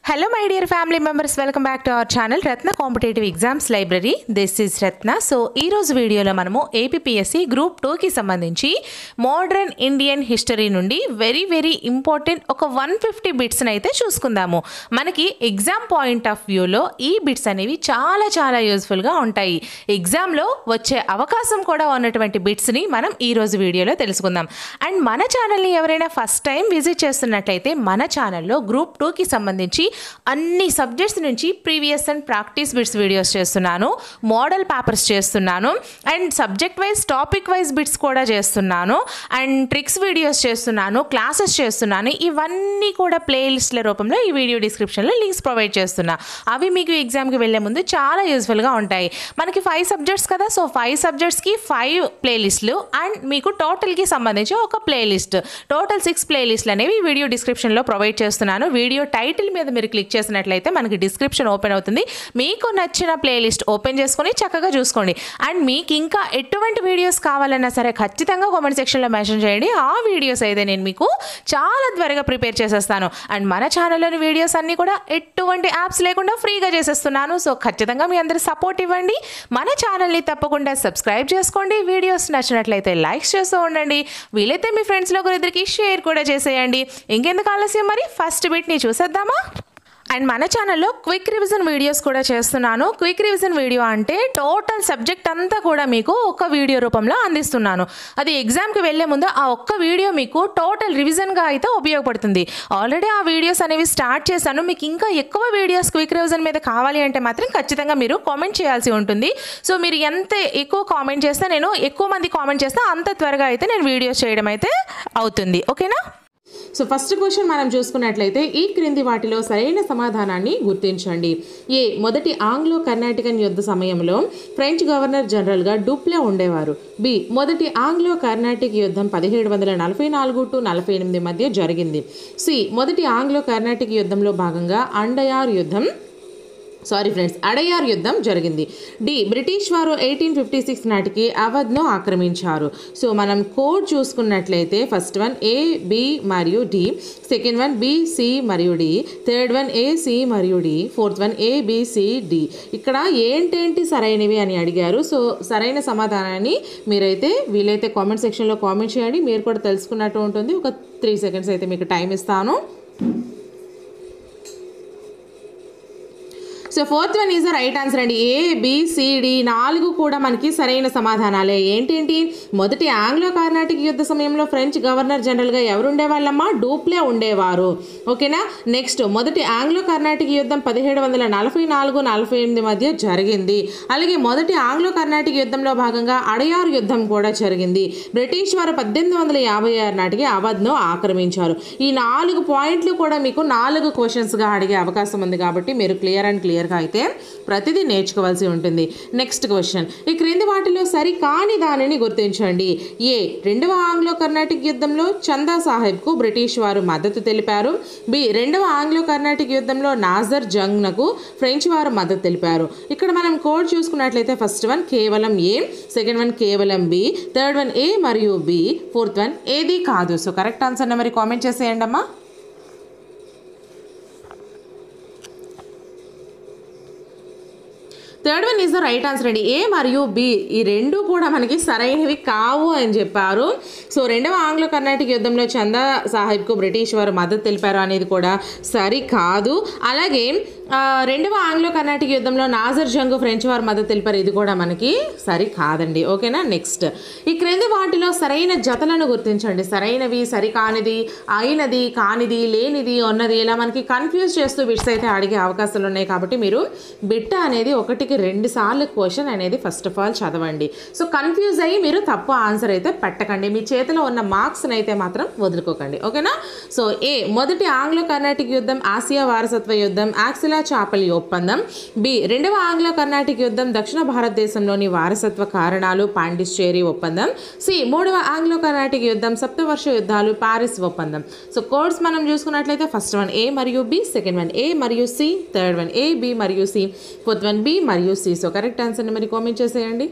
Hello my dear family members, welcome back to our channel Ratna Competitive Exams Library. This is Ratna. So ee roju video lo manamu APPSC Group 2 ki sambandhinchi Modern Indian History nundi very important oka 150 bits ni aithe chusukundamu. Manaki exam point of view lo ee bits anevi చాలా useful గా ఉంటాయి. Exam లో వచ్చే అవకాశం కూడా ఉన్నటువంటి bits ని మనం ఈ రోజు వీడియోలో తెలుసుకుందాం. అండ్ మన ఛానల్ ని ఎవరైనా ఫస్ట్ టైం విజిట్ చేస్తున్నట్లయితే మన ఛానల్లో గ్రూప్ 2 కి సంబంధించి అన్ని సబ్జెక్ట్స్ నుంచి previous and practice bits videos చేస్తున్నాను, మోడల్ పేపర్స్ చేస్తున్నాను, and subject wise topic wise bits కూడా చేస్తున్నాను, అండ్ ట్రిక్స్ వీడియోస్ చేస్తున్నాను, క్లాసెస్ చేస్తున్నాను. ఇవన్నీ కూడా ప్లేలిస్ట్ల రూపంలో ఈ వీడియో డిస్క్రిప్షన్లో లింక్స్ ప్రొవైడ్ చేస్తున్నా. అవి మీకు ఎగ్జామ్కి వెళ్ళే ముందు చాలా యూస్ఫుల్గా ఉంటాయి. మనకి 5 సబ్జెక్ట్స్ కదా, సో 5 సబ్జెక్ట్స్కి 5 ప్లేలిస్టులు అండ్ మీకు టోటల్కి సంబంధించి ఒక ప్లేలిస్ట్, టోటల్ 6 ప్లేలిస్టులు అనేవి ఈ వీడియో డిస్క్రిప్షన్లో ప్రొవైడ్ చేస్తున్నాను. వీడియో టైటిల్ మీద మీరు క్లిక్ చేసినట్లయితే మనకి డిస్క్రిప్షన్ ఓపెన్ అవుతుంది. మీకు నచ్చిన ప్లేలిస్ట్ ఓపెన్ చేసుకొని చక్కగా చూసుకోండి. అండ్ మీకు ఇంకా ఎటువంటి వీడియోస్ కావాలన్నా సరే ఖచ్చితంగా కామెంట్ సెక్షన్లో మెన్షన్ చేయండి. ఆ వీడియోస్ అయితే నేను మీకు చాలా త్వరగా ప్రిపేర్ చేసేస్తాను. అండ్ మన ఛానల్లోని వీడియోస్ అన్నీ కూడా ఎటువంటి యాప్స్ లేకుండా ఫ్రీగా చేసేస్తున్నాను. సో ఖచ్చితంగా మీ అందరూ సపోర్ట్ ఇవ్వండి. మన ఛానల్ని తప్పకుండా సబ్స్క్రైబ్ చేసుకోండి. వీడియోస్ నచ్చినట్లయితే లైక్స్ చేస్తూ ఉండండి. వీలైతే మీ ఫ్రెండ్స్లో ఒకరిద్దరికి షేర్ కూడా చేసేయండి. ఇంకెందుకు ఆలస్యం, మరి ఫస్ట్ బిట్ని చూసేద్దామా? అండ్ మన ఛానల్లో క్విక్ రివిజన్ వీడియోస్ కూడా చేస్తున్నాను. క్విక్ రివిజన్ వీడియో అంటే టోటల్ సబ్జెక్ట్ అంతా కూడా మీకు ఒక వీడియో రూపంలో అందిస్తున్నాను. అది ఎగ్జామ్కి వెళ్ళే ముందు ఆ ఒక్క వీడియో మీకు టోటల్ రివిజన్గా అయితే ఉపయోగపడుతుంది. ఆల్రెడీ ఆ వీడియోస్ అనేవి స్టార్ట్ చేశాను. మీకు ఇంకా ఎక్కువ వీడియోస్ క్విక్ రివిజన్ మీద కావాలి అంటే మాత్రం ఖచ్చితంగా మీరు కామెంట్ చేయాల్సి ఉంటుంది. సో మీరు ఎంత ఎక్కువ కామెంట్ చేస్తే, నేను ఎక్కువ మంది కామెంట్ చేస్తే అంత త్వరగా అయితే నేను వీడియోస్ చేయడం అయితే అవుతుంది. ఓకేనా? సో ఫస్ట్ క్వశ్చన్ మనం చూసుకున్నట్లయితే ఈ క్రింది వాటిలో సరైన సమాధానాన్ని గుర్తించండి. ఏ, మొదటి ఆంగ్లో కర్ణాటికన్ యుద్ధ సమయంలో ఫ్రెంచ్ గవర్నర్ జనరల్గా డూప్లే ఉండేవారు. బి, మొదటి ఆంగ్లో కర్ణాటిక్ యుద్ధం 1744 to 48 మధ్య జరిగింది. సి, మొదటి ఆంగ్లో కర్ణాటిక్ యుద్ధంలో భాగంగా అడయార్ యుద్ధం జరిగింది. డి, బ్రిటిష్ వారు 1856 నాటికి అవధ్ను ఆక్రమించారు. సో మనం కోడ్ చూసుకున్నట్లయితే ఫస్ట్ వన్ ఏ, బి మరియు D, second one B, C మరియు D, third one A, C మరియు D, fourth one A, B, C, D. ఇక్కడ ఏంటేంటి సరైనవి అని అడిగారు. సో సరైన సమాధానాన్ని మీరైతే వీలైతే కామెంట్ సెక్షన్లో కామెంట్ చేయండి. మీరు కూడా తెలుసుకున్నట్టు ఉంటుంది. ఒక 3 seconds అయితే మీకు టైం ఇస్తాను. So fourth one is the right answer అండి. ఏ, బి, సి, డి 4 కూడా మనకి సరైన సమాధానాలే. ఏంటేంటి? మొదటి ఆంగ్లో కర్ణాటిక్ యుద్ధ సమయంలో ఫ్రెంచ్ గవర్నర్ జనరల్గా ఎవరు ఉండేవాళ్ళమ్మా? డూప్లే ఉండేవారు. ఓకేనా? నెక్స్ట్, మొదటి ఆంగ్లో కర్ణాటిక్ యుద్ధం 1744-48 మధ్య జరిగింది. అలాగే మొదటి ఆంగ్లో కర్ణాటిక్ యుద్ధంలో భాగంగా అడయార్ యుద్ధం కూడా జరిగింది. బ్రిటిష్ వారు 1856 నాటికి అవధ్ను ఆక్రమించారు. ఈ 4 పాయింట్లు కూడా మీకు 4 క్వశ్చన్స్గా అడిగే అవకాశం ఉంది. కాబట్టి మీరు క్లియర్గా అయితే ప్రతిదీ నేర్చుకోవాల్సి ఉంటుంది. నెక్స్ట్ క్వశ్చన్, ఈ క్రింది వాటిలో సరికాని దానిని గుర్తించండి. ఏ, రెండవ ఆంగ్లో కర్ణాటిక్ యుద్ధంలో చందా సాహెబ్కు బ్రిటిష్ వారు మద్దతు తెలిపారు. బి, రెండవ ఆంగ్లో కర్ణాటిక్ యుద్ధంలో నాజర్ జంగ్నకు ఫ్రెంచ్ వారు మద్దతు తెలిపారు. ఇక్కడ మనం కోడ్ చూసుకున్నట్లయితే ఫస్ట్ వన్ కేవలం ఏ, సెకండ్ వన్ కేవలం బి, థర్డ్ వన్ ఏ మరియు బి, ఫోర్త్ వన్ ఏది కాదు. సో కరెక్ట్ ఆన్సర్ మరి కామెంట్ చేసేయండి అమ్మా. Third one is the right answer అండి. ఏ మరియు బి ఈ రెండు కూడా మనకి సరైనవి కావు అని చెప్పారు. సో రెండవ ఆంగ్లో కర్ణాటిక్ యుద్ధంలో చందా సాహెబ్కు బ్రిటిష్ వారు మద్దతు తెలిపారు అనేది కూడా సరికాదు. అలాగే రెండవ ఆంగ్లో కర్ణాటిక్ యుద్ధంలో నాజర్ జంగ్ ఫ్రెంచ్ వారు మద్దతు తెలిపారు, ఇది కూడా మనకి సరికాదండి. ఓకేనా? నెక్స్ట్, ఈ క్రింది వాటిలో సరైన జతలను గుర్తించండి. సరైనవి, సరికానిది, అయినది, కానిది, లేనిది, ఉన్నది, ఇలా మనకి కన్ఫ్యూజ్ చేస్తూ బిట్స్ అయితే అడిగే అవకాశాలు ఉన్నాయి. కాబట్టి మీరు బిట్ అనేది 1-2 సార్లు క్వశ్చన్ అనేది ఫస్ట్ ఆఫ్ ఆల్ చదవండి. సో కన్ఫ్యూజ్ అయ్యి మీరు తప్పు ఆన్సర్ అయితే పెట్టకండి. మీ చేతిలో ఉన్న మార్క్స్ని అయితే మాత్రం వదులుకోకండి. ఓకేనా? సో ఏ, మొదటి ఆంగ్లో కర్ణాటిక్ యుద్ధం ఆసియా వారసత్వ యుద్ధం, యాక్సిలా చాపలి ఒప్పందం. బి, రెండవ ఆంగ్లో కర్ణాటిక్ యుద్ధం దక్షిణ భారతదేశంలోని వారసత్వ కారణాలు, పాండిచ్చేరి ఒప్పందం. సి, మూడవ ఆంగ్లో కర్ణాటిక్ యుద్ధం సప్తవర్ష యుద్ధాలు, పారిస్ ఒప్పందం. సో కోడ్స్ మనం చూసుకున్నట్లయితే ఫస్ట్ వన్ ఏ మరియు బి, సెకండ్ వన్ ఏ మరియు C, third one A, B మరియు సి, ఫోర్త్ వన్ బి మరియు సి. సో కరెక్ట్ ఆన్సర్ని మరి కామెంట్ చేసేయండి.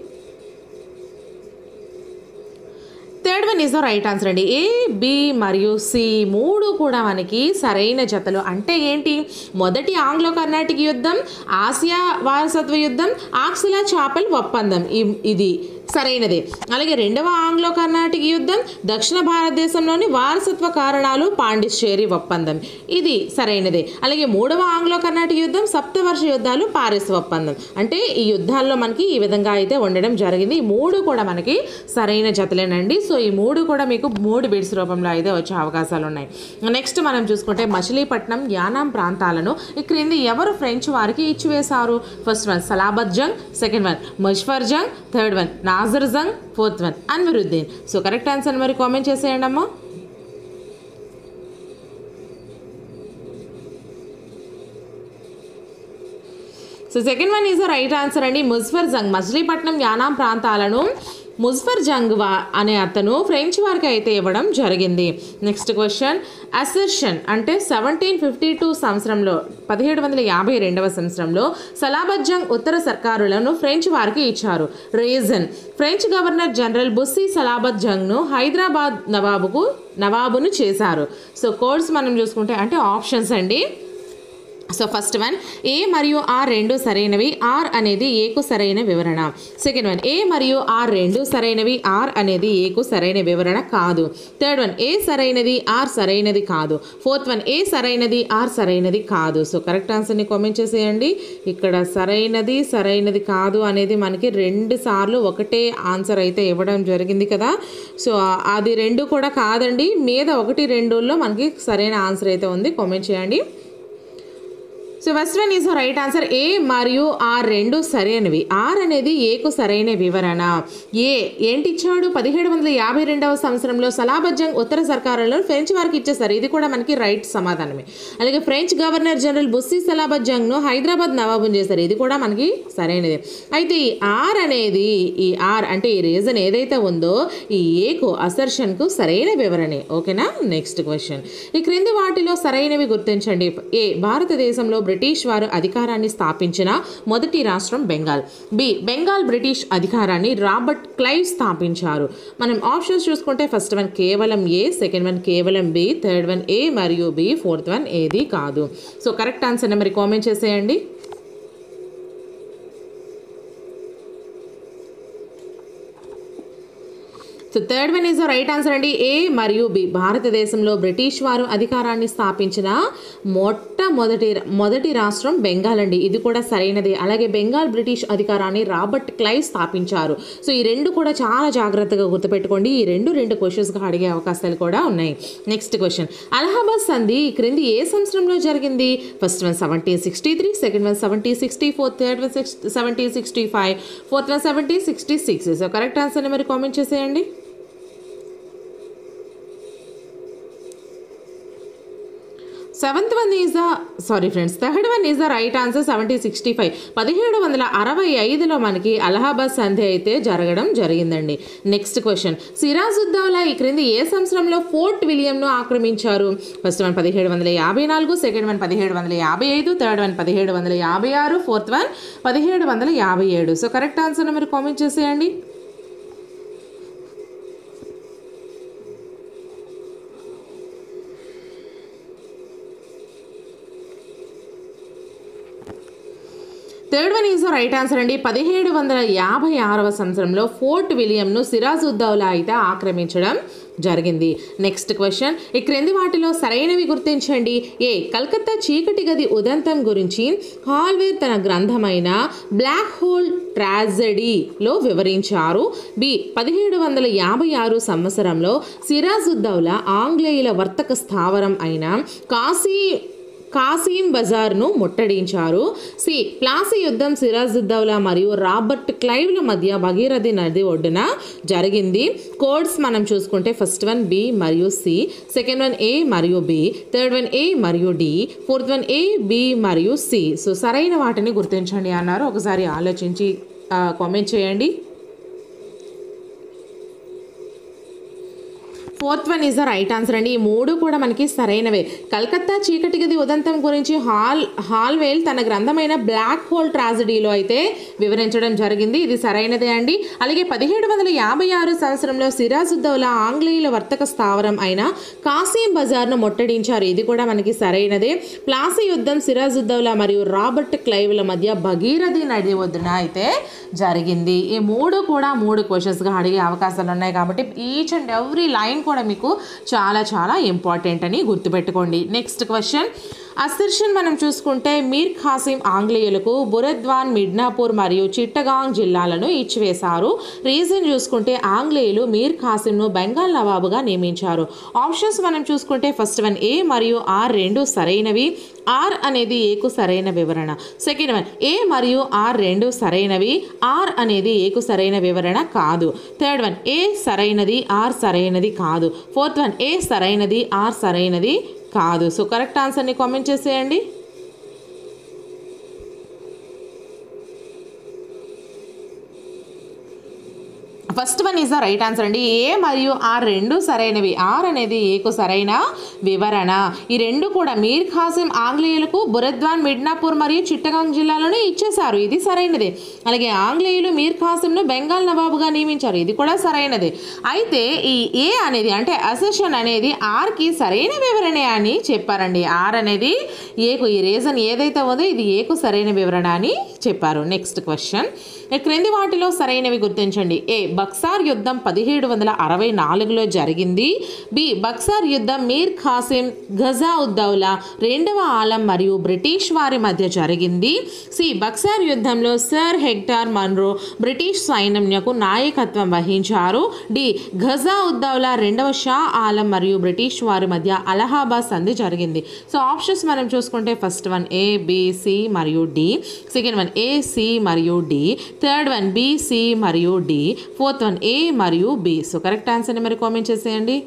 Third one is the right answer అండి. ఏ, బి మరియు సి మూడు కూడా మనకి సరైన జతలు. అంటే ఏంటి, మొదటి ఆంగ్లో కర్ణాటిక్ యుద్ధం, ఆసియా వారసత్వ యుద్ధం, ఆక్సిలా చాపెల్ ఒప్పందం ఇది సరైనదే. అలాగే రెండవ ఆంగ్లో కర్ణాటిక్ యుద్ధం, దక్షిణ భారతదేశంలోని వారసత్వ కారణాలు, పాండిచ్చేరి ఒప్పందం ఇది సరైనదే. అలాగే మూడవ ఆంగ్లో కర్ణాటిక్ యుద్ధం, సప్తవర్ష యుద్ధాలు, పారిస్ ఒప్పందం. అంటే ఈ యుద్ధాల్లో మనకి ఈ విధంగా అయితే ఉండడం జరిగింది. ఈ మూడు కూడా మనకి సరైన జతలేనండి. సో ఈ మూడు కూడా మీకు 3 బిట్స్ రూపంలో అయితే వచ్చే అవకాశాలు ఉన్నాయి. నెక్స్ట్ మనం చూసుకుంటే మచిలీపట్నం, యానాం ప్రాంతాలను ఈ క్రింది ఎవరు ఫ్రెంచ్ వారికి ఇచ్చివేశారు? First one Salabat Jung, second one Muzaffar Jung, third one Nasir Jung, fourth one Anwaruddin. So correct answer మరి కామెంట్ చేసేయండి అమ్మా. So second one is the right answer అండి. ముజఫర్ జంగ్ మచిలీపట్నం, యానాం ప్రాంతాలను ముజఫర్ జంగ్ అనే అతను ఫ్రెంచ్ వారికి అయితే ఇవ్వడం జరిగింది. నెక్స్ట్ క్వశ్చన్, అసెర్షన్ అంటే 1752 సంవత్సరంలో 1752వ సంవత్సరంలో సలాబత్ జంగ్ ఉత్తర సర్కారులను ఫ్రెంచ్ వారికి ఇచ్చారు. Reason, French governor general Bussy Salabat జంగ్ను హైదరాబాద్ నవాబును చేశారు. సో కోడ్స్ మనం చూసుకుంటే అంటే ఆప్షన్స్ అండి. సో ఫస్ట్ వన్ ఏ మరియు ఆర్ రెండు సరైనవి, ఆర్ అనేది ఏకు సరైన వివరణ. సెకండ్ వన్ ఏ మరియు ఆర్ రెండు సరైనవి, ఆర్ అనేది ఏకు సరైన వివరణ కాదు. థర్డ్ వన్ ఏ సరైనది, ఆర్ సరైనది కాదు. ఫోర్త్ వన్ ఏ సరైనది, ఆర్ సరైనది కాదు. సో కరెక్ట్ ఆన్సర్ని కామెంట్ చేసేయండి. ఇక్కడ సరైనది కాదు అనేది మనకి 2 సార్లు ఒకటే ఆన్సర్ అయితే ఇవ్వడం జరిగింది కదా. సో అది 2 కూడా కాదండి, మీద 1, 2లో మనకి సరైన ఆన్సర్ అయితే ఉంది. కామెంట్ చేయండి. So first one is right answer. A మరియు ఆర్ రెండు సరైనవి, ఆర్ అనేది ఏకు సరైన వివరణ. ఏ ఏంటి ఇచ్చాడు? 1752వ సంవత్సరంలో సలాబత్ జంగ్ ఉత్తర సర్కారులను ఫ్రెంచ్ వారికి ఇచ్చేసారు. ఇది కూడా మనకి రైట్ సమాధానమే. అలాగే French governor general Bussy Salabat జంగ్ను హైదరాబాద్ నవాబుని చేశారు. ఇది కూడా మనకి సరైనది. అయితే ఈ ఆర్ అనేది, ఈ ఆర్ అంటే ఈ రీజన్ ఏదైతే ఉందో ఈ ఏకు అసర్షన్కు సరైన వివరణే. ఓకేనా. నెక్స్ట్ క్వశ్చన్, ఈ క్రింది వాటిలో సరైనవి గుర్తించండి. ఏ భారతదేశంలో బ్రిటిష్ వారు అధికారాన్ని స్థాపించిన మొదటి రాష్ట్రం బెంగాల్. బి బెంగాల్ బ్రిటిష్ అధికారాన్ని రాబర్ట్ క్లైవ్ స్థాపించారు. మనం ఆప్షన్స్ చూసుకుంటే ఫస్ట్ వన్ కేవలం ఏ, సెకండ్ వన్ కేవలం బి, థర్డ్ వన్ ఏ మరియు బి, ఫోర్త్ వన్ ఏది కాదు. సో కరెక్ట్ ఆన్సర్ మరి కామెంట్ చేసేయండి. So third one is the right answer అండి. ఏ మరియు బి భారతదేశంలో బ్రిటిష్ వారు అధికారాన్ని స్థాపించిన మొదటి రాష్ట్రం బెంగాల్ అండి. ఇది కూడా సరైనది. అలాగే బెంగాల్ బ్రిటిష్ అధికారాన్ని రాబర్ట్ క్లైవ్ స్థాపించారు. సో ఈ రెండు కూడా చాలా జాగ్రత్తగా గుర్తుపెట్టుకోండి. ఈ రెండు క్వశ్చన్స్గా అడిగే అవకాశాలు కూడా ఉన్నాయి. నెక్స్ట్ క్వశ్చన్, అలహాబాద్ సంధి ఈ క్రింది ఏ సంవత్సరంలో జరిగింది? First one 1763, second one 1764, third one 1765, fourth one 1766. So correct ఆన్సర్ని మరి కామెంట్ చేసేయండి. Third one is the right answer 1765. 1765లో మనకి అలహాబాద్ సంధి అయితే జరగడం జరిగిందండి. నెక్స్ట్ క్వశ్చన్, సిరాజుద్దౌలా ఈ క్రింది ఏ సంవత్సరంలో ఫోర్ట్ విలియంను ఆక్రమించారు? First one 1754, second one 1755, third one 1756, fourth one 1757. So correct ఆన్సర్ని మీరు కామెంట్ చేసేయండి. Third one is the right answer అండి. 1756వ సంవత్సరంలో ఫోర్ట్ విలియంను సిరాజుద్దౌలా అయితే ఆక్రమించడం జరిగింది. నెక్స్ట్ క్వశ్చన్, ఈ క్రింది వాటిలో సరైనవి గుర్తించండి. ఏ కలకత్తా చీకటి గది ఉదంతం గురించి హాల్వేర్ తన గ్రంథమైన బ్లాక్ హోల్ ట్రాజెడీలో వివరించారు. బి 1756 సంవత్సరంలో సిరాజుద్దౌలా ఆంగ్లేయుల వర్తక స్థావరం అయిన కాసిం బజార్ను ముట్టడించారు. సి ప్లాసీ యుద్ధం సిరాజుద్దౌలా మరియు రాబర్ట్ క్లైవ్ల మధ్య భగీరథి నది ఒడ్డున జరిగింది. కోడ్స్ మనం చూసుకుంటే ఫస్ట్ వన్ బి మరియు సి, సెకండ్ వన్ ఏ మరియు బి, థర్డ్ వన్ ఏ మరియు D, fourth one A B మరియు సి. సో సరైన వాటిని గుర్తించండి అన్నారు. ఒకసారి ఆలోచించి కామెంట్ చేయండి. Fourth one is the right answer అండి. ఈ మూడు కూడా మనకి సరైనవే. కలకత్తా చీకటి గది ఉదంతం గురించి హాల్వేల్ తన గ్రంథమైన బ్లాక్ హోల్ ట్రాజడీలో అయితే వివరించడం జరిగింది. ఇది సరైనదే అండి. అలాగే 1756 సంవత్సరంలో సిరాజుద్దౌలా ఆంగ్లేయుల వర్తక స్థావరం అయిన కాసిం బజార్ను ముట్టడించారు. ఇది కూడా మనకి సరైనదే. ప్లాసీ యుద్ధం సిరాజుద్దౌలా మరియు రాబర్ట్ క్లైవ్ల మధ్య భగీరథి నది ఒడ్డున అయితే జరిగింది. ఈ మూడు కూడా 3 క్వశ్చన్స్గా అడిగే అవకాశాలు ఉన్నాయి కాబట్టి ఈచ్ అండ్ ఎవ్రీ లైన్ కూడా మీకు చాలా చాలా ఇంపార్టెంట్ అని గుర్తుపెట్టుకోండి. నెక్స్ట్ క్వశ్చన్, అసర్షన్ మనం చూసుకుంటే మీర్ ఖాసిం ఆంగ్లేయులకు బురద్వాన్, మిడ్నాపూర్ మరియు చిట్టగాంగ్ జిల్లాలను ఇచ్చివేశారు. రీజన్ చూసుకుంటే ఆంగ్లేయులు మీర్ ఖాసింను బెంగాల్ నవాబుగా నియమించారు. ఆప్షన్స్ మనం చూసుకుంటే ఫస్ట్ వన్ ఏ మరియు ఆర్ రెండు సరైనవి. ఆర్ అనేది ఏకు సరైన వివరణ. సెకండ్ వన్ ఏ మరియు ఆర్ రెండు సరైనవి. ఆర్ అనేది ఏకు సరైన వివరణ కాదు. థర్డ్ వన్ ఏ సరైనది, ఆర్ సరైనది కాదు. ఫోర్త్ వన్ ఏ సరైనది, ఆర్ సరైనది కాదు. సో కరెక్ట్ ఆన్సర్ని కామెంట్ చేసేయండి. First one is the right answer అండి. ఏ మరియు ఆర్ రెండు సరైనవి. ఆర్ అనేది ఏకు సరైన వివరణ. ఈ రెండు కూడా మీర్ ఖాసిం ఆంగ్లేయులకు బురద్వాన్, మిడ్నాపూర్ మరియు చిట్టగాంగ్ జిల్లాలను ఇచ్చేశారు. ఇది సరైనదే. అలాగే ఆంగ్లేయులు మీర్ ఖాసింను బెంగాల్ నవాబుగా నియమించారు. ఇది కూడా సరైనదే. అయితే ఈ ఏ అనేది అంటే అసెషన్ అనేది ఆర్కి సరైన వివరణే అని చెప్పారండి. ఆర్ అనేది ఏకు, ఈ రీజన్ ఏదైతే ఉందో ఇది ఏకు సరైన వివరణ అని చెప్పారు. నెక్స్ట్ క్వశ్చన్, క్రింది వాటిలో సరైనవి గుర్తించండి. ఏ బక్సార్ యుద్ధం 1764లో జరిగింది. బి బక్సార్ యుద్ధం మీర్ ఖాసిం, గజాఉద్దౌలా, రెండవ ఆలం మరియు బ్రిటిష్ వారి మధ్య జరిగింది. సి బక్సార్ యుద్ధంలో సర్ హెక్టర్ మన్రో బ్రిటిష్ సైన్యంకు నాయకత్వం వహించారు. డి గజాఉద్దౌలా, రెండవ షా ఆలం మరియు బ్రిటిష్ వారి మధ్య అలహాబాద్ సంధి జరిగింది. సో ఆప్షన్స్ మనం చూసుకుంటే first one A, B, C మరియు D. Second one A, C మరియు D. Third one B, C మరియు డి. ఫోర్త్ వన్ ఏ మరియు బి. సో కరెక్ట్ ఆన్సర్ని మరి కామెంట్ చేసేయండి.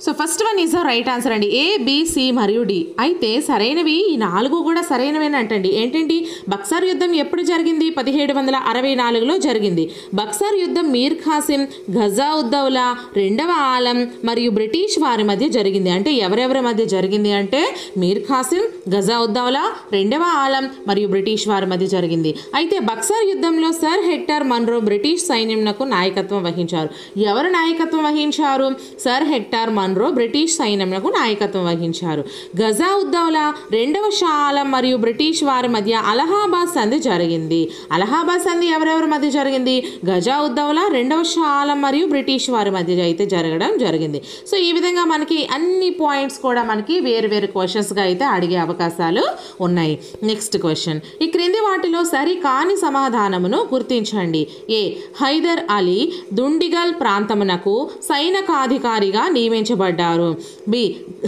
So first one is the right answer అండి. ఏ, బి, సి మరియు D. అయితే సరైనవి ఈ 4 కూడా సరైనవేనంటండి. ఏంటండి, బక్సార్ యుద్ధం ఎప్పుడు జరిగింది? 1764లో జరిగింది. బక్సార్ యుద్ధం మీర్ ఖాసిం, గజాఉద్దౌలా, రెండవ ఆలం మరియు బ్రిటిష్ వారి మధ్య జరిగింది. అంటే ఎవరెవరి మధ్య జరిగింది అంటే మీర్ ఖాసిం, గజాఉద్దౌలా, రెండవ ఆలం మరియు బ్రిటిష్ వారి మధ్య జరిగింది. అయితే బక్సార్ యుద్ధంలో సర్ హెక్టర్ మన్రో బ్రిటిష్ సైన్యంకు నాయకత్వం వహించారు. ఎవరు నాయకత్వం వహించారు? సర్ హెక్టర్ మన్రో బ్రిటిష్ సైన్యంకు నాయకత్వం వహించారు. గజాఉద్దౌలా, రెండవ షా ఆలం మరియు బ్రిటిష్ వారి మధ్య అలహాబాద్ సంధి జరిగింది. అలహాబాద్ సంధి ఎవరెవరి మధ్య జరిగింది? గజాఉద్దౌలా, రెండవ షా ఆలం మరియు బ్రిటిష్ వారి మధ్య అయితే జరగడం జరిగింది. సో ఈ విధంగా మనకి అన్ని పాయింట్స్ కూడా మనకి వేరు వేరు క్వశ్చన్స్గా అయితే అడిగే అవకాశాలు ఉన్నాయి. నెక్స్ట్ క్వశ్చన్, ఈ క్రింది వాటిలో సరి కాని సమాధానమును గుర్తించండి. ఏ హైదర్ అలీ దుండిగల్ ప్రాంతమునకు సైనికాధికారిగా నియమించబడ్డారు. బి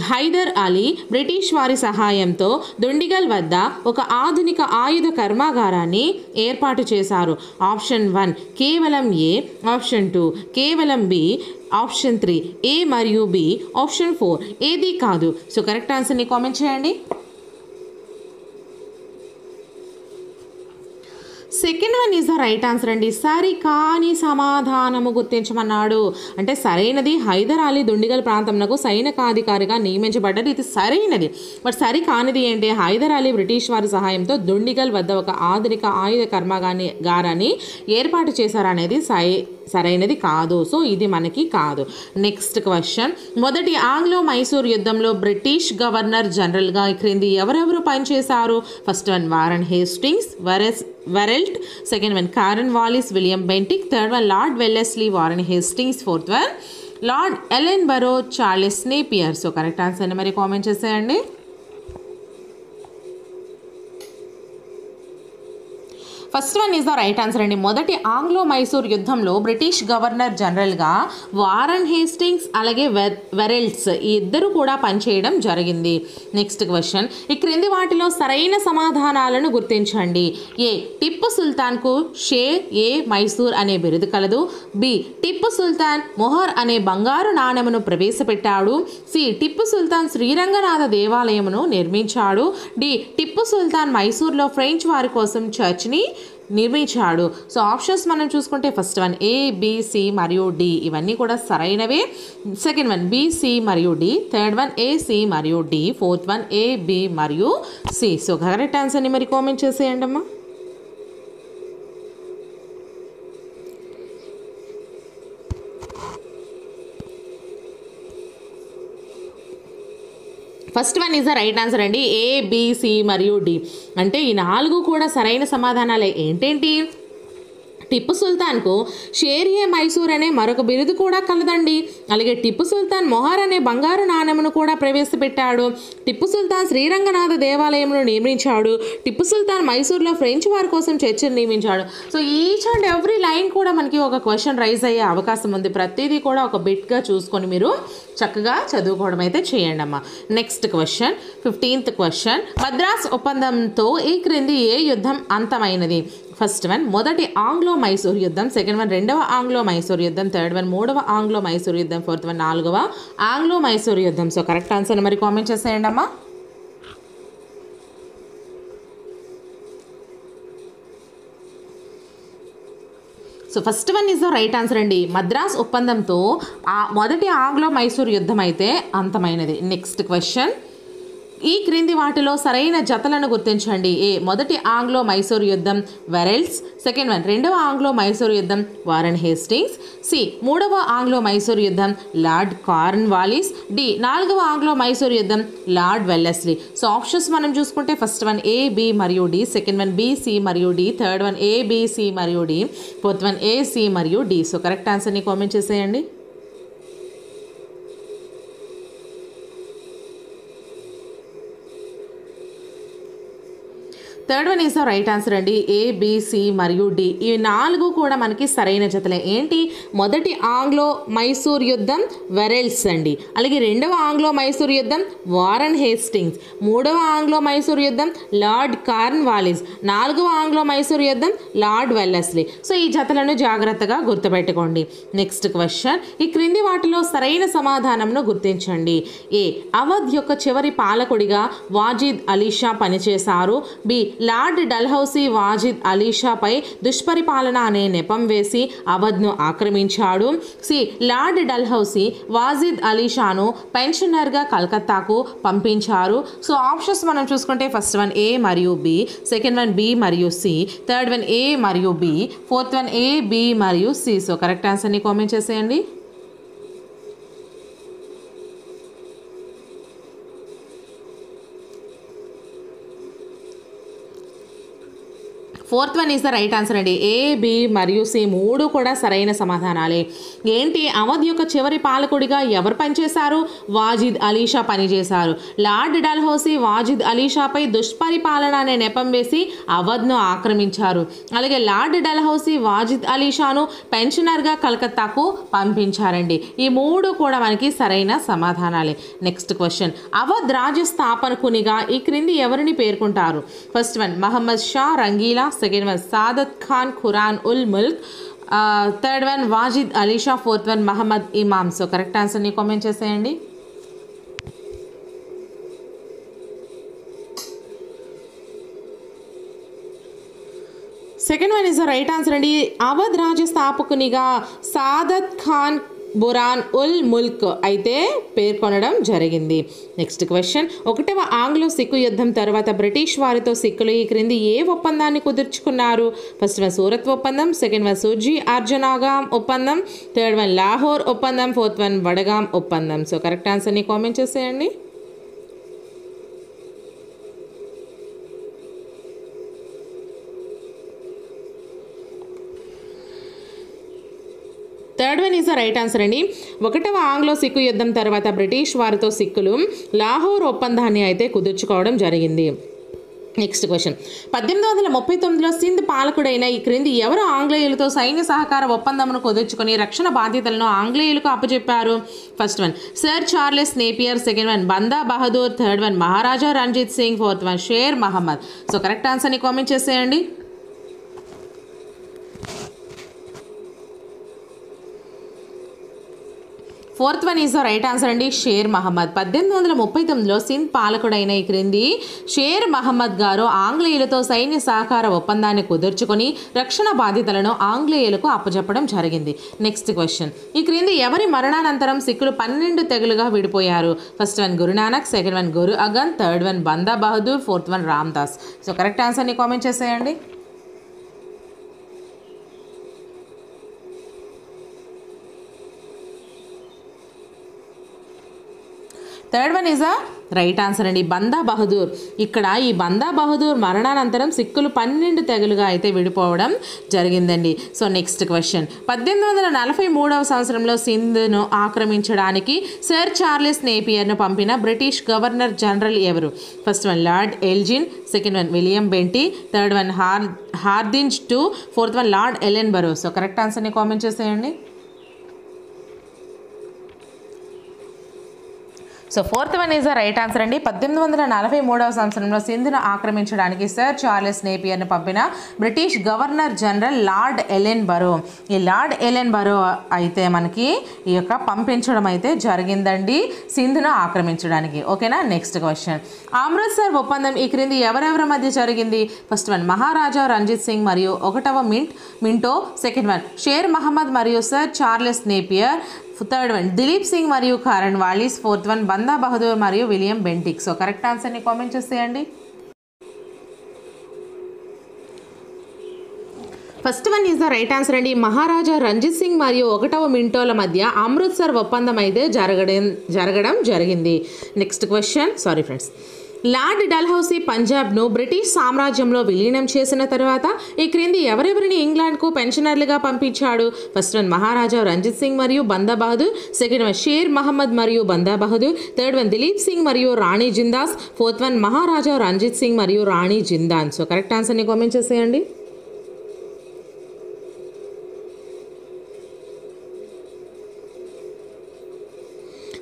హైదర్ అలీ బ్రిటిష్ వారి సహాయంతో దుండిగల్ వద్ద ఒక ఆధునిక ఆయుధ కర్మాగారాన్ని ఏర్పాటు చేశారు. ఆప్షన్ 1 కేవలం ఏ, ఆప్షన్ 2 కేవలం బి, ఆప్షన్ 3 ఏ మరియు బి, ఆప్షన్ 4 ఏది కాదు. సో కరెక్ట్ ఆన్సర్ని కామెంట్ చేయండి. Second one is the right answer అండి. సరి కాని సమాధానము గుర్తించమన్నాడు. అంటే సరైనది హైదర్ అలీ దుండిగల్ ప్రాంతంలో సైనికాధికారిగా నియమించబడ్డారు. ఇది సరైనది. బట్ సరి కానిది ఏంటి? హైదర్ అలీ బ్రిటిష్ వారి సహాయంతో దుండిగల్ వద్ద ఒక ఆధునిక ఆయుధ కర్మాగారాన్ని ఏర్పాటు చేశారనేది సరైనది కాదు. సో ఇది మనకి కాదు. నెక్స్ట్ క్వశ్చన్, మొదటి ఆంగ్లో మైసూర్ యుద్ధంలో బ్రిటిష్ గవర్నర్ జనరల్గా క్రింది ఎవరెవరు పనిచేశారు? First one Warren Hastings, Verelst. Second one Cornwallis, William Bentinck. Third one Lord Wellesley, Warren Hastings. Fourth one Lord Ellenborough, Charles Napier. So correct ఆన్సర్ని మరి comment చేసేయండి. First one is the right answer అండి. మొదటి Anglo Mysore యుద్ధంలో British governor జనరల్గా Warren Hastings అలాగే వెరెల్ట్స్ ఈ ఇద్దరు కూడా పనిచేయడం జరిగింది. నెక్స్ట్ క్వశ్చన్, ఈ క్రింది వాటిలో సరైన సమాధానాలను గుర్తించండి. ఏ టిప్పు సుల్తాన్కు షేర్ ఏ మైసూర్ అనే బిరుదు కలదు. బి టిప్పు సుల్తాన్ మొహర్ అనే బంగారు నాణెమును ప్రవేశపెట్టాడు. సి టిప్పు సుల్తాన్ శ్రీరంగనాథ దేవాలయమును నిర్మించాడు. డి టిప్పు సుల్తాన్ మైసూర్లో ఫ్రెంచ్ వారి కోసం చర్చ్ని నిర్మించాడు. సో ఆప్షన్స్ మనం చూసుకుంటే first one A, B, C మరియు డి ఇవన్నీ కూడా సరైనవే. సెకండ్ వన్ బి, సి మరియు D, third one A, C మరియు D, fourth one A, B మరియు సి. సో కరెక్ట్ ఆన్సర్ని మరి కామెంట్ చేసేయండి అమ్మా. First one is the right answer అండి. ఏ, బి, సి మరియు డి అంటే ఈ 4 కూడా సరైన సమాధానాలే. ఏంటేంటి? టిప్పు సుల్తాన్కు షేర్-ఏ మైసూర్ అనే మరొక బిరుదు కూడా కలదండి. అలాగే టిప్పు సుల్తాన్ మొహర్ అనే బంగారు నాణెమును కూడా ప్రవేశపెట్టాడు. టిప్పు సుల్తాన్ శ్రీరంగనాథ దేవాలయంను నిర్మించాడు. టిప్పు సుల్తాన్ మైసూర్లో ఫ్రెంచ్ వారి కోసం చర్చిని నిర్మించాడు. So each and every line కూడా మనకి ఒక క్వశ్చన్ రైజ్ అయ్యే అవకాశం ఉంది. ప్రతిదీ కూడా ఒక బిట్గా చూసుకొని మీరు చక్కగా చదువుకోవడం అయితే చేయండి అమ్మా. Next question 15th question. Madras ఒప్పందంతో ఈ క్రింది ఏ యుద్ధం అంతమైనది? ఫస్ట్ వన్ మొదటి ఆంగ్లో మైసూర్ యుద్ధం, సెకండ్ వన్ రెండవ ఆంగ్లో మైసూర్ యుద్ధం, థర్డ్ వన్ మూడవ ఆంగ్లో మైసూర్ యుద్ధం, ఫోర్త్ వన్ నాలుగవ ఆంగ్లో మైసూర్ యుద్ధం. సో కరెక్ట్ ఆన్సర్ మరి కామెంట్ చేసేయండి అమ్మా. So first one is the right answer అండి. మద్రాస్ ఒప్పందంతో మొదటి ఆంగ్లో మైసూర్ యుద్ధం అయితే అంతమైనది. Next question. ఈ క్రింది వాటిలో సరైన జతలను గుర్తించండి. ఏ మొదటి ఆంగ్లో మైసూర్ యుద్ధం వెరెల్స్, సెకండ్ వన్ రెండవ ఆంగ్లో మైసూర్ యుద్ధం వారన్ హేస్టింగ్స్, సి మూడవ ఆంగ్లో మైసూర్ యుద్ధం లార్డ్ కార్న్వాలిస్, డి నాలుగవ ఆంగ్లో మైసూర్ యుద్ధం లార్డ్ వెల్లెస్లీ. సో ఆప్షన్స్ మనం చూసుకుంటే ఫస్ట్ వన్ ఏ, బి మరియు D, second one B, C మరియు D, third one A, B, C మరియు D, fourth one A, C మరియు డి. సో కరెక్ట్ ఆన్సర్ని comment చేసేయండి. Third one is the right answer అండి. A, B, C మరియు D ఈ 4 కూడా మనకి సరైన జతలే. ఏంటి? మొదటి ఆంగ్లో మైసూర్ యుద్ధం వెరెల్స్ అండి, అలాగే రెండవ ఆంగ్లో మైసూర్ యుద్ధం వారన్ హేస్టింగ్స్, మూడవ ఆంగ్లో మైసూర్ యుద్ధం లార్డ్ కార్న్వాలిస్, నాలుగవ ఆంగ్లో మైసూర్ యుద్ధం లార్డ్ వెల్లెస్లీ. సో ఈ జతలను జాగ్రత్తగా గుర్తుపెట్టుకోండి. Next question. ఈ క్రింది వాటిలో సరైన సమాధానంను గుర్తించండి. ఏ అవధ్ యొక్క చివరి పాలకుడిగా వాజిద్ అలీషా పనిచేశారు. బి లార్డ్ డల్హౌసీ వాజిద్ అలీషాపై దుష్పరిపాలన అనే నెపం వేసి అవధ్ను ఆక్రమించాడు. సి లార్డ్ డల్హౌసీ వాజిద్ అలీషాను పెన్షనర్గా కలకత్తాకు పంపించారు. సో ఆప్షన్స్ మనం చూసుకుంటే ఫస్ట్ వన్ ఏ మరియు బి, సెకండ్ వన్ బి మరియు సి, థర్డ్ వన్ ఏ మరియు B, fourth one A, B మరియు సి. సో కరెక్ట్ ఆన్సర్ని కామెంట్ చేసేయండి. Fourth one is the right answer అండి. ఏ, బి మరియు సి 3 కూడా సరైన సమాధానాలే. ఏంటి? అవధ్ యొక్క చివరి పాలకుడిగా ఎవరు పనిచేశారు? వాజిద్ అలీషా పనిచేశారు. లార్డ్ డల్హౌసీ వాజిద్ అలీషాపై దుష్పరిపాలన అనే నెపం వేసి అవధ్ను ఆక్రమించారు. అలాగే లార్డ్ డల్హౌసీ వాజిద్ అలీషాను పెన్షనర్గా కలకత్తాకు పంపించారండి. ఈ 3 కూడా మనకి సరైన సమాధానాలే. Next question. అవధ్ రాజ్య స్థాపకునిగా ఈ క్రింది ఎవరిని పేర్కొంటారు? First one Muhammad Shah Rangila, second one Saadat Khan Khuran ul Mulk, third one Wajid Alishah, fourth one Muhammad Imam. So correct ఆన్సర్ని కామెంట్ చేసేయండి. Second one is the right answer అండి. అవధ్ రాజ్య స్థాపకునిగా సాదత్ ఖాన్ బురాన్ ఉల్ ముల్క్ అయితే పేర్కొనడం జరిగింది. Next question. 1వ ఆంగ్లో సిక్కు యుద్ధం తర్వాత బ్రిటిష్ వారితో సిక్కులు ఈ క్రింది ఏ ఒప్పందాన్ని కుదుర్చుకున్నారు? ఫస్ట్ వన్ సూరత్ ఒప్పందం, సెకండ్ వన్ సుర్జీ అర్జనాగాం ఒప్పందం, థర్డ్ వన్ లాహోర్ ఒప్పందం, ఫోర్త్ వన్ వడగాం ఒప్పందం. సో కరెక్ట్ ఆన్సర్ని కామెంట్ చేసేయండి. Third one is the right answer అండి. 1వ ఆంగ్లో సిక్కు యుద్ధం తర్వాత బ్రిటిష్ వారితో సిక్కులు లాహోర్ ఒప్పందాన్ని అయితే కుదుర్చుకోవడం జరిగింది. Next question. 1839లో సింధ్ పాలకుడైన ఈ క్రింది ఎవరు ఆంగ్లేయులతో సైన్య సహకార ఒప్పందమును కుదుర్చుకొని రక్షణ బాధ్యతలను ఆంగ్లేయులకు అప్పచెప్పారు? First one Sir Charles Napier, second one Banda Bahadur, third one Maharaja Ranjit Singh, fourth one Sher Muhammad. So correct ఆన్సర్ని కామెంట్ చేసేయండి. Fourth one is the right answer అండి, షేర్ మహమ్మద్. 1839లో సింధ్ పాలకుడైన ఈ క్రింది షేర్ మహమ్మద్ గారు ఆంగ్లేయులతో సైన్య సహకార ఒప్పందాన్ని కుదుర్చుకొని రక్షణ బాధ్యతలను ఆంగ్లేయులకు అప్పచెప్పడం జరిగింది. నెక్స్ట్ క్వశ్చన్, ఈ క్రింది ఎవరి మరణానంతరం సిక్కులు 12 తెగలుగా విడిపోయారు? First one Guru Nanak, second one Guru అగన్, third one Banda Bahadur, fourth one Ramdas. So correct ఆన్సర్ని కామెంట్ చేసేయండి. Third one is a right answer అండి, బందా బహదూర్. ఇక్కడ ఈ బందా బహదూర్ మరణానంతరం సిక్కులు 12 తెగలుగా అయితే విడిపోవడం జరిగిందండి. సో నెక్స్ట్ క్వశ్చన్, 1843వ సంవత్సరంలో సింధ్ను ఆక్రమించడానికి సర్ చార్లెస్ నేపియర్ను పంపిన బ్రిటిష్ గవర్నర్ జనరల్ ఎవరు? First one Lord Elgin, second one William Bentinck, third one Hardinge two, fourth one Lord Ellenborough. So correct ఆన్సర్ని కామెంట్ చేసేయండి. So fourth one is the right answer అండి, 1843వ సంవత్సరంలో సింధ్ను ఆక్రమించడానికి సర్ చార్లెస్ నేపియర్ను పంపిన British governor general Lord Ellenborough. ఈ లార్డ్ ఎలెన్బరో అయితే మనకి ఈ యొక్క పంపించడం అయితే జరిగిందండి సింధ్ను ఆక్రమించడానికి. ఓకేనా. నెక్స్ట్ క్వశ్చన్, అమృత్సర్ ఒప్పందం ఈ క్రింది ఎవరెవరి మధ్య జరిగింది? ఫస్ట్ వన్ మహారాజా రంజిత్ సింగ్ మరియు 1వ Minto, second one Sher Muhammad మరియు Sir Charles Napier, third one Dilip Singh మరియు Cornwallis, fourth one Banda Bahadur మరియు విలియం బెంటిక్. సో కరెక్ట్ ఆన్సర్ని కామెంట్ చేసేయండి. First one is the right answer అండి, మహారాజా రంజిత్ సింగ్ మరియు 1వ మింటోల మధ్య అమృత్సర్ ఒప్పందం అయితే జరగడం జరిగింది. Next question, sorry friends, Lord Dalhousie పంజాబ్ను బ్రిటిష్ సామ్రాజ్యంలో విలీనం చేసిన తర్వాత ఈ క్రింది ఎవరెవరిని ఇంగ్లాండ్కు పెన్షనర్లుగా పంపించాడు? ఫస్ట్ వన్ మహారాజా రంజిత్ సింగ్ మరియు బందా బహదూర్, సెకండ్ వన్ షేర్ మహమ్మద్ మరియు బందా బహదూర్, థర్డ్ వన్ దిలీప్ సింగ్ మరియు రాణి జిందాస్, ఫోర్త్ వన్ మహారాజా రంజిత్ సింగ్ మరియు రాణి జిందాన్. సో కరెక్ట్ ఆన్సర్ని కామెంట్ చేసేయండి.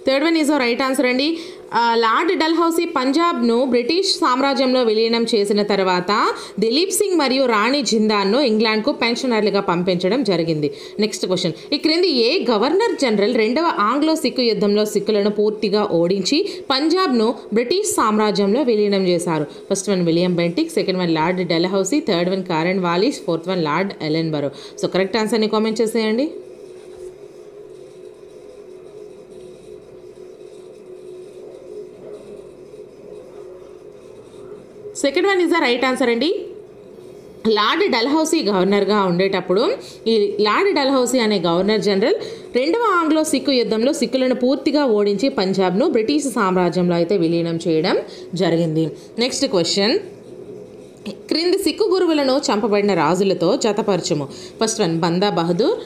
Third one is right answer అండి, లార్డ్ డల్హౌసీ పంజాబ్ను బ్రిటిష్ సామ్రాజ్యంలో విలీనం చేసిన తర్వాత దిలీప్ సింగ్ మరియు రాణి జిందాన్ను ఇంగ్లాండ్కు పెన్షనర్లుగా పంపించడం జరిగింది. నెక్స్ట్ క్వశ్చన్, ఈ క్రింది ఏ గవర్నర్ జనరల్ 2వ ఆంగ్లో సిక్కు యుద్ధంలో సిక్కులను పూర్తిగా ఓడించి పంజాబ్ను బ్రిటిష్ సామ్రాజ్యంలో విలీనం చేశారు? First one William Bentinck, second one Lord Dalhousie, third one Cornwallis, fourth one Lord Ellenborough. So correct ఆన్సర్ని కామెంట్ చేసేయండి. Second one is the right answer అండి, లార్డ్ డల్హౌసీ గవర్నర్గా ఉండేటప్పుడు ఈ లార్డ్ డల్హౌసీ అనే గవర్నర్ జనరల్ 2వ Anglo Sikh యుద్ధంలో సిక్కులను పూర్తిగా ఓడించి పంజాబ్ను బ్రిటిష్ సామ్రాజ్యంలో అయితే విలీనం చేయడం జరిగింది. నెక్స్ట్ క్వశ్చన్, క్రింది సిక్కు గురువులను చంపబడిన రాజులతో జతపరచుము? First one Banda Bahadur,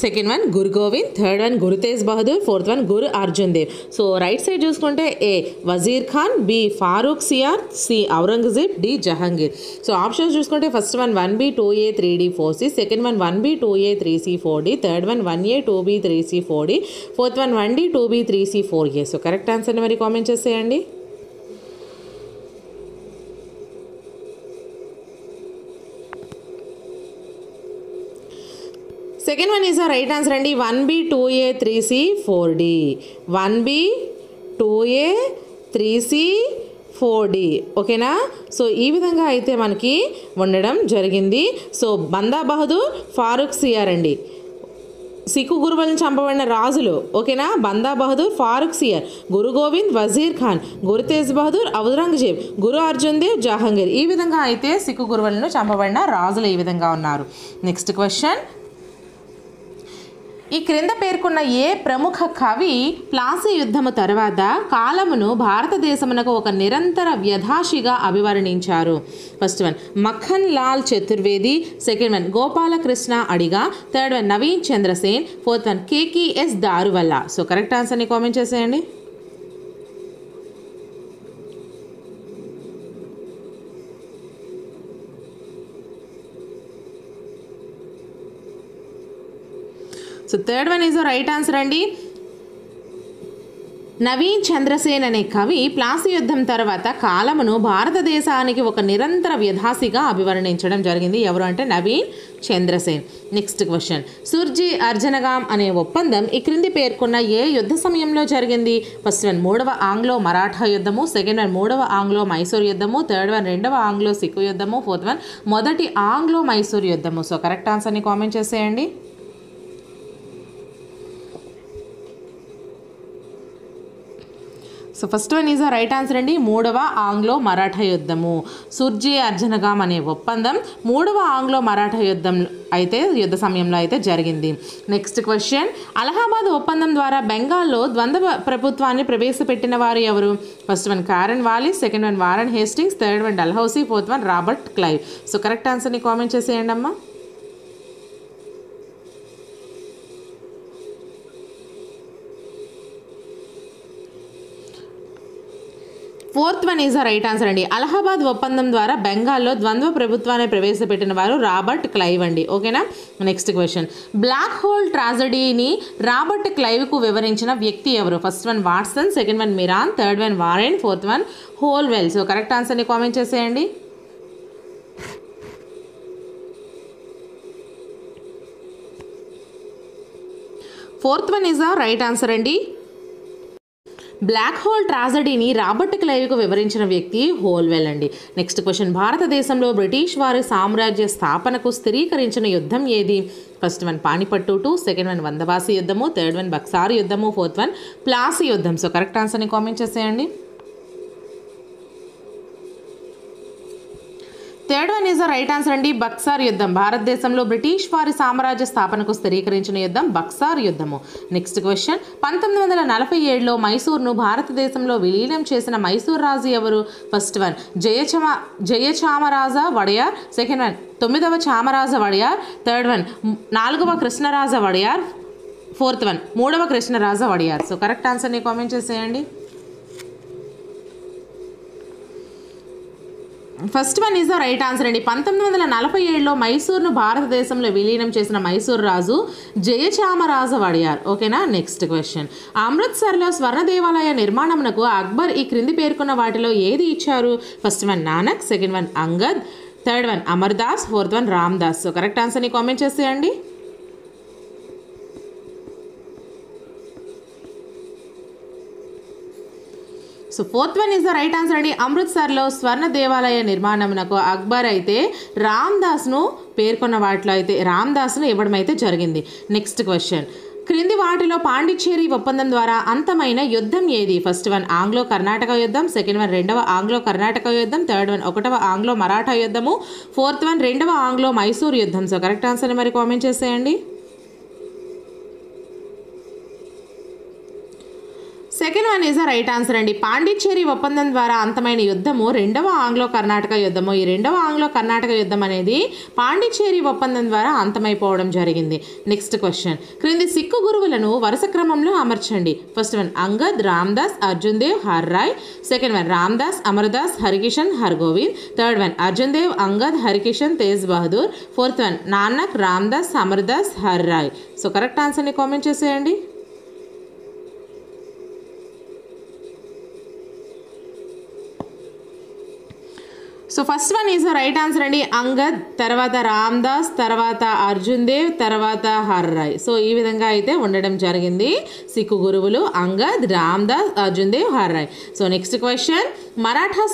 second one Guru Govind, third one Guru Tegh Bahadur, fourth one Guru Arjun Dev. So right side చూసుకుంటే A Wazir Khan, B Farrukh Siyar, C Aurangzeb, D Jahangir. So options చూసుకుంటే first one 1B 2A 3D 4C, second one 1B 2A 3C 4D, third one 1A 2B 3C 4D, fourth one 1D 2B 3C 4A. So correct ఆన్సర్ని మరి comment చేసేయండి. Second one is the right answer అండి, 1B 2A 3C 4D, 1B 2A 3C 4D. ఓకేనా. So ఈ విధంగా అయితే మనకి ఉండడం జరిగింది. సో బందా బహదూర్, ఫారూక్ సియార్ అండి సిక్కు గురువులను చంపబడిన రాజులు. ఓకేనా. బందా బహదూర్, ఫారూక్ సియార్, గురు గోవింద్, వజీర్ ఖాన్, గురు తేజ్ బహదూర్, ఔరంగజేబ్, గురు అర్జున్ దేవ్, జహాంగీర్. ఈ విధంగా అయితే సిక్కు గురువులను చంపబడిన రాజులు ఈ విధంగా ఉన్నారు. నెక్స్ట్ క్వశ్చన్, ఈ క్రింద పేర్కొన్న ఏ ప్రముఖ కవి ప్లాసీ యుద్ధము తర్వాత కాలమును భారతదేశమునకు ఒక నిరంతర వ్యధాశిగా అభివర్ణించారు? First one Makhan Lal Chaturvedi, second one Gopalakrishna Adiga, third one Naveen Chandrasen, fourth one KKS Daruwalla. So correct ఆన్సర్ని కామెంట్ చేసేయండి. So third one is the right answer అండి, నవీన్ చంద్రసేన్ అనే కవి ప్లాసీ యుద్ధం తర్వాత కాలమును భారతదేశానికి ఒక నిరంతర వ్యధాసిగా అభివర్ణించడం జరిగింది. ఎవరు అంటే నవీన్ చంద్రసేన్. నెక్స్ట్ క్వశ్చన్, సుర్జీ అర్జనగాం అనే ఒప్పందం ఈ క్రింది పేర్కొన్న ఏ యుద్ధ సమయంలో జరిగింది? ఫస్ట్ వన్ మూడవ ఆంగ్లో మరాఠా యుద్ధము, సెకండ్ వన్ మూడవ ఆంగ్లో మైసూర్ యుద్ధము, థర్డ్ వన్ రెండవ ఆంగ్లో సిక్కు యుద్ధము, ఫోర్త్ వన్ మొదటి ఆంగ్లో మైసూర్ యుద్ధము. సో కరెక్ట్ ఆన్సర్ని కామెంట్ చేసేయండి. So first one is the right answer అండి, మూడవ ఆంగ్లో మరాఠా యుద్ధము. సుర్జీ అర్జనగాం అనే ఒప్పందం మూడవ ఆంగ్లో మరాఠా యుద్ధ సమయంలో అయితే జరిగింది. నెక్స్ట్ క్వశ్చన్, అలహాబాద్ ఒప్పందం ద్వారా బెంగాల్లో ద్వంద్వ ప్రభుత్వాన్ని ప్రవేశపెట్టిన వారు ఎవరు? First one కారెన్ Wallis, second one Warren Hastings, third one Dalhousie, fourth one Robert Clive. So correct ఆన్సర్ని కామెంట్ చేసేయండి అమ్మా. Fourth one is the right answer అండి. అలహాబాద్ ఒప్పందం ద్వారా బెంగాల్లో ద్వంద్వ ప్రభుత్వాన్ని ప్రవేశపెట్టిన వారు రాబర్ట్ క్లైవ్ అండి. ఓకేనా. నెక్స్ట్ క్వశ్చన్, బ్లాక్ హోల్ ట్రాజడీని రాబర్ట్ క్లైవ్కు వివరించిన వ్యక్తి ఎవరు? First one Watson, second one Miran, third one Warren, fourth one Holwell. So correct ఆన్సర్ని కామెంట్ చేసేయండి. Fourth one is the right answer అండి. బ్లాక్ హోల్ ట్రాజడీని రాబర్ట్ క్లైవ్కు వివరించిన వ్యక్తి హోల్వెల్ అండి. నెక్స్ట్ క్వశ్చన్, భారతదేశంలో బ్రిటిష్ వారి సామ్రాజ్య స్థాపనకు స్థిరీకరించిన యుద్ధం ఏది? First one Panipat 2, second one Vandavasi యుద్ధము, థర్డ్ వన్ బక్సార్ యుద్ధము, ఫోర్త్ వన్ ప్లాసీ యుద్ధం. సో కరెక్ట్ ఆన్సర్ని కామెంట్ చేసేయండి. Third one is the right answer అండి, బక్సార్ యుద్ధం. భారతదేశంలో బ్రిటిష్ వారి సామ్రాజ్య స్థాపనకు స్థిరీకరించిన యుద్ధం బక్సార్ యుద్ధము. నెక్స్ట్ క్వశ్చన్, 1947లో మైసూర్ను భారతదేశంలో విలీనం చేసిన మైసూర్ రాజు ఎవరు? First one Jayachamaraja Wadiyar, second one 9వ చామరాజ వడయార్, థర్డ్ వన్ 4వ కృష్ణరాజ వడయార్, ఫోర్త్ వన్ 3వ కృష్ణరాజ వడయార్. సో కరెక్ట్ ఆన్సర్ని కామెంట్ చేసేయండి. First one is the right answer అండి. 1947లో మైసూర్ను భారతదేశంలో విలీనం చేసిన మైసూర్ రాజు జయచామరాజ వడయార్. ఓకేనా. నెక్స్ట్ క్వశ్చన్, అమృత్సర్లో స్వర్ణ దేవాలయ నిర్మాణమునకు అక్బర్ ఈ క్రింది పేర్కొన్న వాటిలో ఏది ఇచ్చారు? First one Nanak, second one Angad, third one Amardas, fourth one Ramdas. So correct ఆన్సర్ని కామెంట్ చేసేయండి. So fourth one is the right answer అండి. అమృత్సర్లో స్వర్ణ దేవాలయ నిర్మాణమునకు అక్బర్ అయితే రామ్దాస్ను పేర్కొన్న వాటిలో అయితే రామ్దాస్ను ఇవ్వడం అయితే జరిగింది. నెక్స్ట్ క్వశ్చన్, క్రింది వాటిలో పాండిచ్చేరి ఒప్పందం ద్వారా అంతమైన యుద్ధం ఏది? ఫస్ట్ వన్ ఆంగ్లో కర్ణాటక యుద్ధం, సెకండ్ వన్ రెండవ ఆంగ్లో కర్ణాటక యుద్ధం, థర్డ్ వన్ 1వ ఆంగ్లో మరాఠా యుద్ధము, ఫోర్త్ వన్ 2వ ఆంగ్లో మైసూర్ యుద్ధం. సో కరెక్ట్ ఆన్సర్ని మరి కామెంట్ చేసేయండి. Second one is the right answer అండి. పాండిచ్చేరి ఒప్పందం ద్వారా అంతమైన యుద్ధము 2వ ఆంగ్లో కర్ణాటక యుద్ధము. ఈ 2వ ఆంగ్లో కర్ణాటక యుద్ధం అనేది పాండిచ్చేరి ఒప్పందం ద్వారా అంతమైపోవడం జరిగింది. నెక్స్ట్ క్వశ్చన్, క్రింది సిక్కు గురువులను వరుస క్రమంలో అమర్చండి. First one Angad, Ramdas, Arjun Dev, Har Rai, second one Ramdas, Amardas, Harikishan, Hargobind, third one Arjun Dev, Angad, Harikishan, Tegh Bahadur, fourth one Nanak, Ramdas, Amardas, Har Rai. So correct ఆన్సర్ని కామెంట్ చేసేయండి. So first one is the right answer అండి. అంగద్, తర్వాత రామ్దాస్, తర్వాత అర్జున్ దేవ్, తర్వాత హర్ రాయ్. సో ఈ విధంగా అయితే ఉండడం జరిగింది సిక్కు గురువులు Angad, Ramdas, Arjun Dev, Har Rai. So next question, Maratha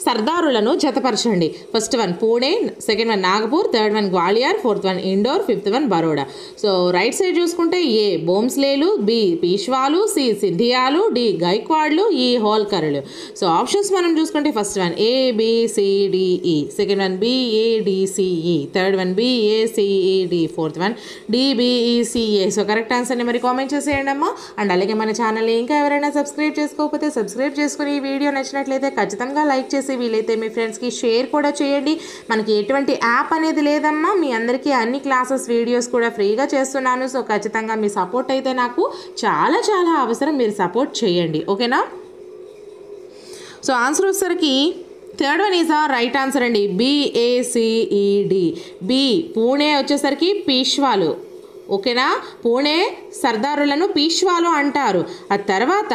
సర్దారులను జతపరచండి. First one Pune, second one Nagpur, third one Gwalior, fourth one Indore, fifth one Baroda. So right side చూసుకుంటే ఏ బోమ్స్లేలు, బి పీష్వాలు, సి సింధియాలు, డి గైక్వాడ్లు, ఈ హోల్కర్లు. సో ఆప్షన్స్ మనం చూసుకుంటే first one ABCDE, second one BADCE, third one BACED, fourth one DBECA. So correct ఆన్సర్ని మరి కామెంట్ చేసేయండి అమ్మా. అండ్ అలాగే మన ఛానల్ని ఇంకా ఎవరైనా సబ్స్క్రైబ్ చేసుకోకపోతే సబ్స్క్రైబ్ చేసుకుని ఈ వీడియో నచ్చినట్లయితే ఖచ్చితంగా లైక్ చేసి వీలైతే మీ ఫ్రెండ్స్కి షేర్ కూడా చేయండి. మనకి ఎటువంటి యాప్ అనేది లేదమ్మా, మీ అందరికీ అన్ని క్లాసెస్ వీడియోస్ కూడా ఫ్రీగా చేస్తున్నాను. సో ఖచ్చితంగా మీ సపోర్ట్ అయితే నాకు చాలా చాలా అవసరం, మీరు సపోర్ట్ చేయండి. ఓకేనా. సో ఆన్సర్ వచ్చేసరికి థర్డ్ వన్ ఈజ్ ఆ రైట్ ఆన్సర్ అండి, BACED. బి పూణే వచ్చేసరికి పీష్వాలు. ఓకేనా. పూణే సర్దారులను పీష్వాలు అంటారు. ఆ తర్వాత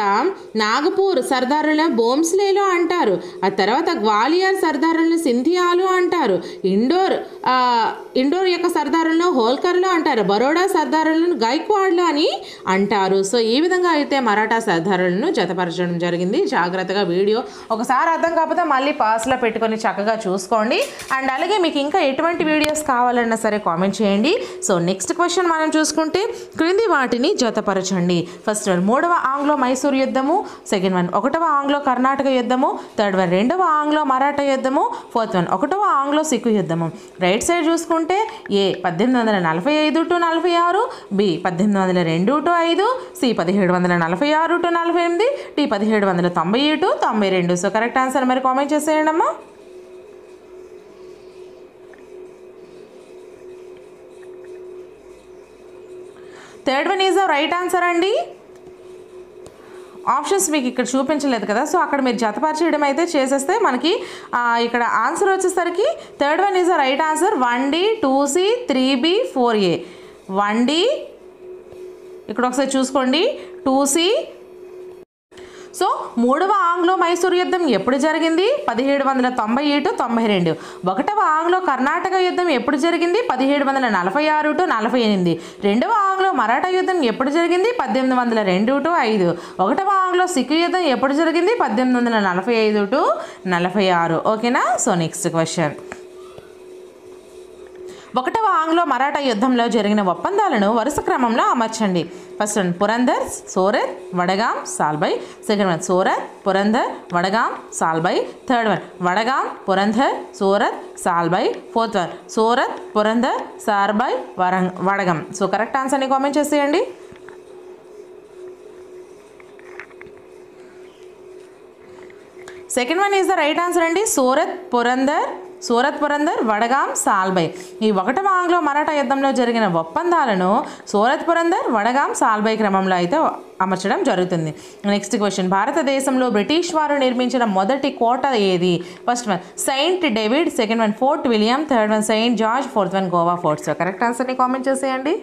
నాగపూర్ సర్దారులను బోమ్స్లేలో అంటారు. ఆ తర్వాత గ్వాలియర్ సర్దారులను సింధియాలు అంటారు. ఇండోర్ యొక్క సర్దారులను హోల్కర్లు అంటారు. బరోడా సర్దారులను గైక్వాడ్లు అని అంటారు. సో ఈ విధంగా అయితే మరాఠా సర్దారులను జతపరచడం జరిగింది. జాగ్రత్తగా వీడియో ఒకసారి అర్థం కాకపోతే మళ్ళీ పాస్లో పెట్టుకొని చక్కగా చూసుకోండి. అండ్ అలాగే మీకు ఇంకా ఎటువంటి వీడియోస్ కావాలన్నా సరే కామెంట్ చేయండి. సో నెక్స్ట్ క్వశ్చన్ మనం చూసుకుంటే క్రింది వాటిని జతపరచండి. ఫస్ట్ వన్ 3వ ఆంగ్లో మైసూర్ యుద్ధము, సెకండ్ వన్ 1వ ఆంగ్లో కర్ణాటక యుద్ధము, థర్డ్ వన్ 2వ ఆంగ్లో మరాఠా యుద్ధము, ఫోర్త్ వన్ 1వ ఆంగ్లో సిక్కు యుద్ధము. రైట్ సైడ్ చూసుకుంటే A 1845 to 46, B 1802 to 5, C 1746 to 48, D 1790 to 92. So correct answer మరి కామెంట్ చేసేయండి అమ్మా. Third one is the right answer అండి. ఆప్షన్స్ మీకు ఇక్కడ చూపించలేదు కదా, సో అక్కడ మీరు జతపరిచేయడం అయితే చేసేస్తే మనకి ఇక్కడ ఆన్సర్ వచ్చేసరికి third one is the right answer. 1D 2C 3B 4A. 1D ఇక్కడ ఒకసారి చూసుకోండి 2C. సో 3వ ఆంగ్లో మైసూర్ యుద్ధం ఎప్పుడు జరిగింది? 1790 to 92. 1వ ఆంగ్లో కర్ణాటక యుద్ధం ఎప్పుడు జరిగింది? 1746 to 48. 2వ ఆంగ్లో మరాఠా యుద్ధం ఎప్పుడు జరిగింది? 1802 to 5. 1వ ఆంగ్లో సిక్కు యుద్ధం ఎప్పుడు జరిగింది? 1845 to 46. ఓకేనా? సో నెక్స్ట్ క్వశ్చన్ 1వ ఆంగ్లో మరాఠా యుద్ధంలో జరిగిన ఒప్పందాలను వరుస క్రమంలో అమర్చండి. First one Purandar, Surat, Wadgaon, Salbai. Second one Surat, Purandar, Wadgaon, Salbai. Third one Wadgaon, Purandar, Surat, Salbai. Fourth one Surat, Purandar, Salbai, Wadgaon. So correct ఆన్సర్ని కామెంట్ చేసేయండి. Second one is the right answer అండి. సోరత్ పురందర్, వడగాం, సాల్బై. ఈ 1వ ఆంగ్లో మరాఠా యుద్ధంలో జరిగిన ఒప్పందాలను సోరత్ పురందర్, వడగాం, సాల్బై క్రమంలో అయితే అమర్చడం జరుగుతుంది. నెక్స్ట్ క్వశ్చన్ భారతదేశంలో బ్రిటిష్ వారు నిర్మించిన మొదటి కోట ఏది? First one Saint David, second one Fort William, third one Saint George, fourth one Goa fort. So correct ఆన్సర్ని కామెంట్ చేసేయండి.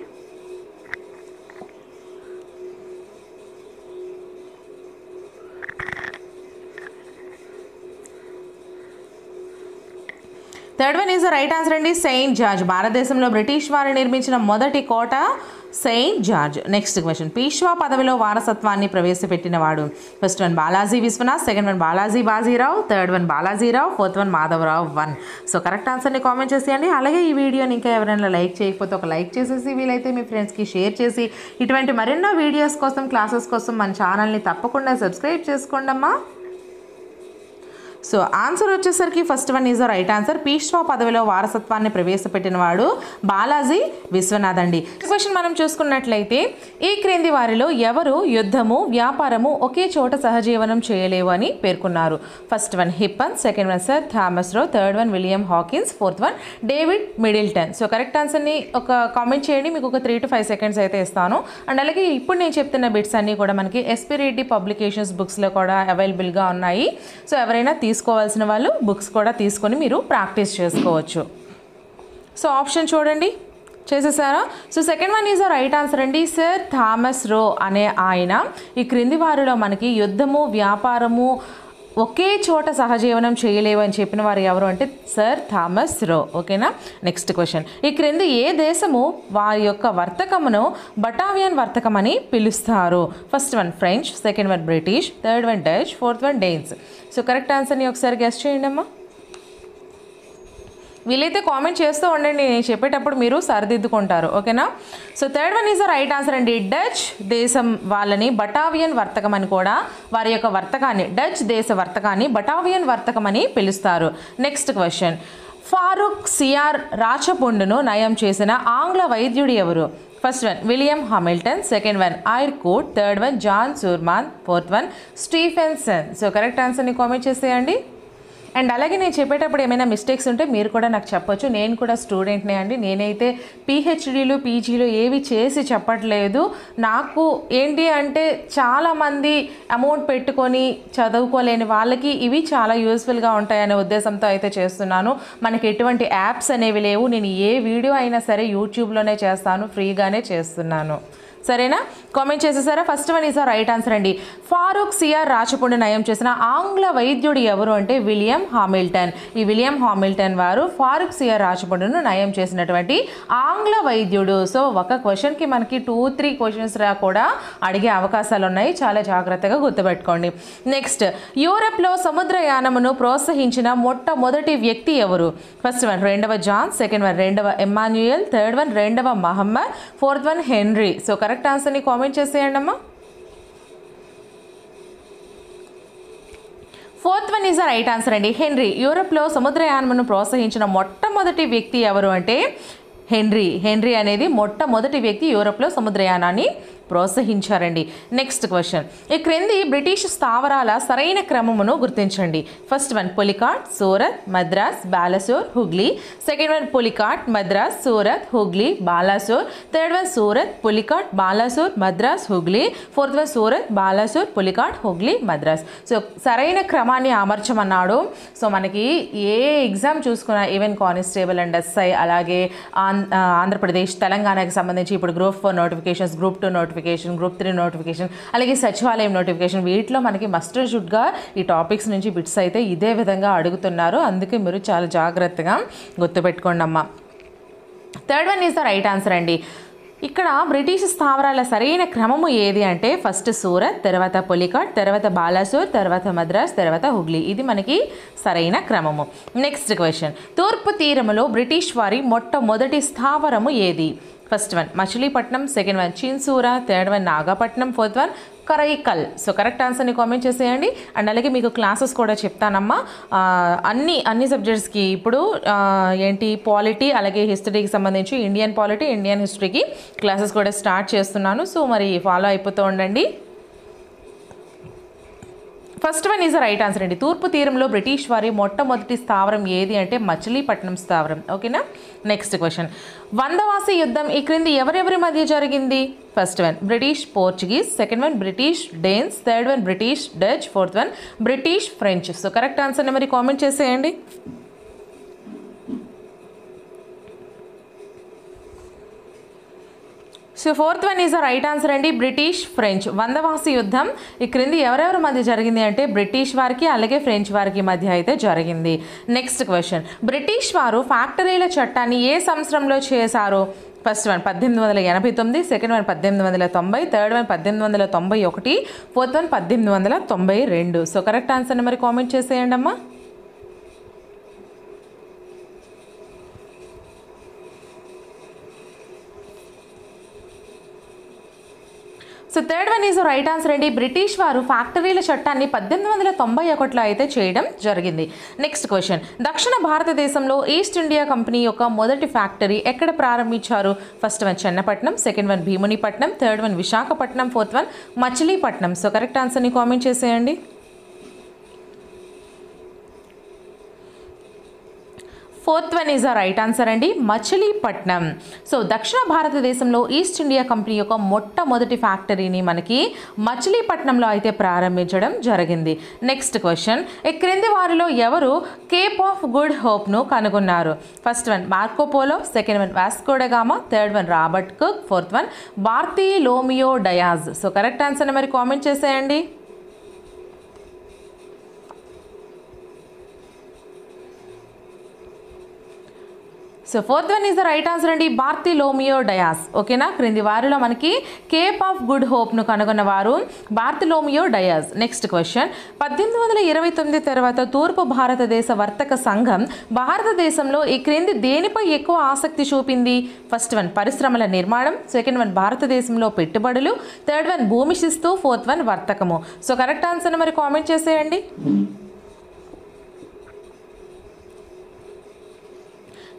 Third one is the right answer అండి. Saint George. భారతదేశంలో బ్రిటిష్ వారు నిర్మించిన మొదటి కోట Saint George. Next question Peshwa పదవిలో వారసత్వాన్ని ప్రవేశపెట్టిన వాడు? First one Balaji Vishwanath, second one Balaji Bajirao, third one Balajirao, fourth one Madhavrao 1. So correct ఆన్సర్ని కామెంట్ చేసేయండి. అలాగే ఈ వీడియోని ఇంకా ఎవరైనా లైక్ చేయకపోతే ఒక లైక్ చేసేసి వీలైతే మీ ఫ్రెండ్స్కి షేర్ చేసి ఇటువంటి మరెన్నో వీడియోస్ కోసం క్లాసెస్ కోసం మన ఛానల్ని తప్పకుండా సబ్స్క్రైబ్ చేసుకోండి అమ్మా. సో ఆన్సర్ వచ్చేసరికి first one is the right answer. Peshwa పదవిలో వారసత్వాన్ని ప్రవేశపెట్టిన వాడు బాలాజీ విశ్వనాథ్ అండి. క్వశ్చన్ మనం చూసుకున్నట్లయితే ఈ క్రింది వారిలో ఎవరు యుద్ధము వ్యాపారము ఒకే చోట సహజీవనం చేయలేవు అని పేర్కొన్నారు? First one హిప్పన్, second one Sir Thomas రో, third one William Hawkins, fourth one David Middleton. So correct ఆన్సర్ని ఒక కామెంట్ చేయండి. మీకు ఒక 3 to 5 seconds అయితే ఇస్తాను. అండ్ అలాగే ఇప్పుడు నేను చెప్తున్న బిట్స్ అన్నీ కూడా మనకి ఎస్పీ రెడ్డి పబ్లికేషన్స్ బుక్స్లో కూడా అవైలబుల్గా ఉన్నాయి. సో ఎవరైనా తీసుకోవాల్సిన వాళ్ళు బుక్స్ కూడా తీసుకొని మీరు ప్రాక్టీస్ చేసుకోవచ్చు. సో ఆప్షన్ చూడండి, చేసేసారా? So second one is the right answer అండి. సర్ థామస్ రో అనే ఆయన ఈ క్రింది వారిలో మనకి యుద్ధము వ్యాపారము ఒకే చోట సహజీవనం చేయలేవు అని చెప్పిన వారు ఎవరు అంటే సర్ థామస్ రో. ఓకేనా? నెక్స్ట్ క్వశ్చన్ ఈ క్రింది ఏ దేశము వారి యొక్క వర్తకమును బటావియన్ వర్తకం అని పిలుస్తారు? First one French, second one British, third one Dutch, fourth one డేన్స్. So correct ఆన్సర్ని ఒకసారి గెస్ చేయండి అమ్మా. వీలైతే కామెంట్ చేస్తూ ఉండండి, నేను చెప్పేటప్పుడు మీరు సరిదిద్దుకుంటారు. ఓకేనా? So third one is the right answer అండి. డచ్ దేశం వాళ్ళని బటావియన్ వర్తకం అని కూడా వారి యొక్క వర్తకాన్ని డచ్ దేశ వర్తకాన్ని బటావియన్ వర్తకం అని పిలుస్తారు. నెక్స్ట్ క్వశ్చన్ ఫారూక్ సియార్ రాచపుండును నయం చేసిన ఆంగ్ల వైద్యుడు ఎవరు? First one William Hamilton, second one ఐర్కోట్, third one John Surman, fourth one Stephenson. So correct ఆన్సర్ని కామెంట్ చేసేయండి. అండ్ అలాగే నేను చెప్పేటప్పుడు ఏమైనా మిస్టేక్స్ ఉంటే మీరు కూడా నాకు చెప్పొచ్చు. నేను కూడా స్టూడెంట్నే అండి. నేనైతే పిహెచ్డీలు పీజీలు ఏవి చేసి చెప్పట్లేదు. నాకు ఏంటి అంటే చాలామంది అమౌంట్ పెట్టుకొని చదువుకోలేని వాళ్ళకి ఇవి చాలా యూస్ఫుల్గా ఉంటాయనే ఉద్దేశంతో అయితే చేస్తున్నాను. మనకి ఎటువంటి యాప్స్ అనేవి లేవు. నేను ఏ వీడియో అయినా సరే యూట్యూబ్లోనే చేస్తాను, ఫ్రీగానే చేస్తున్నాను. సరేనా? కామెంట్ చేసేసారా? First one is right answer అండి. ఫారూక్ సిఆర్ రాచపుండు నయం చేసిన ఆంగ్ల వైద్యుడు ఎవరు అంటే విలియం హామిల్టన్. ఈ విలియం హామిల్టన్ వారు ఫారూక్ సిఆర్ రాచపుండును నయం చేసినటువంటి ఆంగ్ల వైద్యుడు. సో ఒక క్వశ్చన్కి మనకి 2-3 క్వశ్చన్స్ కూడా అడిగే అవకాశాలు ఉన్నాయి, చాలా జాగ్రత్తగా గుర్తుపెట్టుకోండి. నెక్స్ట్, యూరప్లో సముద్రయానమును ప్రోత్సహించిన మొట్టమొదటి వ్యక్తి ఎవరు? ఫస్ట్ వన్ రెండవ జాన్, సెకండ్ వన్ రెండవ ఎమాన్యుయల్, థర్డ్ వన్ రెండవ Muhammad, fourth one Henry. So correct ఆన్సర్ని కామెంట్ చేసేయండి అమ్మా. Fourth one is the right answer అండి. హెన్రీ. యూరప్లో సముద్రయానమును ప్రోత్సహించిన మొట్టమొదటి వ్యక్తి ఎవరు అంటే హెన్రీ అనేది మొట్టమొదటి వ్యక్తి యూరప్లో సముద్రయానాన్ని ప్రోత్సహించారండి. నెక్స్ట్ క్వశ్చన్, ఈ క్రింది బ్రిటిష్ స్థావరాల సరైన క్రమమును గుర్తించండి. First one Pulicat, Surat, Madras, Balasore, Hooghly. Second one Pulicat, Madras, Surat, Hooghly, Balasore. Third one Surat, Pulicat, Balasore, Madras, Hooghly. Fourth one Surat, Balasore, Pulicat, Hooghly, Madras. So సరైన క్రమాన్ని అమర్చమన్నాడు. సో మనకి ఏ ఎగ్జామ్ చూసుకున్నా, ఈవెన్ కానిస్టేబుల్ అండ్ ఎస్ఐ, అలాగే ఆంధ్రప్రదేశ్, తెలంగాణకి సంబంధించి ఇప్పుడు group 4 notifications, group 2 notification, group 3 notification, అలాగే సచివాలయం నోటిఫికేషన్, వీటిలో మనకి మస్ట్ అండ్ షుడ్గా ఈ టాపిక్స్ నుంచి బిట్స్ అయితే ఇదే విధంగా అడుగుతున్నారు. అందుకే మీరు చాలా జాగ్రత్తగా గుర్తుపెట్టుకోండి అమ్మా. Third one is the right answer అండి. ఇక్కడ బ్రిటిష్ స్థావరాల సరైన క్రమము ఏది అంటే ఫస్ట్ సూరత్, తర్వాత పులికాట్, తర్వాత బాలాసోర్, తర్వాత మద్రాస్, తర్వాత హుగ్లీ. ఇది మనకి సరైన క్రమము. నెక్స్ట్ క్వశ్చన్, తూర్పు తీరములో బ్రిటిష్ వారి మొట్టమొదటి స్థావరము ఏది? First one Machilipatnam, second one Chinsura, third one Nagapattinam, fourth one Karaikal. So correct ఆన్సర్ని కామెంట్ చేసేయండి. అండ్ అలాగే మీకు క్లాసెస్ కూడా చెప్తానమ్మా, అన్ని సబ్జెక్ట్స్కి. ఇప్పుడు ఏంటి పాలిటీ అలాగే హిస్టరీకి సంబంధించి ఇండియన్ పాలిటీ, ఇండియన్ హిస్టరీకి క్లాసెస్ కూడా స్టార్ట్ చేస్తున్నాను. సో మరి ఫాలో అయిపోతూ ఉండండి. First one is right answer అండి. తూర్పు తీరంలో బ్రిటిష్ వారి మొట్టమొదటి స్థావరం ఏది అంటే మచిలీపట్నం స్థావరం. ఓకేనా? నెక్స్ట్ క్వశ్చన్, వందవాసి యుద్ధం ఈ క్రింది ఎవరెవరి మధ్య జరిగింది? First one British Portuguese, second one British డేన్స్, third one British Dutch, fourth one British French. So correct ఆన్సర్ని మరి కామెంట్ చేసేయండి. So fourth one is the right answer అండి, బ్రిటిష్ ఫ్రెంచ్. వందవాసి యుద్ధం ఈ క్రింది ఎవరెవరి మధ్య జరిగింది అంటే బ్రిటిష్ వారికి అలాగే ఫ్రెంచ్ వారికి మధ్య అయితే జరిగింది. నెక్స్ట్ క్వశ్చన్, బ్రిటిష్ వారు ఫ్యాక్టరీల చట్టాన్ని ఏ సంవత్సరంలో చేశారు? First one 1889, second one 1890, third one 1891, fourth one 1892. So correct ఆన్సర్ని మరి కామెంట్ చేసేయండి అమ్మా. So third one is right answer అండి. బ్రిటిష్ వారు ఫ్యాక్టరీల చట్టాన్ని 1891లో అయితే చేయడం జరిగింది. నెక్స్ట్ క్వశ్చన్, దక్షిణ భారతదేశంలో ఈస్ట్ ఇండియా కంపెనీ యొక్క మొదటి ఫ్యాక్టరీ ఎక్కడ ప్రారంభించారు? First one Chennapatnam, second one Bheemunipatnam, third one Visakhapatnam, fourth one Machilipatnam. So correct ఆన్సర్ని కామెంట్ చేసేయండి. Fourth one is the right answer అండి, మచిలీపట్నం. సో దక్షిణ భారతదేశంలో ఈస్ట్ ఇండియా కంపెనీ యొక్క మొట్టమొదటి ఫ్యాక్టరీని మనకి మచిలీపట్నంలో అయితే ప్రారంభించడం జరిగింది. నెక్స్ట్ క్వశ్చన్, ఈ క్రింది వారిలో ఎవరు కేప్ ఆఫ్ గుడ్ హోప్ను కనుగొన్నారు? First one Marco Polo, second one Vasco da Gama, third one Robert Cook, fourth one Bartholomew Diaz. So correct ఆన్సర్ని మరి కామెంట్ చేసేయండి. So fourth one is the right answer అండి, బార్తిలోమియో డయాస్. ఓకేనా? క్రింది వారిలో మనకి కేప్ ఆఫ్ గుడ్ హోప్ను కనుగొన్న వారు బార్తిలోమియో డయాస్. నెక్స్ట్ క్వశ్చన్, 1829 తర్వాత తూర్పు భారతదేశ వర్తక సంఘం భారతదేశంలో ఈ క్రింది దేనిపై ఎక్కువ ఆసక్తి చూపింది? ఫస్ట్ వన్ పరిశ్రమల నిర్మాణం, సెకండ్ వన్ భారతదేశంలో పెట్టుబడులు, థర్డ్ వన్ భూమి శిస్తు, ఫోర్త్ వన్ వర్తకము. సో కరెక్ట్ ఆన్సర్ని మరి కామెంట్ చేసేయండి.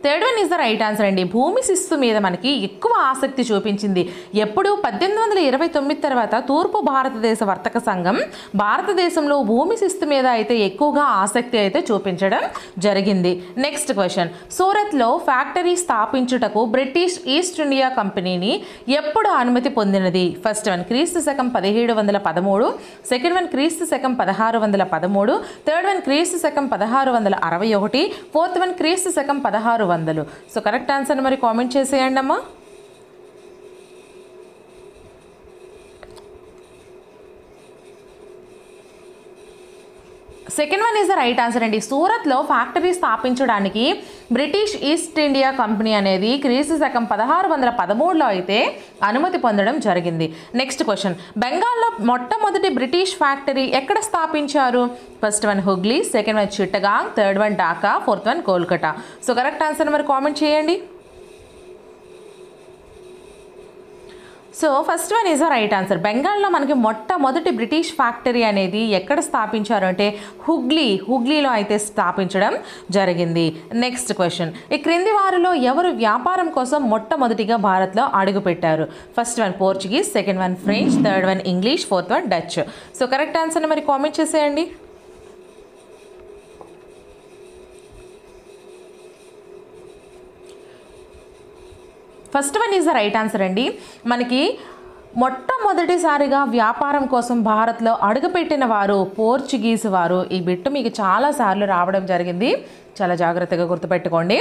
Third one is the right answer అండి. భూమి శిస్తు మీద మనకి ఎక్కువ ఆసక్తి చూపించింది. ఎప్పుడు 1829 తర్వాత తూర్పు భారతదేశ వర్తక సంఘం భారతదేశంలో భూమి శిస్తు మీద అయితే ఎక్కువగా ఆసక్తి అయితే చూపించడం జరిగింది. నెక్స్ట్ క్వశ్చన్, సూరత్లో ఫ్యాక్టరీ స్థాపించుటకు బ్రిటిష్ ఈస్ట్ ఇండియా కంపెనీని ఎప్పుడు అనుమతి పొందినది? ఫస్ట్ వన్ క్రీస్తు శకం 1713, సెకండ్ వన్ క్రీస్తు శకం 1613, థర్డ్ వన్ క్రీస్తు శకం 1661, ఫోర్త్ వన్ క్రీస్తు శకం 1600. సో కరెక్ట్ ఆన్సర్ మరి కామెంట్ చేసేయండి అమ్మా. Second one is the right answer అండి. సూరత్లో ఫ్యాక్టరీ స్థాపించడానికి బ్రిటిష్ ఈస్ట్ ఇండియా కంపెనీ అనేది క్రీస్తు శకం 1613లో అయితే అనుమతి పొందడం జరిగింది. నెక్స్ట్ క్వశ్చన్, బెంగాల్లో మొట్టమొదటి బ్రిటిష్ ఫ్యాక్టరీ ఎక్కడ స్థాపించారు? First one Hooghly, second one Chittagong, third one Dhaka, fourth one Kolkata. So correct answer మరి కామెంట్ చేయండి. So first one is the right answer. బెంగాల్లో మనకి మొట్టమొదటి బ్రిటిష్ ఫ్యాక్టరీ అనేది ఎక్కడ స్థాపించారు అంటే హుగ్లీలో అయితే స్థాపించడం జరిగింది. నెక్స్ట్ క్వశ్చన్, ఈ క్రింది వారిలో ఎవరు వ్యాపారం కోసం మొట్టమొదటిగా భారత్లో అడుగుపెట్టారు? First one Portuguese, second one French, third one English, fourth one Dutch. So correct ఆన్సర్ని మరి కామెంట్ చేసేయండి. First one is the right answer అండి. మనకి మొట్టమొదటిసారిగా వ్యాపారం కోసం భారత్లో అడుగుపెట్టిన వారు పోర్చుగీస్ వారు. ఈ బిట్టు మీకు చాలాసార్లు రావడం జరిగింది, చాలా జాగ్రత్తగా గుర్తుపెట్టుకోండి.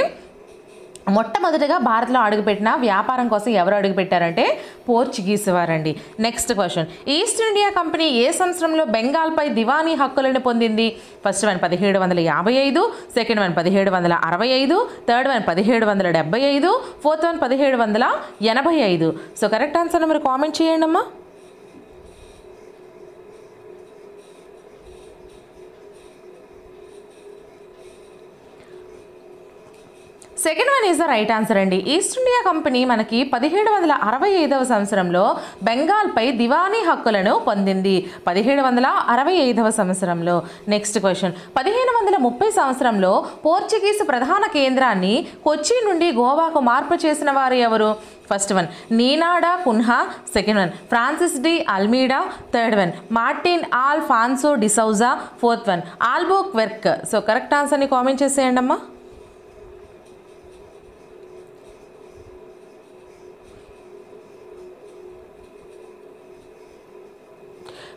మొట్టమొదటిగా భారత్లో అడుగుపెట్టిన వ్యాపారం కోసం ఎవరు అడుగుపెట్టారంటే పోర్చుగీస్ వారండి. Next question, East India company ఏ సంవత్సరంలో బెంగాల్పై దివానీ హక్కులను పొందింది? First one 1755, second one 1765, third one 1775, fourth one 1785. So correct answer మీరు కామెంట్ చేయండి అమ్మా. Second one is the right answer అండి. ఈస్ట్ ఇండియా కంపెనీ మనకి 1765వ సంవత్సరంలో బెంగాల్పై దివానీ హక్కులను పొందింది. 1765వ సంవత్సరంలో. నెక్స్ట్ క్వశ్చన్, 1530 సంవత్సరంలో పోర్చుగీస్ ప్రధాన కేంద్రాన్ని కొచ్చి నుండి గోవాకు మార్పు చేసిన వారు ఎవరు? First one నీనాడా Cunha, second one Francis de Almeida, third one Martin Alfonso de Souza, fourth one Albuquerque. So correct ఆన్సర్ని కామెంట్ చేసేయండి అమ్మా.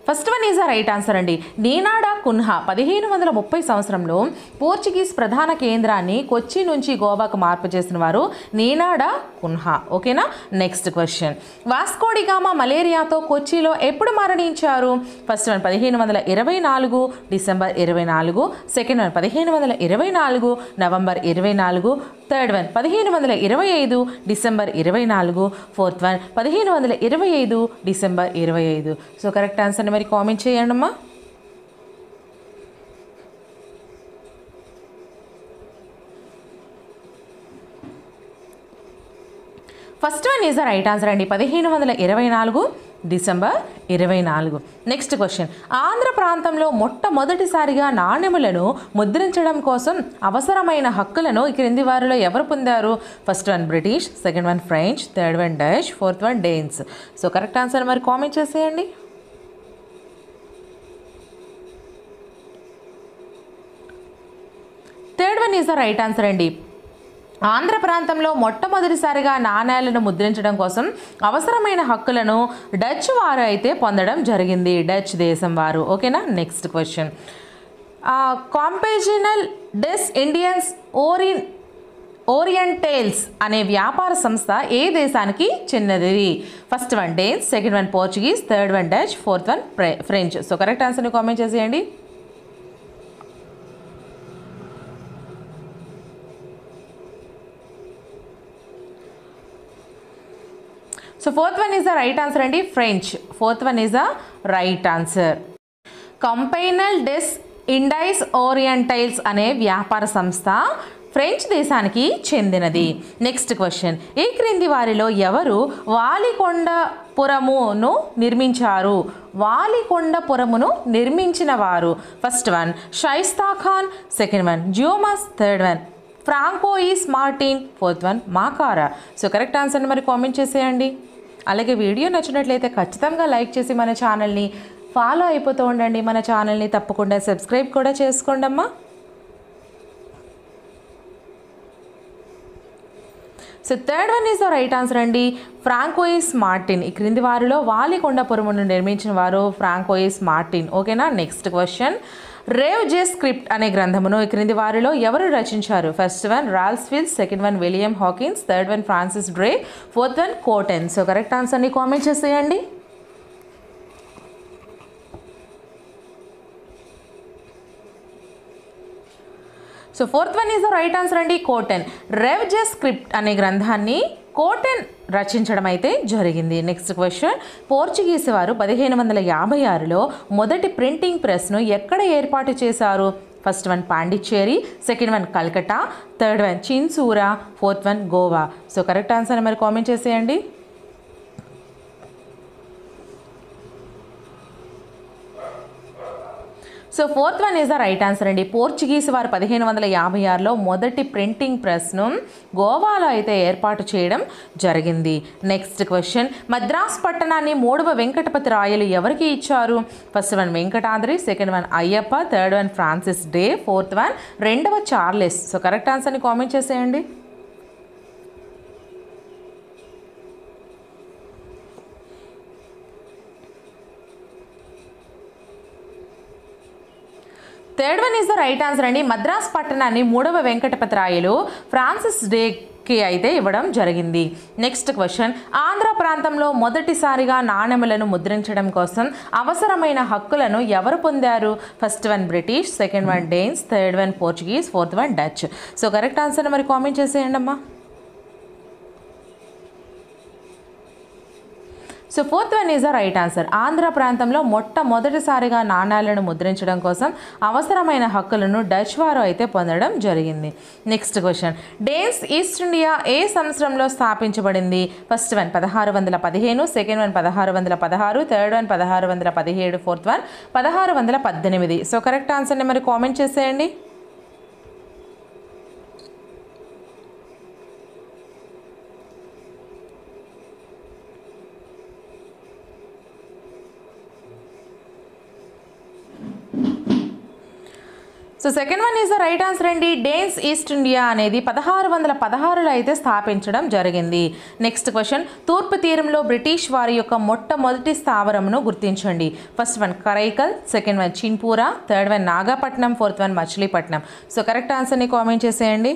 First one is the right answer అండి. నీనాడా కున్హా 1530 సంవత్సరంలో పోర్చుగీస్ ప్రధాన కేంద్రాన్ని కొచ్చి నుంచి గోవాకు మార్పు చేసిన వారు నీనాడా కున్హా. ఓకేనా. నెక్స్ట్ క్వశ్చన్, వాస్కోడిగామా మలేరియాతో కొచ్చిలో ఎప్పుడు మరణించారు? First one 1524 December 24, second one 1524 November 24, third one 1525 December 24, fourth one 1525 December 25. So correct ఆన్సర్ని మరి కామెంట్ చేయండి అమ్మా. First one is the right answer అండి. 1524 డిసెంబర్ 24. నెక్స్ట్ క్వశ్చన్, ఆంధ్ర ప్రాంతంలో మొట్టమొదటిసారిగా నాణెములను ముద్రించడం కోసం అవసరమైన హక్కులను ఈ క్రింది వారిలో ఎవరు పొందారు? First one British, second one French, third one Dutch, fourth one డేన్స్. So correct answer మరి కామెంట్ చేసేయండి. Third one is the right answer అండి. ఆంధ్ర ప్రాంతంలో మొట్టమొదటిసారిగా నాణేలను ముద్రించడం కోసం అవసరమైన హక్కులను డచ్ వారు అయితే పొందడం జరిగింది, డచ్ దేశం వారు. ఓకేనా. Next question, Compagnie des Indians Orientales అనే వ్యాపార సంస్థ ఏ దేశానికి చెందినది? First one Danes, second one Portuguese, third one Dutch, fourth one French. So correct ఆన్సర్ని కామెంట్ చేసేయండి. So fourth one is the right answer అండి, French. Fourth one is the right answer. Compagnie des Indes Orientales అనే వ్యాపార సంస్థ French దేశానికి చెందినది. Next question, ఈ క్రింది వారిలో ఎవరు వాలికొండపురమును నిర్మించారు? వాలికొండపురమును నిర్మించిన వారు? First one Shaista Khan, second one జియోమస్, third one François Martin, fourth one Marcara. So correct ఆన్సర్ని మరి కామెంట్ చేసేయండి. అలాగే వీడియో నచ్చినట్లయితే ఖచ్చితంగా లైక్ చేసి మన ఛానల్ని ఫాలో అయిపోతూ ఉండండి. మన ఛానల్ని తప్పకుండా సబ్స్క్రైబ్ కూడా చేసుకోండి అమ్మా. So third one is the right answer అండి, ఫ్రాంకోయిస్ మార్టిన్. ఈ క్రింది వారిలో వాలికొండపురమును నిర్మించిన వారు ఫ్రాంకోయిస్ మార్టిన్. ఓకేనా. నెక్స్ట్ క్వశ్చన్, రేవ్ జే స్క్రిప్ట్ అనే గ్రంథమును ఈ క్రింది వారిలో ఎవరు రచించారు? First one Ralph Fitch, second one William Hawkins, third one Francis Drake, fourth one Cotton. So correct ఆన్సర్ని కామెంట్ చేసేయండి. So fourth one is the right answer అండి, కోటన్. రెవ్జెస్ స్క్రిప్ట్ అనే గ్రంథాన్ని కోటన్ రచించడం అయితే జరిగింది. నెక్స్ట్ క్వశ్చన్, పోర్చుగీస్ వారు 1556లో మొదటి ప్రింటింగ్ ప్రెస్ను ఎక్కడ ఏర్పాటు చేశారు? First one Pondicherry, second one Calcutta, third one Chinsura, fourth one Goa. So correct answer మరి కామెంట్ చేసేయండి. So fourth one is the right answer అండి. పోర్చుగీస్ వారు 1556లో మొదటి ప్రింటింగ్ ప్రెస్ను గోవాలో అయితే ఏర్పాటు చేయడం జరిగింది. నెక్స్ట్ క్వశ్చన్, మద్రాస్ పట్టణాన్ని 3వ వెంకటపతి రాయలు ఎవరికి ఇచ్చారు? First one Venkatadri, second one Ayyappa, third one Francis day, fourth one 2వ చార్లెస్. సో కరెక్ట్ ఆన్సర్ని కామెంట్ చేసేయండి. Third one is the right answer అండి. మద్రాస్ పట్టణాన్ని 3వ వెంకటపతి రాయలు ఫ్రాన్సిస్ డేకి అయితే ఇవ్వడం జరిగింది. నెక్స్ట్ క్వశ్చన్, ఆంధ్ర ప్రాంతంలో మొదటిసారిగా నాణెములను ముద్రించడం కోసం అవసరమైన హక్కులను ఎవరు పొందారు? First one British, second one Danes, third one Portuguese, fourth one Dutch. So correct answer మరి కామెంట్ చేసేయండి అమ్మా. So fourth one is the right answer. Andhra ప్రాంతంలో మొట్టమొదటిసారిగా నాణాలను ముద్రించడం కోసం అవసరమైన హక్కులను డచ్ వారు అయితే పొందడం జరిగింది. Next question, Danes East India ఏ సంవత్సరంలో స్థాపించబడింది? First one 1615, second one 1616, third one 1617, fourth one 1618. So correct ఆన్సర్ని మరి కామెంట్ చేసేయండి. So second one is the right answer అండి. డేన్స్ ఈస్ట్ ఇండియా అనేది 1616లో అయితే స్థాపించడం జరిగింది. నెక్స్ట్ క్వశ్చన్, తూర్పు తీరంలో బ్రిటిష్ వారి యొక్క మొట్టమొదటి స్థావరమును గుర్తించండి. First one Karaikal, second one Chinsura, third one Nagapattinam, fourth one Machilipatnam. So correct ఆన్సర్ని కామెంట్ చేసేయండి.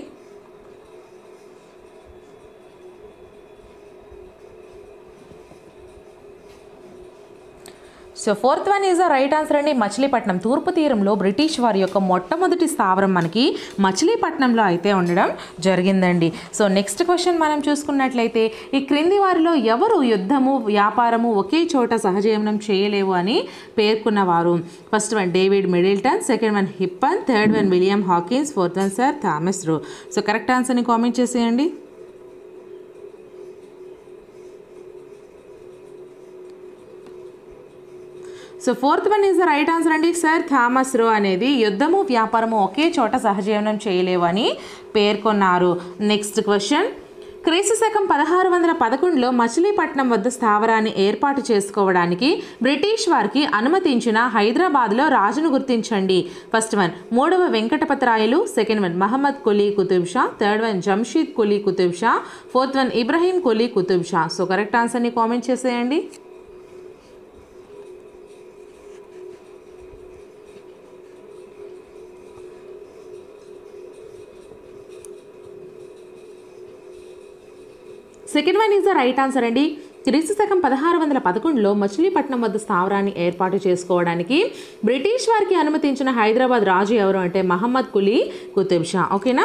So fourth one is the right answer అండి, మచిలీపట్నం. తూర్పు తీరంలో బ్రిటిష్ వారి యొక్క మొట్టమొదటి స్థావరం మనకి మచిలీపట్నంలో అయితే ఉండడం జరిగిందండి. సో నెక్స్ట్ క్వశ్చన్ మనం చూసుకున్నట్లయితే, ఈ క్రింది వారిలో ఎవరు యుద్ధము వ్యాపారము ఒకే చోట సహజీవనం చేయలేవు అని పేర్కొన్నవారు? First one David Middleton, second one Hippon, third one William Hawkins, fourth one Sir Thomas Roe. So correct ఆన్సర్ని కామెంట్ చేసేయండి. So fourth one is the right answer అండి. సర్ థామస్ రో అనేది యుద్ధము వ్యాపారము ఒకే చోట సహజీవనం చేయలేవు అని పేర్కొన్నారు. నెక్స్ట్ క్వశ్చన్, క్రీస్తు శకం 1611లో మచిలీపట్నం వద్ద స్థావరాన్ని ఏర్పాటు చేసుకోవడానికి బ్రిటిష్ వారికి అనుమతించిన హైదరాబాద్లో రాజును గుర్తించండి. ఫస్ట్ వన్ 3వ Venkatapati Rayalu, second one Muhammad Quli Qutb Shah, third one Jamsheed Quli Qutb Shah, fourth one Ibrahim Quli Qutb Shah. So correct ఆన్సర్ని కామెంట్ చేసేయండి. Second one is the right answer అండి. క్రీస్తు శకం 1611లో మచిలీపట్నం వద్ద స్థావరాన్ని ఏర్పాటు చేసుకోవడానికి బ్రిటిష్ వారికి అనుమతించిన హైదరాబాద్ రాజు ఎవరు అంటే మహమ్మద్ కులీ కుతుబ్ షా. ఓకేనా.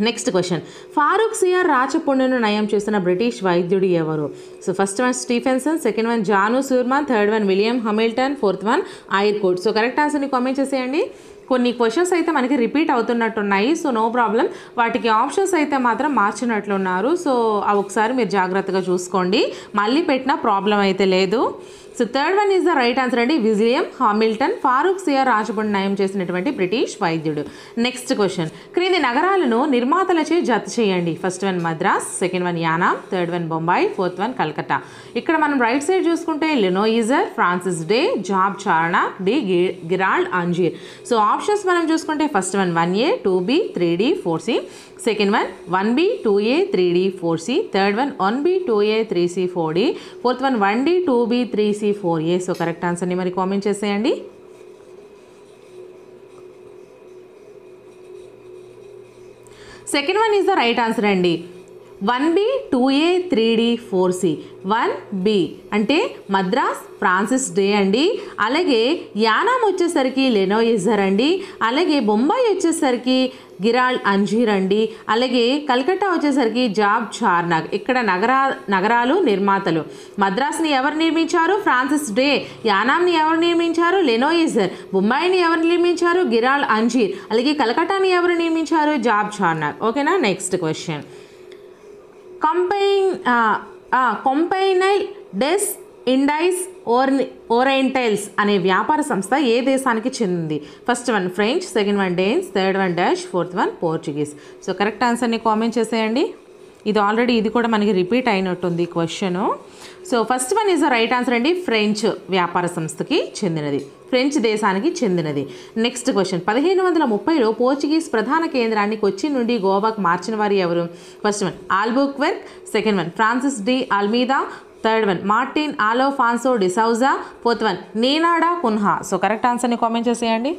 నెక్స్ట్ క్వశ్చన్, ఫారూక్ సియార్ రాచపుండును నయం చేసిన బ్రిటిష్ వైద్యుడు ఎవరు? So first one Stephenson, second one John Surman, third one William Hamilton, fourth one ఐర్కోట్. సో కరెక్ట్ ఆన్సర్ని కామెంట్ చేసేయండి. కొన్ని క్వశ్చన్స్ అయితే మనకి రిపీట్ అవుతున్నట్టున్నాయి. సో నో ప్రాబ్లం, వాటికి ఆప్షన్స్ అయితే మాత్రం మార్చినట్లున్నారు. సో అవి ఒకసారి మీరు జాగ్రత్తగా చూసుకోండి, మళ్ళీ పెట్టిన ప్రాబ్లం అయితే లేదు. So third one is the right answer అండి. విలియం హామిల్టన్ ఫారూక్ సియార్ రాచపుండు నయం చేసినటువంటి బ్రిటిష్ వైద్యుడు. నెక్స్ట్ క్వశ్చన్, క్రింది నగరాలను నిర్మాతలచే జత చేయండి. First one Madras, second one Yanam, third one Bombay, fourth one Calcutta. ఇక్కడ మనం రైట్ సైడ్ చూసుకుంటే లెనోయిజర్, Francis Day, Job Charnock, D Gerald Aungier. So options మనం చూసుకుంటే first one 1A, 2B, 3D, 4C, second one 1B, 2A, 3D, 4C, third one 1B, 2A, 3C, 4D, fourth one 1D, 2B, 3C, 4A. So correct ఆన్సర్ని మరి comment చేసేయండి. Second one is the right answer అండి. 1B 2A 3D 4C 1B అంటే Madras Francis day అండి. అలాగే యానాం వచ్చేసరికి లెనోయిజర్ అండి. అలాగే బొంబాయి వచ్చేసరికి గిరాల్డ్ అంజీర్ అండి. అలాగే కలకత్తా వచ్చేసరికి జాబ్ చార్నాగ్. ఇక్కడ నగరాలు నిర్మాతలు. మద్రాస్ని ఎవరు నిర్మించారు? Francis day. యానాంని ఎవరు నిర్మించారు? లెనోయిజర్. బొంబాయిని ఎవరు నిర్మించారు? గిరాల్డ్ అంజీర్. అలాగే కలకత్తాని ఎవరు నిర్మించారు? Job Charnock. ఓకేనా? Next question. Compagnie des Indes Orientales అనే వ్యాపార సంస్థ ఏ దేశానికి చెందింది? First one French, second one Danes, third one Dutch, fourth one Portuguese. So correct ఆన్సర్ని కామెంట్ చేసేయండి. ఇది కూడా మనకి రిపీట్ అయినట్టుంది question. So first one is the right answer అండి. ఫ్రెంచ్ వ్యాపార సంస్థకి చెందినది, ఫ్రెంచ్ దేశానికి చెందినది. Next question. 1530లో పోర్చుగీస్ ప్రధాన కేంద్రాన్ని కొచ్చి నుండి గోవాకు మార్చిన వారు ఎవరు? First one Albuquerque, second one Francis de Almeida, third one Martin Alfonso de Sousa, fourth one నీనాడా Cunha. So correct ఆన్సర్ని కామెంట్ చేసేయండి.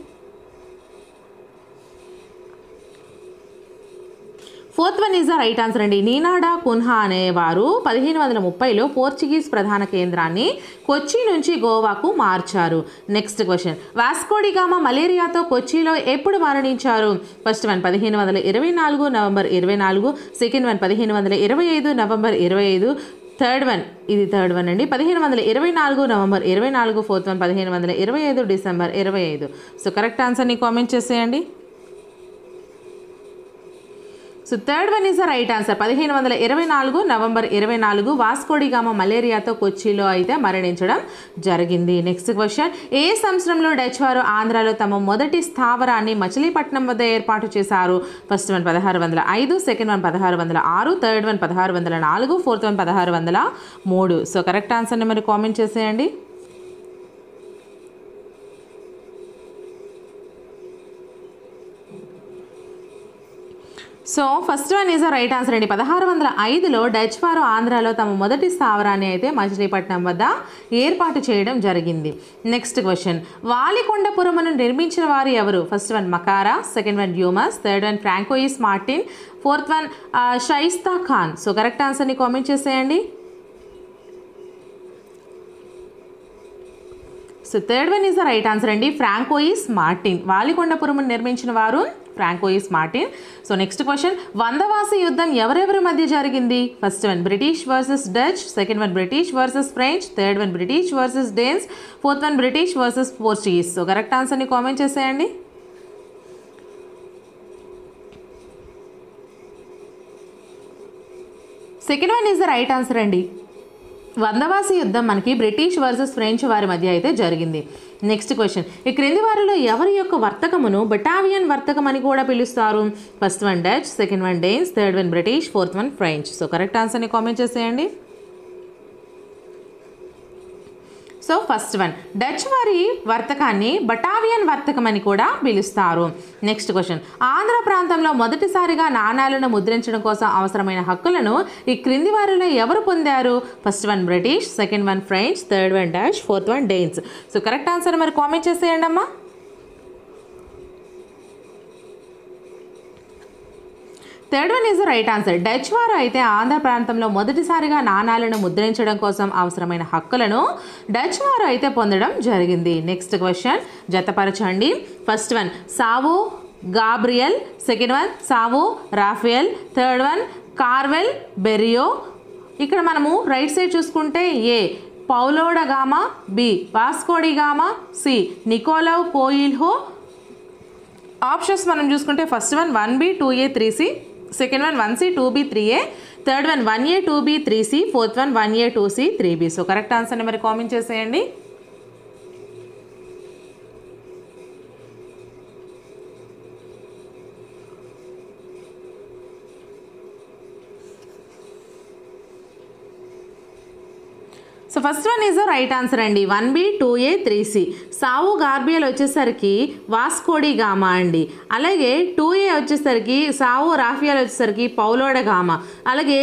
Fourth one is the right answer అండి. నీనాడా కున్హా అనేవారు 1530లో పోర్చుగీస్ ప్రధాన కేంద్రాన్ని కొచ్చి నుంచి గోవాకు మార్చారు. Next question. Vasco da Gama మలేరియాతో కొచ్చిలో ఎప్పుడు మరణించారు? First one 1524 November 24, second one 1525 November 25, third one అండి 1524 November 24, fourth one 1525 December 25. So correct ఆన్సర్ని కామెంట్ చేసేయండి. So third one is the right answer. 1524 November 24 Vasco da Gama మలేరియాతో కొచ్చిలో అయితే మరణించడం జరిగింది. Next question. ఏ సంవత్సరంలో డచ్ వారు ఆంధ్రాలో తమ మొదటి స్థావరాన్ని మచిలీపట్నం వద్ద ఏర్పాటు చేశారు? First one 1605, second one 1606, third one 1604, fourth one 1603. So correct ఆన్సర్ని మరి కామెంట్ చేసేయండి. So first one is the right answer అండి. 1605లో డచ్ వారు ఆంధ్రాలో తమ మొదటి స్థావరాన్ని అయితే మచిలీపట్నం వద్ద ఏర్పాటు చేయడం జరిగింది. Next question. వాలికొండపురమును నిర్మించిన వారు ఎవరు? First one Marcara, second one Dumas, third one François Martin, fourth one Shaista Khan. So correct ఆన్సర్ని కామెంట్ చేసేయండి. So third one is the right answer అండి. François Martin. వాలికొండపురమును నిర్మించిన వారు François Martin. So next question. Vandavasi యుద్ధం ఎవరెవరి మధ్య జరిగింది? First one British versus Dutch, second one British versus French, third one British versus Danes, fourth one British versus Portuguese. So correct ఆన్సర్ని comment చేసేయండి. Second one is the right answer అండి. వందవాసి యుద్ధం మనకి British versus French వారి మధ్య అయితే జరిగింది. Next question. ఈ క్రింది వారిలో ఎవరి యొక్క వర్తకమును బటావియన్ వర్తకం అని కూడా పిలుస్తారు? First one Dutch, second one Danes, third one British, fourth one French. So correct ఆన్సర్ని కామెంట్ చేసేయండి. సో ఫస్ట్ వన్ డచ్ వారి వర్తకాన్ని బటావియన్ వర్తకం అని కూడా పిలుస్తారు. Next question. ఆంధ్ర ప్రాంతంలో మొదటిసారిగా నాణాలను ముద్రించడం కోసం అవసరమైన హక్కులను ఈ క్రింది వారిలో ఎవరు పొందారు? First one British, second one French, third one Dutch, fourth one డేన్స్. So correct answer మరి కామెంట్ చేసేయండి అమ్మా. Third one is the right answer. Dutch వారు అయితే ఆంధ్ర ప్రాంతంలో మొదటిసారిగా నాణాలను ముద్రించడం కోసం అవసరమైన హక్కులను డచ్ వారు అయితే పొందడం జరిగింది. నెక్స్ట్ క్వశ్చన్ జతపరచండి. First one São Gabriel, second one São Raphael, third one caravel Berrio. ఇక్కడ మనము రైట్ సైడ్ చూసుకుంటే A Paulo da Gama, B Vasco da Gama, C Nicolau Coelho. Options మనం చూసుకుంటే first one 1B 2A 3C, second one 1C 2B 3A, third one 1A 2B 3C, fourth one 1A 2C 3B. So correct ఆన్సర్ని మరి comment చేసేయండి. So first one is the right answer అండి. 1B 2A 3C. సావో గార్బియల్ వచ్చేసరికి Vasco da gamma అండి. అలాగే 2A వచ్చేసరికి సావో రాఫియల్ వచ్చేసరికి Paulo da gamma. అలాగే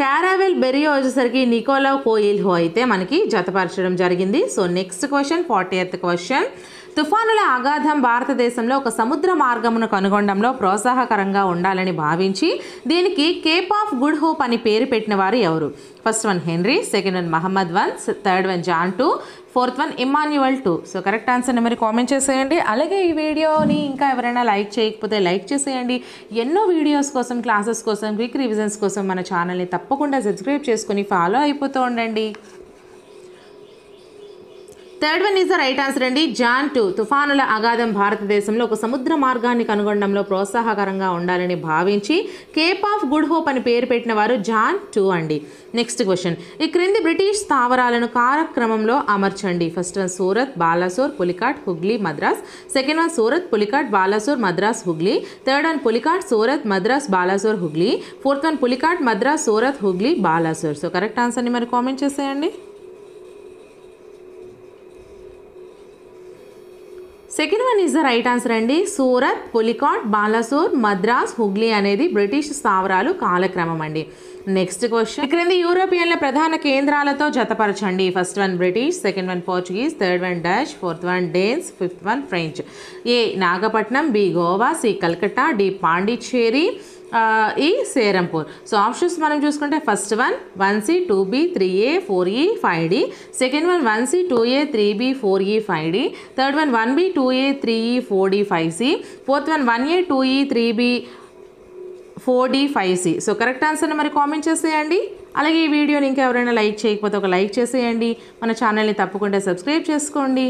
క్యారావెల్ బెరియో వచ్చేసరికి నికోలౌ కోయిల్హో అయితే మనకి జతపరచడం జరిగింది. So next question 40th question. తుఫానుల అగాధం భారతదేశంలో ఒక సముద్ర మార్గమును కనుగొనడంలో ప్రోత్సాహకరంగా ఉండాలని భావించి దీనికి కేప్ ఆఫ్ గుడ్ హోప్ అని పేరు పెట్టిన వారు ఎవరు? First one Henry, second one Muhammad one, third one John 2, fourth one Emmanuel 2. So correct ఆన్సర్ని మరి కామెంట్ చేసేయండి. అలాగే ఈ వీడియోని ఇంకా ఎవరైనా లైక్ చేయకపోతే లైక్ చేసేయండి. ఎన్నో వీడియోస్ కోసం, క్లాసెస్ కోసం, క్విక్ రివిజన్స్ కోసం మన ఛానల్ని తప్పకుండా సబ్స్క్రైబ్ చేసుకుని ఫాలో అయిపోతూ ఉండండి. Third one is the right answer అండి. జాన్ 2 తుఫానుల అగాధం భారతదేశంలో ఒక సముద్ర మార్గాన్ని కనుగొనడంలో ప్రోత్సాహకరంగా ఉండాలని భావించి కేప్ ఆఫ్ గుడ్ హోప్ అని పేరు పెట్టిన వారు జాన్ 2 అండి. నెక్స్ట్ క్వశ్చన్, ఈ క్రింది బ్రిటిష్ స్థావరాలను కాలక్రమంలో అమర్చండి. First one Surat, Balasore, Pulicat, Hooghly, Madras. Second one Surat, Pulicat, Balasore, Madras, Hooghly. Third one Pulicat, Surat, Madras, Balasore, Hooghly. Fourth one Pulicat, Madras, Surat, Hooghly, Balasore. So correct ఆన్సర్ని మరి కామెంట్ చేసేయండి. Second one is the right answer అండి. సూరత్, పులికాట్, బాలాసోర్, మద్రాస్, హుగ్లీ అనేది బ్రిటిష్ స్థావరాలు కాలక్రమం అండి. నెక్స్ట్ క్వశ్చన్, క్రింది యూరోపియన్ల ప్రధాన కేంద్రాలతో జతపరచండి. First one British, second one Portuguese, third one Dutch, fourth one Danes, fifth one French. A Nagapattinam, B Goa, C Calcutta, D Pondicherry, E Serampore. So options మనం చూసుకుంటే first one 1C, 2B, 3A, 4E, 5D. Second one 1C, 2A, 3B, 4E, 5D. Third one 1B, 2A, 3E, 4D, 5C. Fourth one 1A, 2E, 3B, 4D, 5C. So correct ఆన్సర్ని మరి comment చేసేయండి. అలాగే ఈ వీడియోని ఇంకా ఎవరైనా like చేయకపోతే ఒక లైక్ చేసేయండి. మన ఛానల్ని తప్పకుండా సబ్స్క్రైబ్ చేసుకోండి.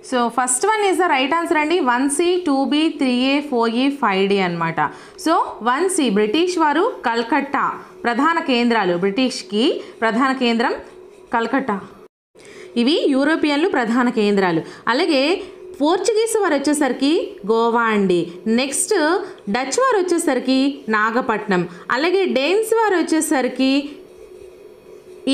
So first one is the right answer అండి. 1C, 2B, 3A, 4E, 5D అనమాట. సో 1C బ్రిటిష్ వారు కల్కట్టా ప్రధాన కేంద్రాలు, బ్రిటిష్కి ప్రధాన కేంద్రం కల్కట్టా. ఇవి యూరోపియన్లు ప్రధాన కేంద్రాలు. అలాగే పోర్చుగీస్ వారు వచ్చేసరికి గోవా అండి. నెక్స్ట్ డచ్ వారు వచ్చేసరికి నాగపట్నం. అలాగే డేన్స్ వారు వచ్చేసరికి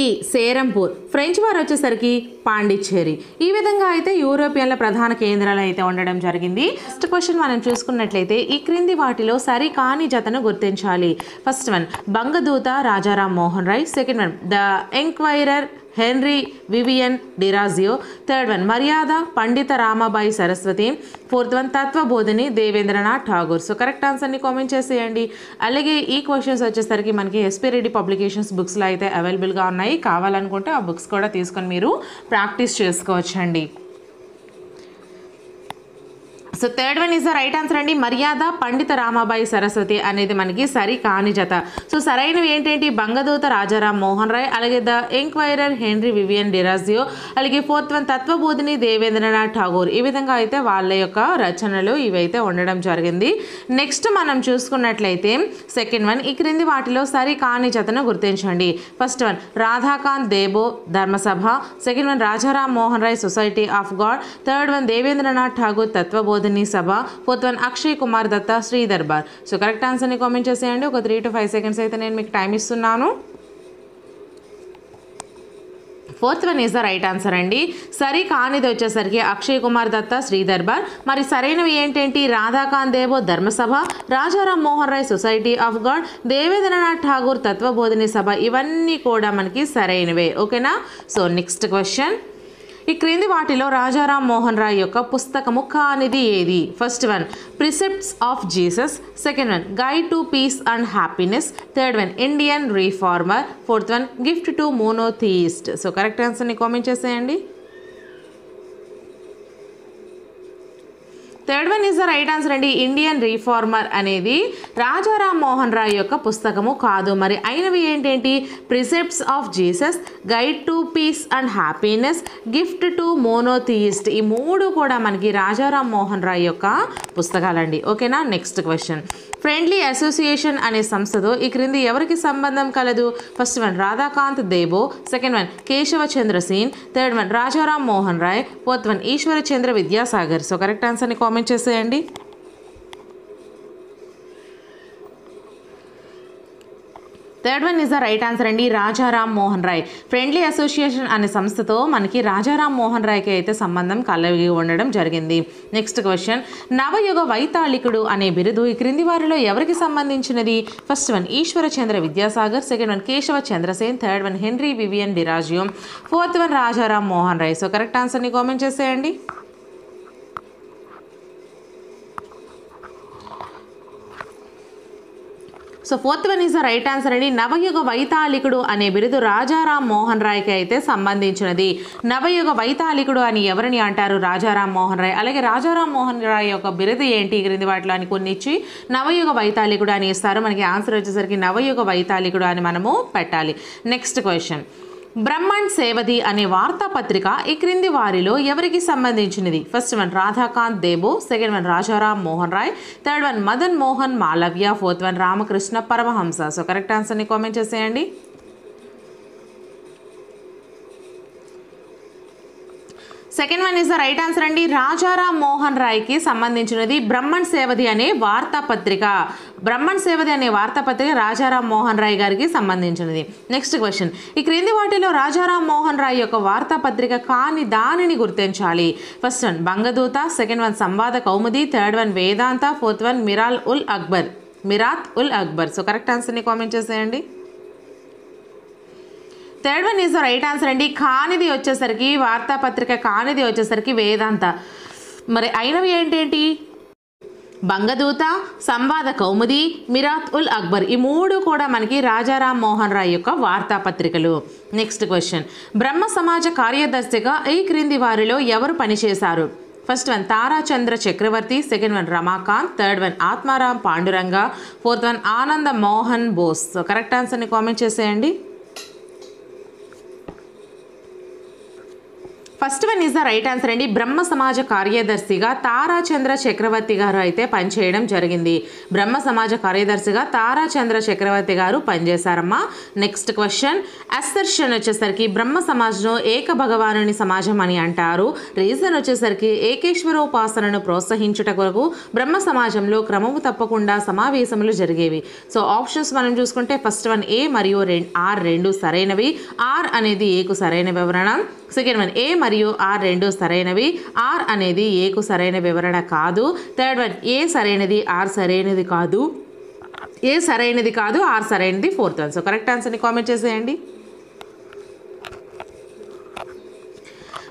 ఈ సేరంపూర్. ఫ్రెంచ్ వారు వచ్చేసరికి పాండిచ్చేరి. ఈ విధంగా అయితే యూరోపియన్ల ప్రధాన కేంద్రాలు అయితే ఉండడం జరిగింది. ఫస్ట్ క్వశ్చన్ మనం చూసుకున్నట్లయితే ఈ క్రింది వాటిలో సరికాని జతను గుర్తించాలి. First one Bangaduta Rajaram Mohan Roy. Second one the Enquirer Henry Vivian Derozio. Third one Maryada Pandita Ramabai Saraswati. Fourth one Tattvabodhini Devendranath Tagore. So correct ఆన్సర్ని కామెంట్ చేసేయండి. అలాగే ఈ క్వశ్చన్స్ వచ్చేసరికి మనకి ఎస్పీ రెడ్డి పబ్లికేషన్స్ బుక్స్లో అయితే అవైలబుల్గా ఉన్నాయి. కావాలనుకుంటే ఆ బుక్స్ కూడా తీసుకొని మీరు ప్రాక్టీస్ చేసుకోవచ్చండి. So third one is the right answer అండి. మర్యాద పండిత రామాబాయి సరస్వతి అనేది మనకి సరి కాని జత. సో సరైనవి ఏంటంటే బంగదూత రాజారాం మోహన్ రాయ్, అలాగే ద ఎంక్వైరర్ హెన్రీ వివియన్ డిరాజియో, అలాగే ఫోర్త్ వన్ తత్వబోధిని దేవేంద్రనాథ్ ఠాగూర్. ఈ విధంగా అయితే వాళ్ళ యొక్క రచనలు ఇవైతే ఉండడం జరిగింది. నెక్స్ట్ మనం చూసుకున్నట్లయితే సెకండ్ వన్ ఈ క్రింది వాటిలో సరి కాని జతను గుర్తించండి. First one Radhakant Deb Dharmasabha. Second one Rajaram Mohan Roy Society of God. Third one Devendranath Tagore Tattvabodhini Sabha. Fourth one Akshay Kumar Datta Shri Darbar. So correct ఆన్సర్ని కామెంట్ చేసేయండి. ఒక 3 to 5 seconds అయితే నేను మీకు టైం ఇస్తున్నాను. Fourth one is the right answer అండి. సరి కానిది వచ్చేసరికి అక్షయ్ కుమార్ దత్తా శ్రీ దర్బార్. మరి సరైనవి ఏంటంటే Radhakant Deb Dharmasabha, Rajaram Mohan Roy Society of God, Devendranath Tagore Tattvabodhini Sabha. ఇవన్నీ కూడా మనకి సరైనవే. ఓకేనా? సో నెక్స్ట్ క్వశ్చన్, ఈ క్రింది వాటిలో రాజారాం మోహన్ రాయ్ యొక్క పుస్తకము కానిది ఏది? First one Precepts of Jesus. Second one Guide to Peace and Happiness. Third one Indian Reformer. Fourth one Gift to Monotheist. So correct ఆన్సర్ని కామెంట్ చేసేయండి. Third one is the right answer అండి. ఇండియన్ రీఫార్మర్ అనేది రాజారాం మోహన్ రాయ్ యొక్క పుస్తకము కాదు. మరి అయినవి ఏంటంటి? Precepts of Jesus, Guide to Peace and Happiness, Gift to Monotheist. ఈ మూడు కూడా మనకి రాజారాం మోహన్ రాయ్ యొక్క పుస్తకాలండి. ఓకేనా? నెక్స్ట్ క్వశ్చన్, ఫ్రెండ్లీ అసోసియేషన్ అనే సంస్థతో ఈ క్రింది ఎవరికి సంబంధం కలదు? First one Radhakant Deb. Second one Keshava Chandra Sen. Third one Rajaram Mohan Roy. Fourth one ఈశ్వర చంద్ర విద్యాసాగర్. సో కరెక్ట్ ఆన్సర్ని కామెంట్ చేసేయండి. Third one is the right answer అండి, రాజారాం మోహన్ రాయ్. ఫ్రెండ్లీ అసోసియేషన్ అనే సంస్థతో మనకి రాజారాం మోహన్ రాయ్కి అయితే సంబంధం కలిగి ఉండడం జరిగింది. నెక్స్ట్ క్వశ్చన్, నవయుగ వైతాళికుడు అనే బిరుదు ఈ క్రింది వారిలో ఎవరికి సంబంధించినది? ఫస్ట్ వన్ ఈశ్వర Chandra Vidyasagar, second one Keshava Chandrasen, third one Henry Vivian Derozio, fourth one Rajaram Mohan Roy. So correct ఆన్సర్ని కామెంట్ చేసేయండి. So fourth one is the right answer అండి, నవయుగ వైతాళికుడు అనే బిరుదు రాజారాం మోహన్ రాయ్కి అయితే సంబంధించినది. నవయుగ వైతాళికుడు అని ఎవరిని అంటారు? రాజారాం మోహన్ రాయ్. అలాగే రాజారాం మోహన్ రాయ్ యొక్క బిరుదు ఏంటి క్రింది వాటిలో అని కొన్ని ఇచ్చి నవయుగ వైతాళికుడు అని ఇస్తారు. మనకి ఆన్సర్ వచ్చేసరికి నవయుగ వైతాళికుడు అని మనము పెట్టాలి. నెక్స్ట్ క్వశ్చన్, బ్రహ్మాండ్ సేవది అనే వార్తాపత్రిక ఈ క్రింది వారిలో ఎవరికి సంబంధించినది? First one Radhakant Deb, second one Rajaram Mohan Roy, third one Madan Mohan Malaviya, fourth one Ramakrishna Paramahamsa. So correct ఆన్సర్ని కామెంట్ చేసేయండి. Second one is the right answer అండి, రాజారాం మోహన్ రాయ్కి సంబంధించినది బ్రహ్మణ్ సేవది అనే వార్తాపత్రిక. బ్రహ్మణ్ సేవది అనే వార్తాపత్రిక రాజారాం మోహన్ రాయ్ గారికి సంబంధించినది. నెక్స్ట్ క్వశ్చన్, ఈ క్రింది వాటిలో రాజారాం మోహన్ రాయ్ యొక్క వార్తాపత్రిక కాని దానిని గుర్తించాలి. First one Bangaduta, second one Samvada Kaumudi, third one Vedanta, fourth one Mirat ul Akbar. So correct ఆన్సర్ని కామెంట్ చేసేయండి. Third one is the right answer అండి, కానిది వచ్చేసరికి వార్తాపత్రిక కానిది వచ్చేసరికి వేదాంత. మరి అయినవి ఏంటేంటి? బంగదూత, సంవాద కౌముది, మిరాత్ ఉల్ అక్బర్. ఈ మూడు కూడా మనకి రాజారాం మోహన్ రాయ్ యొక్క వార్తాపత్రికలు. నెక్స్ట్ క్వశ్చన్, బ్రహ్మ సమాజ కార్యదర్శిగా ఈ క్రింది వారిలో ఎవరు పనిచేశారు? First one Tarachandra Chakravarti, second one Ramakant, third one Atmaram Pandurang, fourth one Ananda Mohan Bose. So correct ఆన్సర్ని కామెంట్ చేసేయండి. First one is the right answer అండి, బ్రహ్మ సమాజ కార్యదర్శిగా తారాచంద్ర చక్రవర్తి గారు అయితే పనిచేయడం జరిగింది. బ్రహ్మ సమాజ కార్యదర్శిగా తారాచంద్ర చక్రవర్తి గారు పనిచేశారమ్మా. నెక్స్ట్ క్వశ్చన్, అసర్షన్ వచ్చేసరికి బ్రహ్మ సమాజంలో ఏక భగవానుని సమాజం అని అంటారు. రీజన్ వచ్చేసరికి ఏకేశ్వరోపాసనను ప్రోత్సహించుట కొరకు బ్రహ్మ సమాజంలో క్రమము తప్పకుండా సమావేశములు జరిగేవి. సో ఆప్షన్స్ మనం చూసుకుంటే ఫస్ట్ వన్ ఏ మరియు ఆర్ రెండు సరైనవి. ఆర్ అనేది ఏకు సరైన వివరణ. సెకండ్ వన్ ఏ మరియు ఆర్ రెండు సరైనవి. ఆర్ అనేది ఏకు సరైన వివరణ కాదు. థర్డ్ వన్ ఏ సరైనది, ఆర్ సరైనది కాదు. ఏ సరైనది కాదు, ఆర్ సరైనది. Fourth one. సో కరెక్ట్ ఆన్సర్ని కామెంట్ చేసేయండి.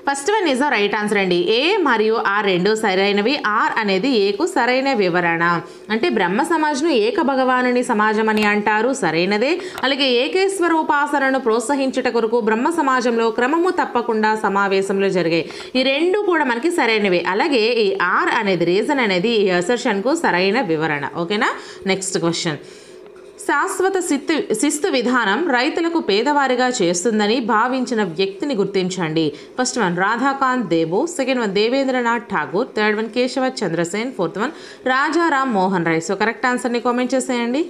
First one is the right answer అండి, ఏ మరియు ఆర్ రెండు సరైనవి. ఆర్ అనేది ఏకు సరైన వివరణ. అంటే బ్రహ్మ సమాజంను ఏక భగవానుని సమాజం అని అంటారు, సరైనదే. అలాగే ఏకేశ్వరోపాసనను ప్రోత్సహించుట కొరకు బ్రహ్మ సమాజంలో క్రమము తప్పకుండా సమావేశంలో జరిగాయి. ఈ రెండు కూడా మనకి సరైనవే. అలాగే ఈ ఆర్ అనేది రీజన్ అనేది ఈ అసర్షన్కు సరైన వివరణ. ఓకేనా. నెక్స్ట్ క్వశ్చన్, శాశ్వత శిస్తు విధానం రైతులకు పేదవారిగా చేస్తుందని భావించిన వ్యక్తిని గుర్తించండి. First one Radhakant Deb, second one Devendranath Tagore, third one Keshava Chandrasen, fourth one Rajaram Mohan Roy. So correct ఆన్సర్ని కామెంట్ చేసేయండి.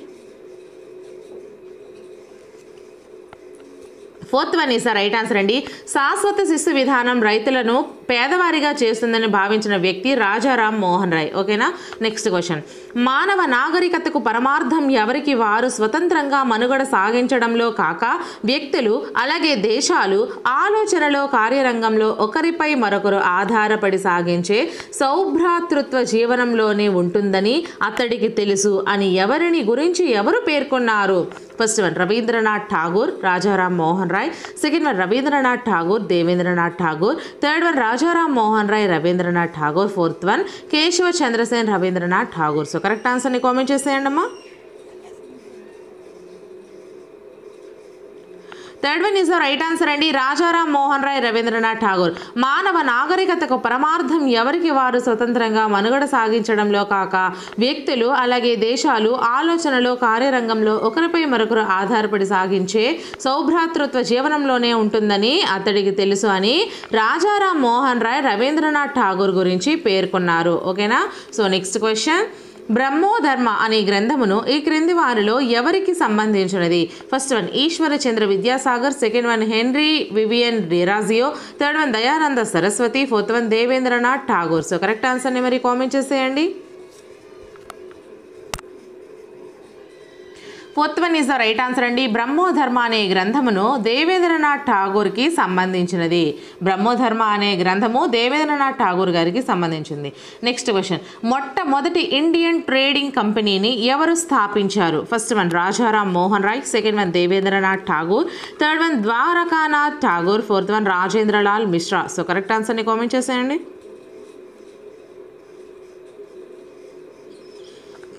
Fourth one is the right answer అండి, శాశ్వత శిస్తు విధానం రైతులను పేదవారిగా చేస్తుందని భావించిన వ్యక్తి రాజారాం మోహన్ రాయ్. ఓకేనా. నెక్స్ట్ క్వశ్చన్, మానవ నాగరికతకు పరమార్థం ఎవరికి వారు స్వతంత్రంగా మనుగడ సాగించడంలో కాక వ్యక్తులు అలాగే దేశాలు ఆలోచనలో కార్యరంగంలో ఒకరిపై మరొకరు ఆధారపడి సాగించే సౌభ్రాతృత్వ జీవనంలోనే ఉంటుందని అతడికి తెలుసు అని ఎవరిని గురించి ఎవరు పేర్కొన్నారు? First one Rabindranath Tagore, Rajaram Mohan Roy, second one Rabindranath Tagore, Debendranath Tagore, third one Rajaram Mohan Roy, Rabindranath Tagore, fourth one Keshava Chandrasen, Rabindranath Tagore. So correct ఆన్సర్ని కామెంట్ చేసేయండి అమ్మా. Third one is the right answer అండి, రాజారాం మోహన్ రాయ్, రవీంద్రనాథ్ ఠాగూర్. మానవ నాగరికతకు పరమార్థం ఎవరికి వారు స్వతంత్రంగా మనుగడ సాగించడంలో కాక వ్యక్తులు అలాగే దేశాలు ఆలోచనలో కార్యరంగంలో ఒకరిపై మరొకరు ఆధారపడి సాగించే సౌభ్రాతృత్వ జీవనంలోనే ఉంటుందని అతడికి తెలుసు అని రాజారాం మోహన్ రాయ్, రవీంద్రనాథ్ ఠాగూర్ గురించి పేర్కొన్నారు. ఓకేనా. సో నెక్స్ట్ క్వశ్చన్, బ్రహ్మోధర్మ అనే గ్రంథమును ఈ క్రింది వారిలో ఎవరికి సంబంధించినది? ఫస్ట్ వన్ ఈశ్వర Chandra Vidyasagar, second one Henry Vivian Derozio, third one Dayananda Saraswati, fourth one Devendranath Tagore. So correct ఆన్సర్ని మరి కామెంట్ చేసేయండి. Fourth one is the right answer అండి. బ్రహ్మోధర్మ అనే గ్రంథమును దేవేంద్రనాథ్ ఠాగూర్కి సంబంధించినది. బ్రహ్మోధర్మ అనే గ్రంథము దేవేంద్రనాథ్ ఠాగూర్ గారికి సంబంధించింది. నెక్స్ట్ క్వశ్చన్, మొట్టమొదటి ఇండియన్ ట్రేడింగ్ కంపెనీని ఎవరు స్థాపించారు? First one Rajaram Mohan Roy, second one Devendranath Tagore, third one Dwarkanath Tagore, fourth one Rajendralal Mishra. So correct ఆన్సర్ని కామెంట్ చేసేయండి.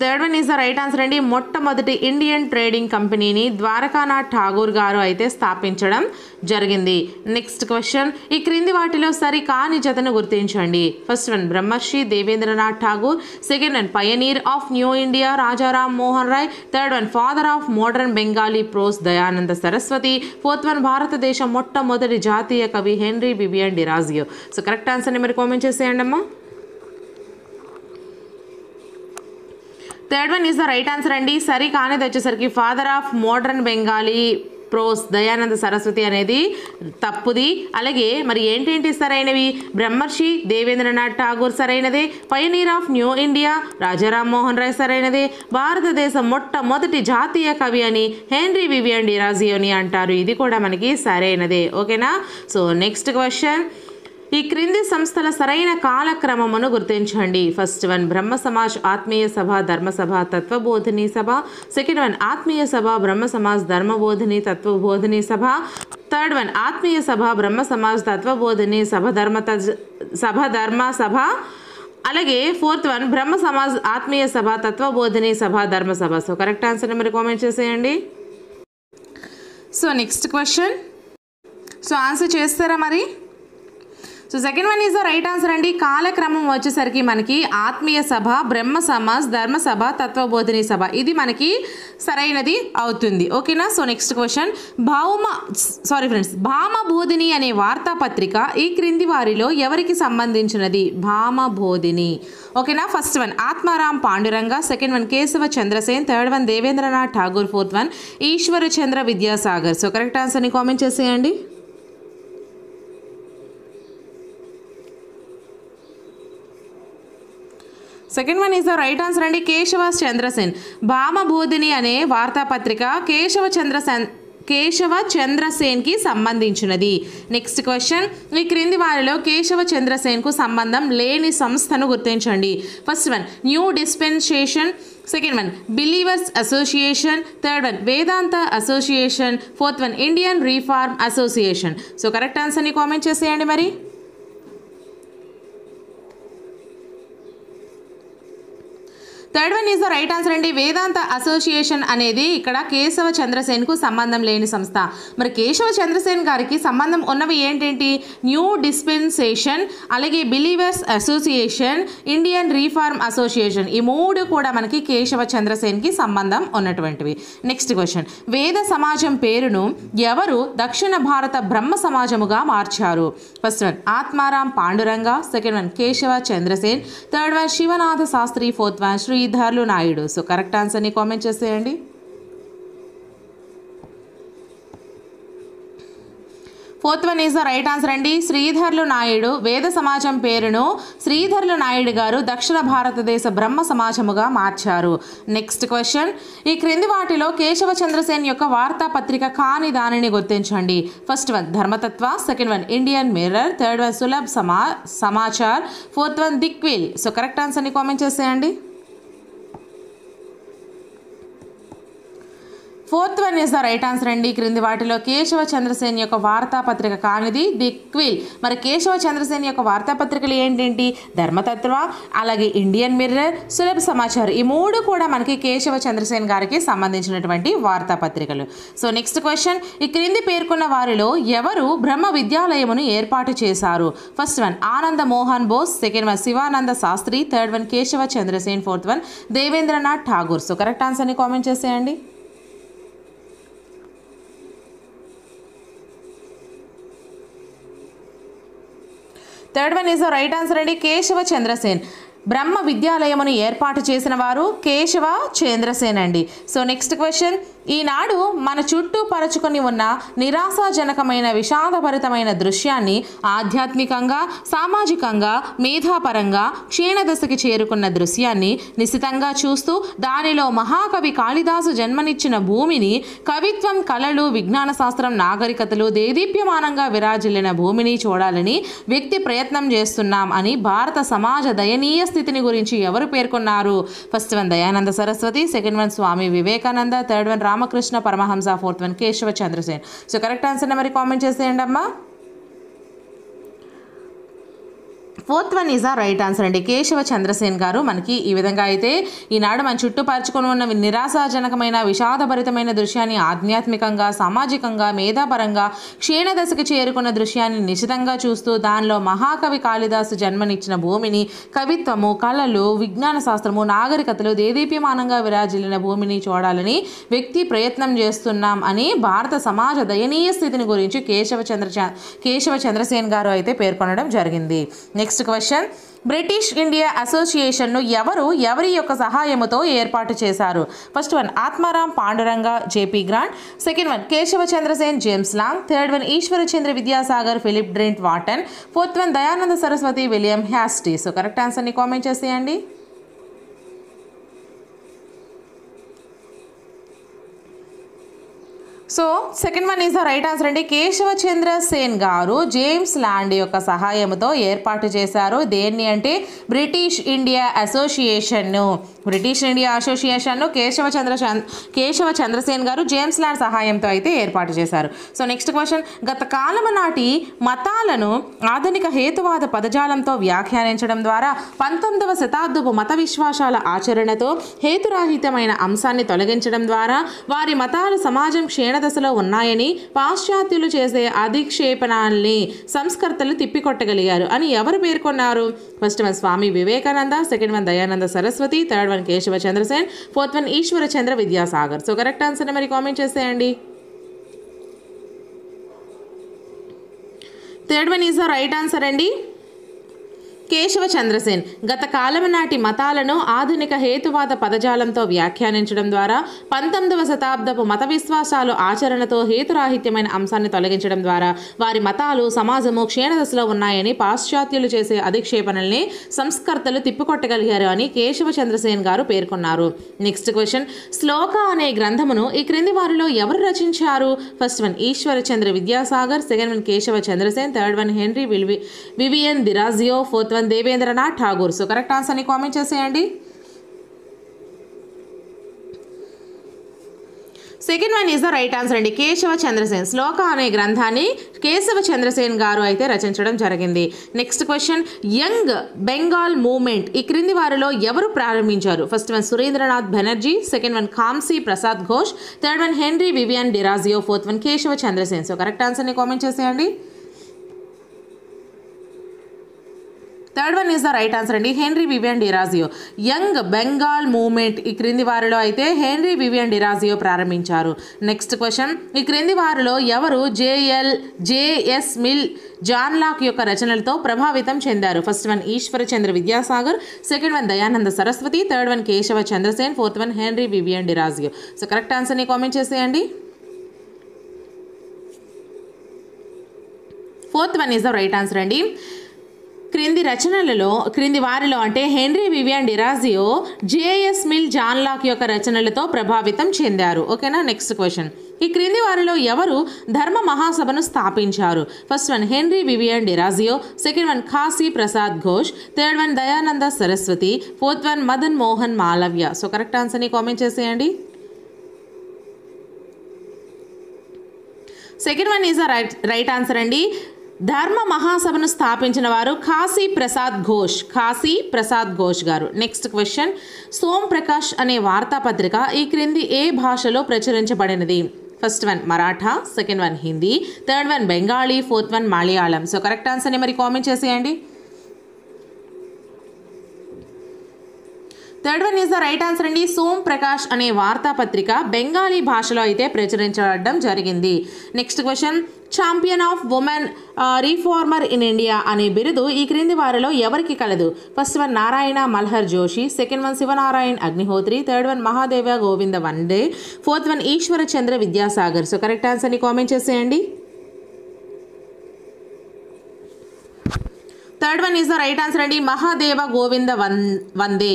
Third one is the right answer అండి. మొట్టమొదటి ఇండియన్ ట్రేడింగ్ కంపెనీని ద్వారకానాథ్ ఠాగూర్ గారు అయితే స్థాపించడం జరిగింది. నెక్స్ట్ క్వశ్చన్, ఈ క్రింది వాటిలో సరి కాని జతను గుర్తించండి. First one Brahmarshi Debendranath Tagore, second one pioneer of new India Rajaram Mohan Roy, third one father of modern Bengali prose Dayananda Saraswati, fourth one భారతదేశం మొట్టమొదటి జాతీయ కవి Henry Vivian Derozio. So correct ఆన్సర్ని మీరు కామెంట్ చేసేయండి అమ్మా. Third one is the right answer అండి. సరి కానిది వచ్చేసరికి father of modern Bengali prose Dayananda Saraswati అనేది తప్పుది. అలాగే మరి ఏంటేంటి సరైనవి? బ్రహ్మర్షి దేవేంద్రనాథ్ ఠాగూర్ సరైనదే, pioneer of new India Rajaram Mohan Roy సరైనదే, భారతదేశం మొట్టమొదటి జాతీయ కవి అని హెన్రీ వివియన్ డిరాజియోని అంటారు. ఇది కూడా మనకి సరైనదే. ఓకేనా? సో నెక్స్ట్ క్వశ్చన్, ఈ క్రింది సంస్థల సరైన కాలక్రమమును గుర్తించండి. ఫస్ట్ వన్ బ్రహ్మ సమాజ్ ఆత్మీయ సభ ధర్మ సభ తత్వబోధిని సభ, సెకండ్ వన్ ఆత్మీయ సభ బ్రహ్మ సమాజ్ ధర్మబోధిని తత్వబోధిని సభ, థర్డ్ వన్ ఆత్మీయ సభ బ్రహ్మ సమాజ్ తత్వబోధిని సభ ధర్మ సభ, అలాగే ఫోర్త్ వన్ బ్రహ్మ సమాజ్ ఆత్మీయ సభ తత్వబోధిని సభ ధర్మ సభ. సో కరెక్ట్ ఆన్సర్ని మీరు కామెంట్ చేసేయండి. So next question, so answer చేస్తారా మరి? So second one is the right answer అండి. కాలక్రమం వచ్చేసరికి మనకి ఆత్మీయ సభ బ్రహ్మ సమాజ్ ధర్మ సభ తత్వబోధిని సభ ఇది మనకి సరైనది అవుతుంది. ఓకేనా? సో నెక్స్ట్ క్వశ్చన్, భామబోధిని అనే వార్తాపత్రిక ఈ క్రింది వారిలో ఎవరికి సంబంధించినది? భామబోధిని. ఓకేనా? First one Atmaram Pandurang, second one Keshava Chandrasen, third one Devendranath Tagore, fourth one ఈశ్వర చంద్ర విద్యాసాగర్. సో కరెక్ట్ ఆన్సర్ని కామెంట్ చేసేయండి. Second one is the right answer అండి. కేశవ చంద్రసేన్. భామబోధిని అనే వార్తాపత్రిక కేశవ చంద్రసేన్కి సంబంధించినది. నెక్స్ట్ క్వశ్చన్, ఈ క్రింది వారిలో కేశవ చంద్రసేన్కు సంబంధం లేని సంస్థను గుర్తించండి. First one New Dispensation, second one Believers Association, third one Vedanta Association, fourth one Indian Reform Association. So correct ఆన్సర్ని కామెంట్ చేసేయండి మరి. Third one is the right answer అండి. వేదాంత అసోసియేషన్ అనేది ఇక్కడ కేశవ చంద్రసేన్కు సంబంధం లేని సంస్థ. మరి కేశవ చంద్రసేన్ గారికి సంబంధం ఉన్నవి ఏంటేంటి? న్యూ డిస్పెన్సేషన్, అలాగే believers association, Indian Reform association. ఈ మూడు కూడా మనకి కేశవ చంద్రసేన్కి సంబంధం ఉన్నటువంటివి. నెక్స్ట్ క్వశ్చన్, వేద సమాజం పేరును ఎవరు దక్షిణ భారత బ్రహ్మ సమాజముగా మార్చారు? First one Atmaram Pandurang, second one Keshava Chandrasen, third one Shivanath Shastri, fourth one Sridharalu Naidu. So correct ఆన్సర్ని కామెంట్ చేసేయండి. Fourth one is the right answer అండి. శ్రీధర్లు నాయుడు వేద సమాజం పేరును శ్రీధర్లు నాయుడు గారు దక్షిణ భారతదేశ బ్రహ్మ సమాజముగా మార్చారు. నెక్స్ట్ క్వశ్చన్, ఈ క్రింది వాటిలో కేశవ చంద్రసేన్ యొక్క వార్తాపత్రిక కాని దానిని గుర్తించండి. First one Dharmatattva, second one Indian Mirror, third one Sulabh Samachar, fourth one దిక్విల్. సో కరెక్ట్ ఆన్సర్ని కామెంట్ చేసేయండి. Fourth one is the right answer అండి. క్రింది వాటిలో కేశవ చంద్రసేన్ యొక్క వార్తాపత్రిక కానిది ది క్విల్. మరి కేశవ చంద్రసేన్ యొక్క వార్తాపత్రికలు ఏంటేంటి? ధర్మతత్వ, అలాగే ఇండియన్ మిర్రర్, సులభ సమాచారం. ఈ మూడు కూడా మనకి కేశవ చంద్రసేన్ గారికి సంబంధించినటువంటి వార్తాపత్రికలు. సో నెక్స్ట్ క్వశ్చన్, ఈ క్రింది పేర్కొన్న వారిలో ఎవరు బ్రహ్మ విద్యాలయమును ఏర్పాటు చేశారు? First one Ananda Mohan Bose, second one Shivananda Shastri, third one Keshava Chandrasen, fourth one Devendranath Tagore. So correct ఆన్సర్ని కామెంట్ చేసేయండి. Third one is the right answer అండి. కేశవ చంద్రసేన్. బ్రహ్మ విద్యాలయమును ఏర్పాటు చేసిన వారు కేశవ చంద్రసేన్ అండి. సో నెక్స్ట్ క్వశ్చన్, ఈనాడు మన చుట్టూ పరచుకొని ఉన్న నిరాశాజనకమైన విషాదభరితమైన దృశ్యాన్ని ఆధ్యాత్మికంగా, సామాజికంగా, మేధాపరంగా క్షీణదశకి చేరుకున్న దృశ్యాన్ని నిశితంగా చూస్తూ దానిలో మహాకవి కాళిదాసు జన్మనిచ్చిన భూమిని, కవిత్వం, కళలు, విజ్ఞాన శాస్త్రం, నాగరికతలు దేదీప్యమానంగా విరాజిల్లిన భూమిని చూడాలని వ్యక్తి ప్రయత్నం చేస్తున్నాం అని భారత సమాజ దయనీయ స్థితిని గురించి ఎవరు పేర్కొన్నారు? First one Dayananda Saraswati, second one Swami Vivekananda, third one Ramakrishna Paramahamsa, fourth one Keshava Chandrasen. So correct ఆన్సర్ని మరి కామెంట్ చేసేయండి అమ్మా. ఫోర్త్ వన్ ఈజ్ ఆ రైట్ ఆన్సర్ అండి. కేశవ చంద్రసేన్ గారు మనకి ఈ విధంగా అయితే ఈనాడు మన చుట్టూ పరుచుకొని ఉన్న నిరాశాజనకమైన విషాదభరితమైన దృశ్యాన్ని ఆధ్యాత్మికంగా, సామాజికంగా, మేధాపరంగా క్షీణదశకు చేరుకున్న దృశ్యాన్ని నిశితంగా చూస్తూ దానిలో మహాకవి కాళిదాసు జన్మనిచ్చిన భూమిని, కవిత్వము, కళలు, విజ్ఞాన శాస్త్రము, నాగరికతలు దేదీప్యమానంగా విరాజిల్లిన భూమిని చూడాలని వ్యక్తి ప్రయత్నం చేస్తున్నాం అని భారత సమాజ దయనీయ స్థితిని గురించి కేశవ చంద్రసేన్ గారు అయితే పేర్కొనడం జరిగింది. నెక్స్ట్ క్వశ్చన్, బ్రిటిష్ ఇండియా అసోసియేషన్ను ఎవరి యొక్క సహాయముతో ఏర్పాటు చేశారు? First one Atmaram Pandurang, JP Grant, second one Keshava Chandrasen, James Long, third one Ishwar Chandra Vidyasagar, Philip Drinkwater, fourth one Dayananda Saraswati, William Hastie. So correct ఆన్సర్ని కామెంట్ చేసేయండి. So second one is the right answer అండి. కేశవ చంద్రసేన్ గారు జేమ్స్ లాండ్ యొక్క సహాయంతో ఏర్పాటు చేశారు. దేన్ని అంటే బ్రిటిష్ ఇండియా అసోసియేషన్ను. కేశవ చంద్రసేన్ గారు జేమ్స్ లాండ్ సహాయంతో అయితే ఏర్పాటు చేశారు. సో నెక్స్ట్ క్వశ్చన్, గత కాలము నాటి మతాలను ఆధునిక హేతువాద పదజాలంతో వ్యాఖ్యానించడం ద్వారా 19వ శతాబ్దపు మత విశ్వాసాల ఆచరణతో హేతురాహితమైన అంశాన్ని తొలగించడం ద్వారా వారి మతాలు సమాజం క్షీణదశలో ఉన్నాయని పాశ్చాత్యులు చేసే అధిక్షేపణాల్ని సంస్కర్తలు తిప్పికొట్టగలిగారు అని ఎవరు పేర్కొన్నారు? First one Swami Vivekananda, second one Dayananda Saraswati, third one Keshava Chandrasen, fourth one Ishwar Chandra Vidyasagar. So correct ఆన్సర్ని మరి కామెంట్ చేసేయండి. Third one is the right answer అండి. కేశవ చంద్రసేన్ గత కాలం నాటి మతాలను ఆధునిక హేతువాద పదజాలంతో వ్యాఖ్యానించడం ద్వారా 19వ శతాబ్దపు మత విశ్వాసాలు ఆచరణతో హేతురాహిత్యమైన అంశాన్ని తొలగించడం ద్వారా వారి మతాలు సమాజము క్షీణదశలో ఉన్నాయని పాశ్చాత్యులు చేసే అధిక్షేపణల్ని సంస్కర్తలు తిప్పికొట్టగలిగారు అని కేశవ చంద్రసేన్ గారు పేర్కొన్నారు. నెక్స్ట్ క్వశ్చన్, శ్లోక అనే గ్రంథమును ఈ క్రింది వారిలో ఎవరు రచించారు? First one Ishwar Chandra Vidyasagar, second one Keshava Chandrasen, third one Henry Vivian Derozio, fourth one Devendranath Tagore. So correct ఆన్సర్ని కామెంట్ చేసేయండి. Second one is the right answer అండి. కేశవ చంద్రసేన్ శ్లోక అనే గ్రంథాన్ని కేశవ చంద్రసేన్ గారు అయితే రచించడం జరిగింది. Next question, young Bengal movement ఈ క్రింది వారిలో ఎవరు ప్రారంభించారు? First one Surendranath Banerjee, second one Kashi Prasad Ghosh, third one Henry Vivian Derozio, fourth one Keshava Chandrasen. So correct ఆన్సర్ని కామెంట్ చేసేయండి. Third one is the right answer అండి. Henry Vivian Derozio. Young Bengal movement ఈ క్రింది వారిలో అయితే హెన్రీ వివియన్ డిరాజియో ప్రారంభించారు. నెక్స్ట్ క్వశ్చన్, ఈ క్రింది వారిలో ఎవరు జేఎస్ మిల్, జాన్ లాక్ యొక్క రచనలతో ప్రభావితం చెందారు? First one Ishwar Chandra Vidyasagar, second one Dayananda Saraswati, third one Keshava Chandrasen, fourth one Henry Vivian Derozio. So correct ఆన్సర్ని కామెంట్ చేసేయండి. Fourth one is the right answer అండి. క్రింది వారిలో అంటే Henry Vivian Derozio JS Mill, John Locke యొక్క రచనలతో ప్రభావితం చెందారు. ఓకేనా. నెక్స్ట్ క్వశ్చన్, ఈ క్రింది వారిలో ఎవరు ధర్మ మహాసభను స్థాపించారు? First one Henry Vivian Derozio, second one Kashi Prasad Ghosh, third one Dayananda Saraswati, fourth one Madan Mohan Malaviya. So correct ఆన్సర్ని కామెంట్ చేసేయండి. Second one is the right answer అండి. ధర్మ మహాసభను స్థాపించిన వారు కాశీ ప్రసాద్ ఘోష్ గారు. నెక్స్ట్ క్వశ్చన్, సోమ్ ప్రకాష్ అనే వార్తాపత్రిక ఈ క్రింది ఏ భాషలో ప్రచురించబడినది? First one Maratha, second one Hindi, third one Bengali, fourth one Malayalam. So correct ఆన్సర్ని మరి కామెంట్ చేసేయండి. Third one is the right answer అండి. సోమ్ ప్రకాష్ అనే వార్తాపత్రిక బెంగాలీ భాషలో అయితే ప్రచురించడం జరిగింది. Next question, champion of women reformer in India అనే బిరుదు ఈ క్రింది వారిలో ఎవరికి కలదు? First one Narayan Malhar Joshi, second one Shivnarayan Agnihotri, third one Mahadev Govind Vande, fourth one ఈశ్వర చంద్ర విద్యాసాగర్. సో కరెక్ట్ ఆన్సర్ని కామెంట్ చేసేయండి. Third one is the right answer అండి. Mahadev Govind Vande.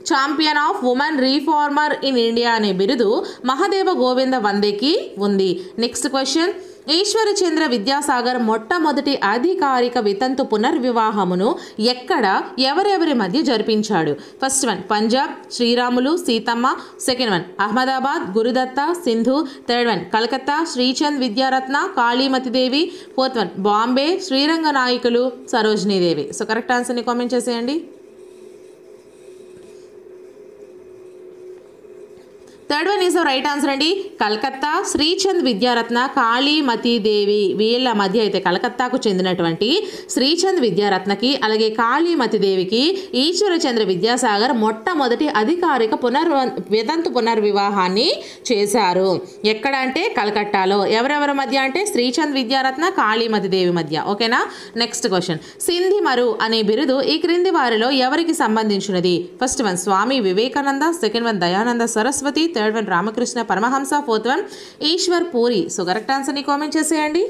Champion of women reformer in India అనే బిరుదు మహాదేవ గోవింద వందేకి ఉంది. నెక్స్ట్ క్వశ్చన్, ఈశ్వర చంద్ర విద్యాసాగర్ మొట్టమొదటి అధికారిక వితంతు పునర్వివాహమును ఎక్కడ ఎవరెవరి మధ్య జరిపించాడు? First one Punjab Sriramulu Seethamma, second one Ahmedabad Gurudatta Sindhu, third one Calcutta Srichand Vidyaratna Kalimatidevi, fourth one Bombay Sriranga నాయకులు సరోజినీదేవి. సో కరెక్ట్ ఆన్సర్ని కామెంట్ చేసేయండి. Third one is right answer అండి. కలకత్తా శ్రీచంద్ విద్యారత్న కాళీమతిదేవి వీళ్ళ మధ్య అయితే కలకత్తాకు చెందినటువంటి శ్రీచంద్ విద్యారత్నకి అలాగే కాళీమతిదేవికి ఈశ్వరచంద్ర విద్యాసాగర్ మొట్టమొదటి అధికారిక వితంతు పునర్వివాహాన్ని చేశారు. ఎక్కడ అంటే కలకట్టాలో. ఎవరెవరి మధ్య అంటే శ్రీచంద్ విద్యారత్న కాళీమతిదేవి మధ్య. ఓకేనా. నెక్స్ట్ క్వశ్చన్, సింధి మరు అనే బిరుదు ఈ క్రింది వారిలో ఎవరికి సంబంధించినది? First one Swami Vivekananda, second one Dayananda Saraswati, third one Ramakrishna Paramahamsa, fourth one Ishwar Puri. So correct ఆన్సర్ని కామెంట్ చేసేయండి.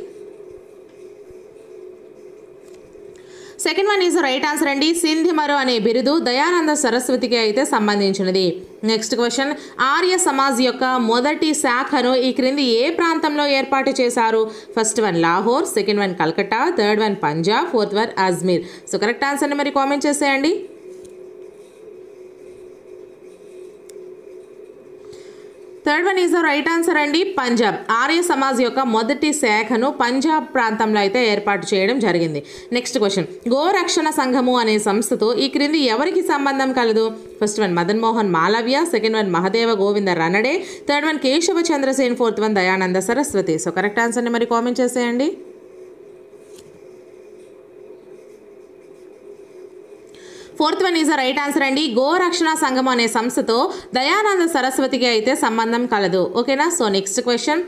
Second one is right answer అండి. సింధి మరు అనే బిరుదు దయానంద సరస్వతికి అయితే సంబంధించినది. నెక్స్ట్ క్వశ్చన్, ఆర్య సమాజ్ యొక్క మొదటి శాఖను ఈ క్రింది ఏ ప్రాంతంలో ఏర్పాటు చేశారు? First one Lahore, second one Calcutta, third one Punjab, fourth one Ajmer. So correct ఆన్సర్ని మరి కామెంట్ చేసేయండి. Third one is the right answer అండి. పంజాబ్. ఆర్య సమాజ్ యొక్క మొదటి శాఖను పంజాబ్ ప్రాంతంలో అయితే ఏర్పాటు చేయడం జరిగింది. నెక్స్ట్ క్వశ్చన్, గోరక్షణ సంఘము అనే సంస్థతో ఈ క్రింది ఎవరికి సంబంధం కలదు? First one Madan Mohan Malaviya, second one Mahadeva Govinda Ranade, third one Keshava Chandrasen, fourth one Dayananda Saraswati. So correct ఆన్సర్ని మరి కామెంట్ చేసేయండి. Fourth one is the right answer అండి. గోరక్షణ సంఘం అనే సంస్థతో దయానంద సరస్వతికి అయితే సంబంధం కలదు. ఓకేనా. So next question,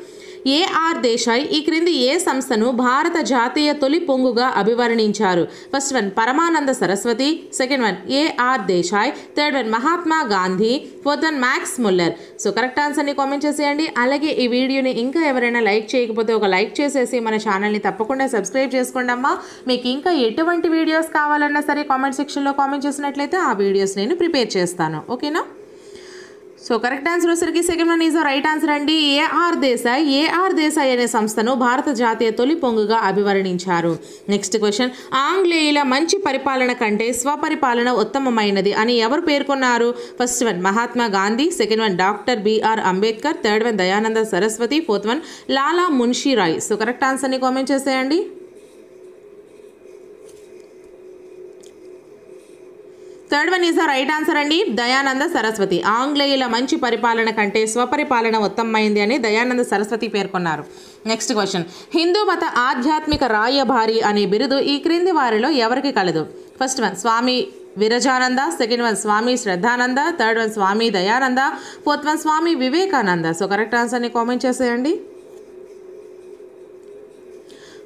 AR Desai ఈ క్రింది ఏ సంస్థను భారత జాతీయ తొలి పొంగుగా అభివర్ణించారు? First one Paramananda Saraswati, second one AR Desai, third one Mahatma Gandhi, fourth one Max Muller. So correct ఆన్సర్ని కామెంట్ చేసేయండి. అలాగే ఈ వీడియోని ఇంకా ఎవరైనా లైక్ చేయకపోతే ఒక లైక్ చేసేసి మన ఛానల్ని తప్పకుండా సబ్స్క్రైబ్ చేసుకోండి అమ్మా. మీకు ఇంకా ఎటువంటి వీడియోస్ కావాలన్నా సరే కామెంట్ సెక్షన్లో కామెంట్ చేసినట్లయితే ఆ వీడియోస్ నేను ప్రిపేర్ చేస్తాను. ఓకేనా. సో కరెక్ట్ ఆన్సర్ వచ్చేసరికి second one is the right answer అండి. ఏఆర్ దేశాయ్ అనే సంస్థను భారత జాతీయ తొలి పొంగుగా అభివర్ణించారు. నెక్స్ట్ క్వశ్చన్, ఆంగ్లేయుల మంచి పరిపాలన కంటే స్వపరిపాలన ఉత్తమమైనది అని ఎవరు పేర్కొన్నారు? First one Mahatma Gandhi, second one doctor BR Ambedkar, third one Dayananda Saraswati, fourth one Lala Munshi Rai. So correct ఆన్సర్ని కామెంట్ చేసేయండి. Third one is the right answer అండి. దయానంద సరస్వతి. ఆంగ్లేయుల మంచి పరిపాలన కంటే స్వపరిపాలన ఉత్తమమైంది అని దయానంద సరస్వతి పేర్కొన్నారు. నెక్స్ట్ క్వశ్చన్, హిందూ మత ఆధ్యాత్మిక రాయభారి అనే బిరుదు ఈ క్రింది వారిలో ఎవరికి కలదు? ఫస్ట్ వన్ స్వామి విరజానంద, సెకండ్ వన్ స్వామి శ్రద్ధానంద, థర్డ్ వన్ స్వామి Dayananda, fourth one Swami Vivekananda. So correct ఆన్సర్ని కామెంట్ చేసేయండి.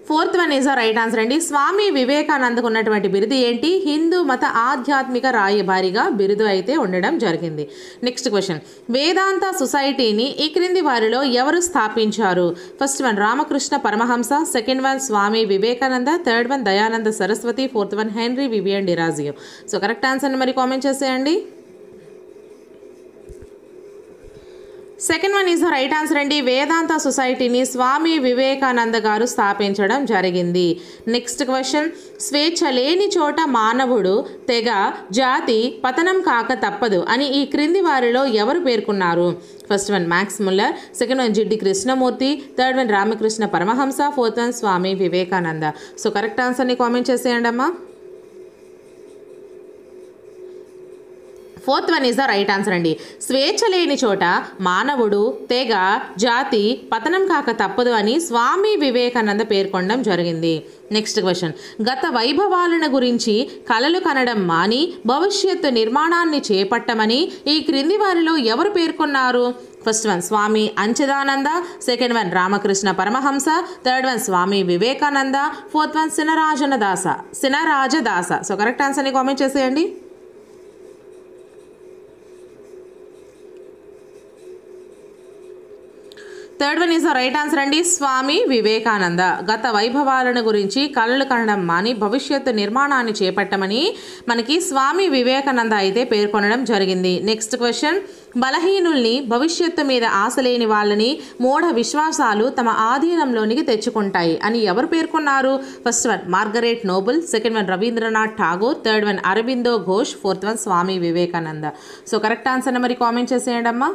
Fourth one is the right answer అండి. స్వామి వివేకానందకు ఉన్నటువంటి బిరుదు ఏంటి? హిందూ మత ఆధ్యాత్మిక రాయబారిగా బిరుదు అయితే ఉండడం జరిగింది. నెక్స్ట్ క్వశ్చన్, వేదాంత సొసైటీని ఈ క్రింది వారిలో ఎవరు స్థాపించారు? First one Ramakrishna Paramahamsa, second one Swami Vivekananda, third one Dayananda Saraswati, fourth one Henry Vivian Derozio. So correct ఆన్సర్ని మరి కామెంట్ చేసేయండి. Second one is the right answer అండి. వేదాంత సొసైటీని స్వామి వివేకానంద గారు స్థాపించడం జరిగింది. నెక్స్ట్ క్వశ్చన్, స్వేచ్ఛ లేని చోట మానవుడు, తెగ, జాతి పతనం కాక తప్పదు అని ఈ క్రింది వారిలో ఎవరు పేర్కొన్నారు? First one Max Muller, second one Jiddu Krishnamurti, third one Ramakrishna Paramahamsa, fourth one Swami Vivekananda. So correct ఆన్సర్ని కామెంట్ చేసేయండి అమ్మా. Fourth one is the right answer అండి. స్వేచ్ఛ లేని చోట మానవుడు, తెగ, జాతి పతనం కాక తప్పదు అని స్వామి వివేకానంద పేర్కొనడం జరిగింది. నెక్స్ట్ క్వశ్చన్, గత వైభవాలను గురించి కలలు కనడం మాని భవిష్యత్తు నిర్మాణాన్ని చేపట్టమని ఈ క్రింది వారిలో ఎవరు పేర్కొన్నారు? First one Swami Anchidananda, second one Ramakrishna Paramahamsa, third one Swami Vivekananda, fourth one Sinarajadasa. So correct ఆన్సర్ని కామెంట్ చేసేయండి. Third one is the right answer అండి, స్వామి వివేకానంద. గత వైభవాలను గురించి కలలు కనడం మాని భవిష్యత్తు నిర్మాణాన్ని చేపట్టమని మనకి స్వామి వివేకానంద అయితే పేర్కొనడం జరిగింది. నెక్స్ట్ క్వశ్చన్, బలహీనుల్ని, భవిష్యత్తు మీద ఆశ లేని వాళ్ళని మూఢ విశ్వాసాలు తమ ఆధీనంలోనికి తెచ్చుకుంటాయి అని ఎవరు పేర్కొన్నారు? First one Margaret Noble, second one Rabindranath Tagore, third one Aurobindo Ghosh, fourth one Swami Vivekananda. So correct answer మరి కామెంట్ చేసేయండి అమ్మా.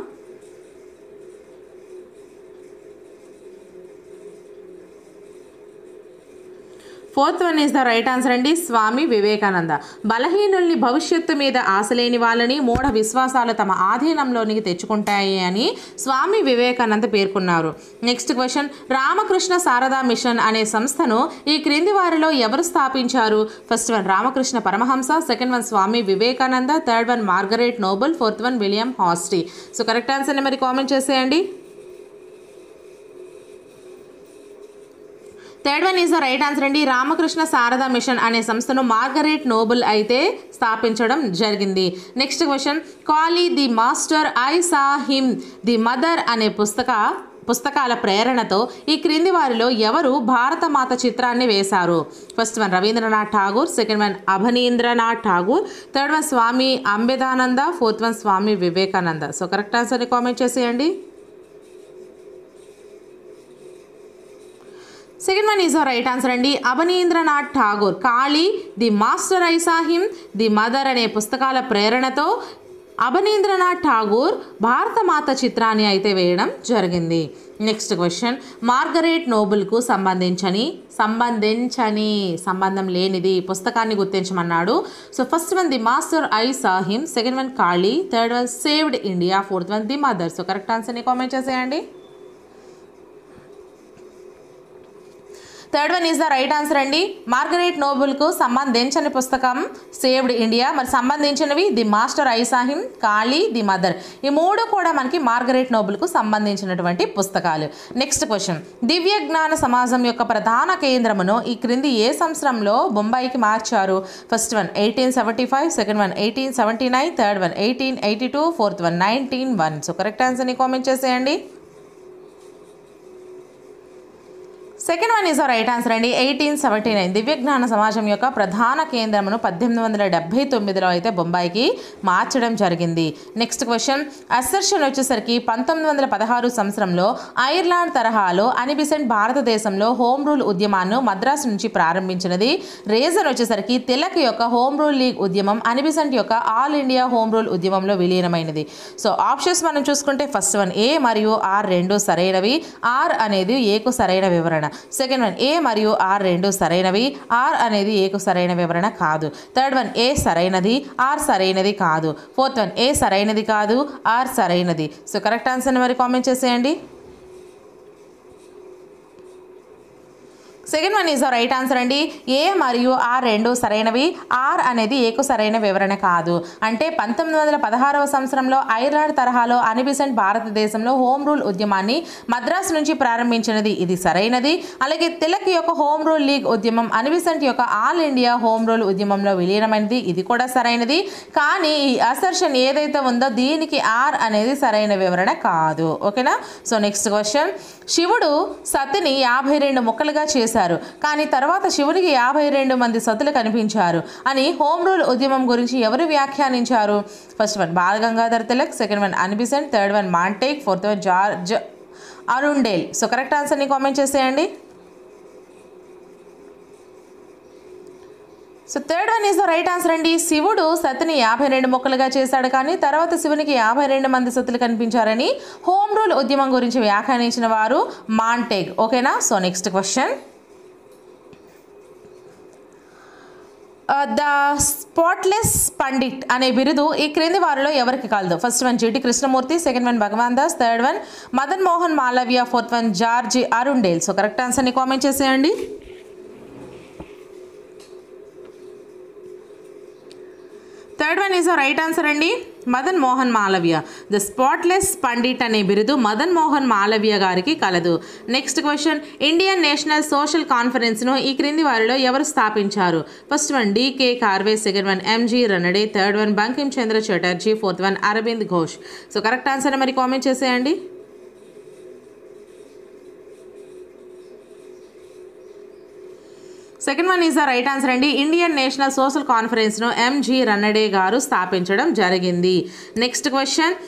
Fourth one is the right answer అండి, స్వామి వివేకానంద. బలహీనుల్ని, భవిష్యత్తు మీద ఆశ లేని వాళ్ళని మూఢ విశ్వాసాలు తమ ఆధీనంలోనికి తెచ్చుకుంటాయి అని స్వామి వివేకానంద పేర్కొన్నారు. Next question, Ramakrishna Sarada mission అనే సంస్థను ఈ క్రింది వారిలో ఎవరు స్థాపించారు? First one Ramakrishna Paramahamsa, second one Swami Vivekananda, third one Margaret Noble, fourth one William Hastie. So correct ఆన్సర్ని మరి కామెంట్ చేసేయండి. Third one is the right answer అండి, రామకృష్ణ శారదా మిషన్ అనే సంస్థను మార్గరెట్ నోబుల్ అయితే స్థాపించడం జరిగింది. Next question, Kali the master, I saw him, the mother అనే పుస్తకాల ప్రేరణతో ఈ క్రింది వారిలో ఎవరు భారతమాత చిత్రాన్ని వేశారు? First one Rabindranath Tagore, second one Abanindranath Tagore, third one Swami Ambedananda, fourth one Swami Vivekananda. So correct ఆన్సర్ని కామెంట్ చేసేయండి. Second one is the right answer అండి, Abanindranath Tagore. Kali the master, I saw him, the mother అనే పుస్తకాల ప్రేరణతో అభనీంద్రనాథ్ ఠాగూర్ భారతమాత చిత్రాన్ని అయితే వేయడం జరిగింది. నెక్స్ట్ క్వశ్చన్, మార్గరెట్ నోబుల్కు సంబంధం లేనిది పుస్తకాన్ని గుర్తించమన్నాడు. So first one the master, I saw him, second one Kali, third one saved India, fourth one the mother. So correct ఆన్సర్ని కామెంట్ చేసేయండి. Third one is the right answer అండి, మార్గరెట్ నోబుల్కు సంబంధించని పుస్తకం సేవ్డ్ ఇండియా. మరి సంబంధించినవి the master, I saw him, Kali, the mother. ఈ మూడు కూడా మనకి మార్గరెట్ నోబుల్కు సంబంధించినటువంటి పుస్తకాలు. నెక్స్ట్ క్వశ్చన్, దివ్య జ్ఞాన సమాజం యొక్క ప్రధాన కేంద్రమును ఈ క్రింది ఏ సంవత్సరంలో బొంబాయికి మార్చారు? First one 1875, second one 1879, third one 1882, fourth one 1901. So correct ఆన్సర్ని కామెంట్ చేసేయండి. Second one is the right answer అండి, 1879. దివ్య జ్ఞాన సమాజం యొక్క ప్రధాన కేంద్రమును 1879లో అయితే బొంబాయికి మార్చడం జరిగింది. నెక్స్ట్ క్వశ్చన్, అసర్షన్ వచ్చేసరికి 1916 సంవత్సరంలో ఐర్లాండ్ తరహాలో అనిబిసెంట్ భారతదేశంలో హోమ్ రూల్ ఉద్యమాన్ని మద్రాసు నుంచి ప్రారంభించినది. రీజన్ వచ్చేసరికి తిలక్ యొక్క హోమ్ రూల్ లీగ్ ఉద్యమం అనిబిసెంట్ యొక్క ఆల్ ఇండియా హోమ్ రూల్ ఉద్యమంలో విలీనమైనది. సో ఆప్షన్స్ మనం చూసుకుంటే ఫస్ట్ వన్ ఏ మరియు ఆర్ రెండు సరైనవి, ఆర్ అనేది ఏకు సరైన వివరణ. సెకండ్ వన్ ఏ మరియు ఆర్ రెండు సరైనవి, ఆర్ అనేది ఏకు సరైన వివరణ కాదు. థర్డ్ వన్ ఏ సరైనది, ఆర్ సరైనది కాదు. ఫోర్త్ వన్ ఏ సరైనది కాదు, ఆర్ సరైనది. సో కరెక్ట్ ఆన్సర్ని మరి కామెంట్ చేసేయండి. Second one is the right answer అండి, ఏ మరియు ఆర్ రెండు సరైనవి, ఆర్ అనేది ఏకు సరైన వివరణ కాదు. అంటే 1916వ సంవత్సరంలో ఐర్లాండ్ తరహాలో అనిబిసెంట్ భారతదేశంలో హోమ్ రూల్ ఉద్యమాన్ని మద్రాసు నుంచి ప్రారంభించినది, ఇది సరైనది. అలాగే తిలక్ యొక్క హోమ్ రూల్ లీగ్ ఉద్యమం అనిబిసెంట్ యొక్క ఆల్ ఇండియా హోమ్ రూల్ ఉద్యమంలో విలీనమైనది, ఇది కూడా సరైనది. కానీ ఈ అసర్షన్ ఏదైతే ఉందో దీనికి ఆర్ అనేది సరైన వివరణ కాదు. ఓకేనా? సో నెక్స్ట్ క్వశ్చన్, శివుడు సతిని 52 ముక్కలుగా చేశారు, కానీ తర్వాత శివునికి 52 మంది సతులు కనిపించారు అని హోమ్ రూల్ ఉద్యమం గురించి ఎవరు వ్యాఖ్యానించారు? First one Balagangadhar Tilak, second one Annie Besant, third one Montagu, fourth one George Arundale. So correct ఆన్సర్ని కామెంట్ చేసేయండి. So third one is the right answer అండి, శివుడు సతిని 52 ముక్కలుగా చేశాడు, కానీ తర్వాత శివునికి 52 మంది సతులు కనిపించారని హోమ్ రూల్ ఉద్యమం గురించి వ్యాఖ్యానించిన వారు మాంటేగ్. ఓకేనా? So next question, the spotless Pandit అనే బిరుదు ఈ క్రింది వారిలో ఎవరికి కలదు? First one GT Krishnamurti, second one Bhagavan Das, third one Madan Mohan Malaviya, fourth one George Arundale. So correct ఆన్సర్ని కామెంట్ చేసేయండి. Third one is right answer అండి, మదన్ మోహన్ మాలవ్య. ద స్పాట్లెస్ పండిట్ అనే బిరుదు మదన్ మోహన్ మాలవ్య గారికి కలదు. Next question, Indian national social కాన్ఫరెన్స్ను ఈ క్రింది వారిలో ఎవరు స్థాపించారు? First one DK Karve, second one MG Ranade, third one Bankim Chandra Chatterjee, fourth one Aravind Ghosh. So correct answer మరి కామెంట్ చేసేయండి. Second one is the right answer అండి, ఇండియన్ నేషనల్ సోషల్ కాన్ఫరెన్స్ను ఎంజీ రన్నడే గారు స్థాపించడం జరిగింది. నెక్స్ట్ క్వశ్చన్,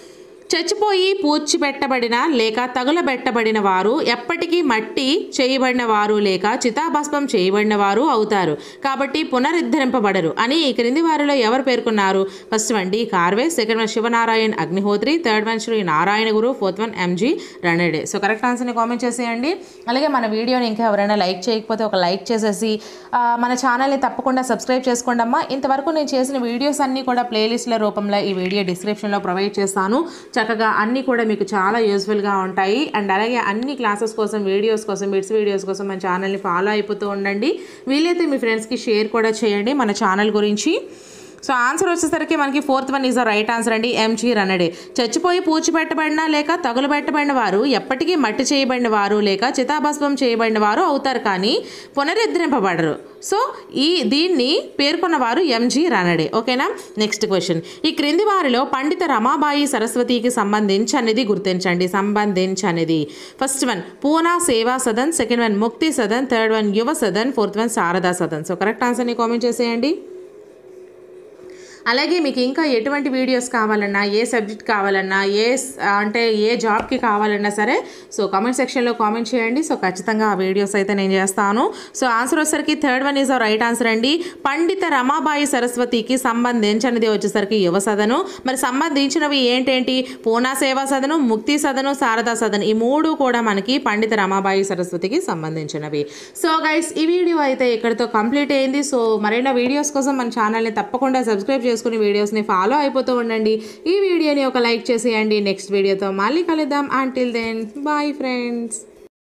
చచ్చిపోయి పూడ్చిపెట్టబడిన లేక తగులబెట్టబడిన వారు ఎప్పటికీ మట్టి చేయబడిన వారు లేక చితాభస్మం చేయబడిన వారు అవుతారు, కాబట్టి పునరుద్ధరింపబడరు అని ఈ క్రింది వారిలో ఎవరు పేర్కొన్నారు? First one D Karve, second one Shivnarayan Agnihotri, third one Shri Narayana Guru, fourth one MG Ranade. So correct ఆన్సర్ని కామెంట్ చేసేయండి. అలాగే మన వీడియోని ఇంకా ఎవరైనా లైక్ చేయకపోతే ఒక లైక్ చేసేసి మన ఛానల్ని తప్పకుండా సబ్స్క్రైబ్ చేసుకోండి అమ్మా. ఇంతవరకు నేను చేసిన వీడియోస్ అన్నీ కూడా ప్లేలిస్ట్ల రూపంలో ఈ వీడియో డిస్క్రిప్షన్లో ప్రొవైడ్ చేస్తాను. చక్కగా అన్నీ కూడా మీకు చాలా యూస్ఫుల్గా ఉంటాయి. అండ్ అలాగే అన్ని క్లాసెస్ కోసం, వీడియోస్ కోసం, బిట్స్ వీడియోస్ కోసం మన ఛానల్ని ఫాలో అయిపోతూ ఉండండి. వీలైతే మీ ఫ్రెండ్స్కి షేర్ కూడా చేయండి మన ఛానల్ గురించి. సో ఆన్సర్ వచ్చేసరికి మనకి fourth one is the right answer అండి, ఎంజీ రనడే. చచ్చిపోయి పూడ్చిపెట్టబడిన లేక తగులుబెట్టబడిన వారు ఎప్పటికీ మట్టి చేయబడిన వారు లేక చితాభస్మం చేయబడిన వారు అవుతారు, కానీ పునరుద్ధరింపబడరు. సో దీన్ని పేర్కొన్నవారు ఎంజీ రనడే. ఓకేనా. నెక్స్ట్ క్వశ్చన్, ఈ క్రింది వారిలో పండిత రమాబాయి సరస్వతికి సంబంధించినది గుర్తించండి. సంబంధించినది ఫస్ట్ వన్ పూనా సేవా సదన్, సెకండ్ వన్ ముక్తి సదన్, థర్డ్ వన్ యువ Sadan, fourth one Sharada Sadan. So correct ఆన్సర్ని కామెంట్ చేసేయండి. అలాగే మీకు ఇంకా ఎటువంటి వీడియోస్ కావాలన్నా, ఏ సబ్జెక్ట్ కావాలన్నా, ఏ జాబ్కి కావాలన్నా సరే సో కామెంట్ సెక్షన్లో కామెంట్ చేయండి. సో ఖచ్చితంగా ఆ వీడియోస్ అయితే నేను చేస్తాను. సో ఆన్సర్ వచ్చేసరికి third one is right answer అండి, పండిత రమాబాయి సరస్వతికి సంబంధించినది వచ్చేసరికి యువ సదను. మరి సంబంధించినవి ఏంటేంటి? పూనా సేవా సదను, ముక్తి సదను, శారదా సదన్. ఈ మూడు కూడా మనకి పండిత రమాబాయి సరస్వతికి సంబంధించినవి. సో గైస్, ఈ వీడియో అయితే ఇక్కడితో కంప్లీట్ అయింది. సో మరైనా వీడియోస్ కోసం మన ఛానల్ని తప్పకుండా సబ్స్క్రైబ్ చేసుకుని వీడియోస్ని ఫాలో అయిపోతూ ఉండండి. ఈ వీడియోని ఒక లైక్ చేసేయండి. నెక్స్ట్ వీడియోతో మళ్ళీ కలుద్దాం. Until then bye friends.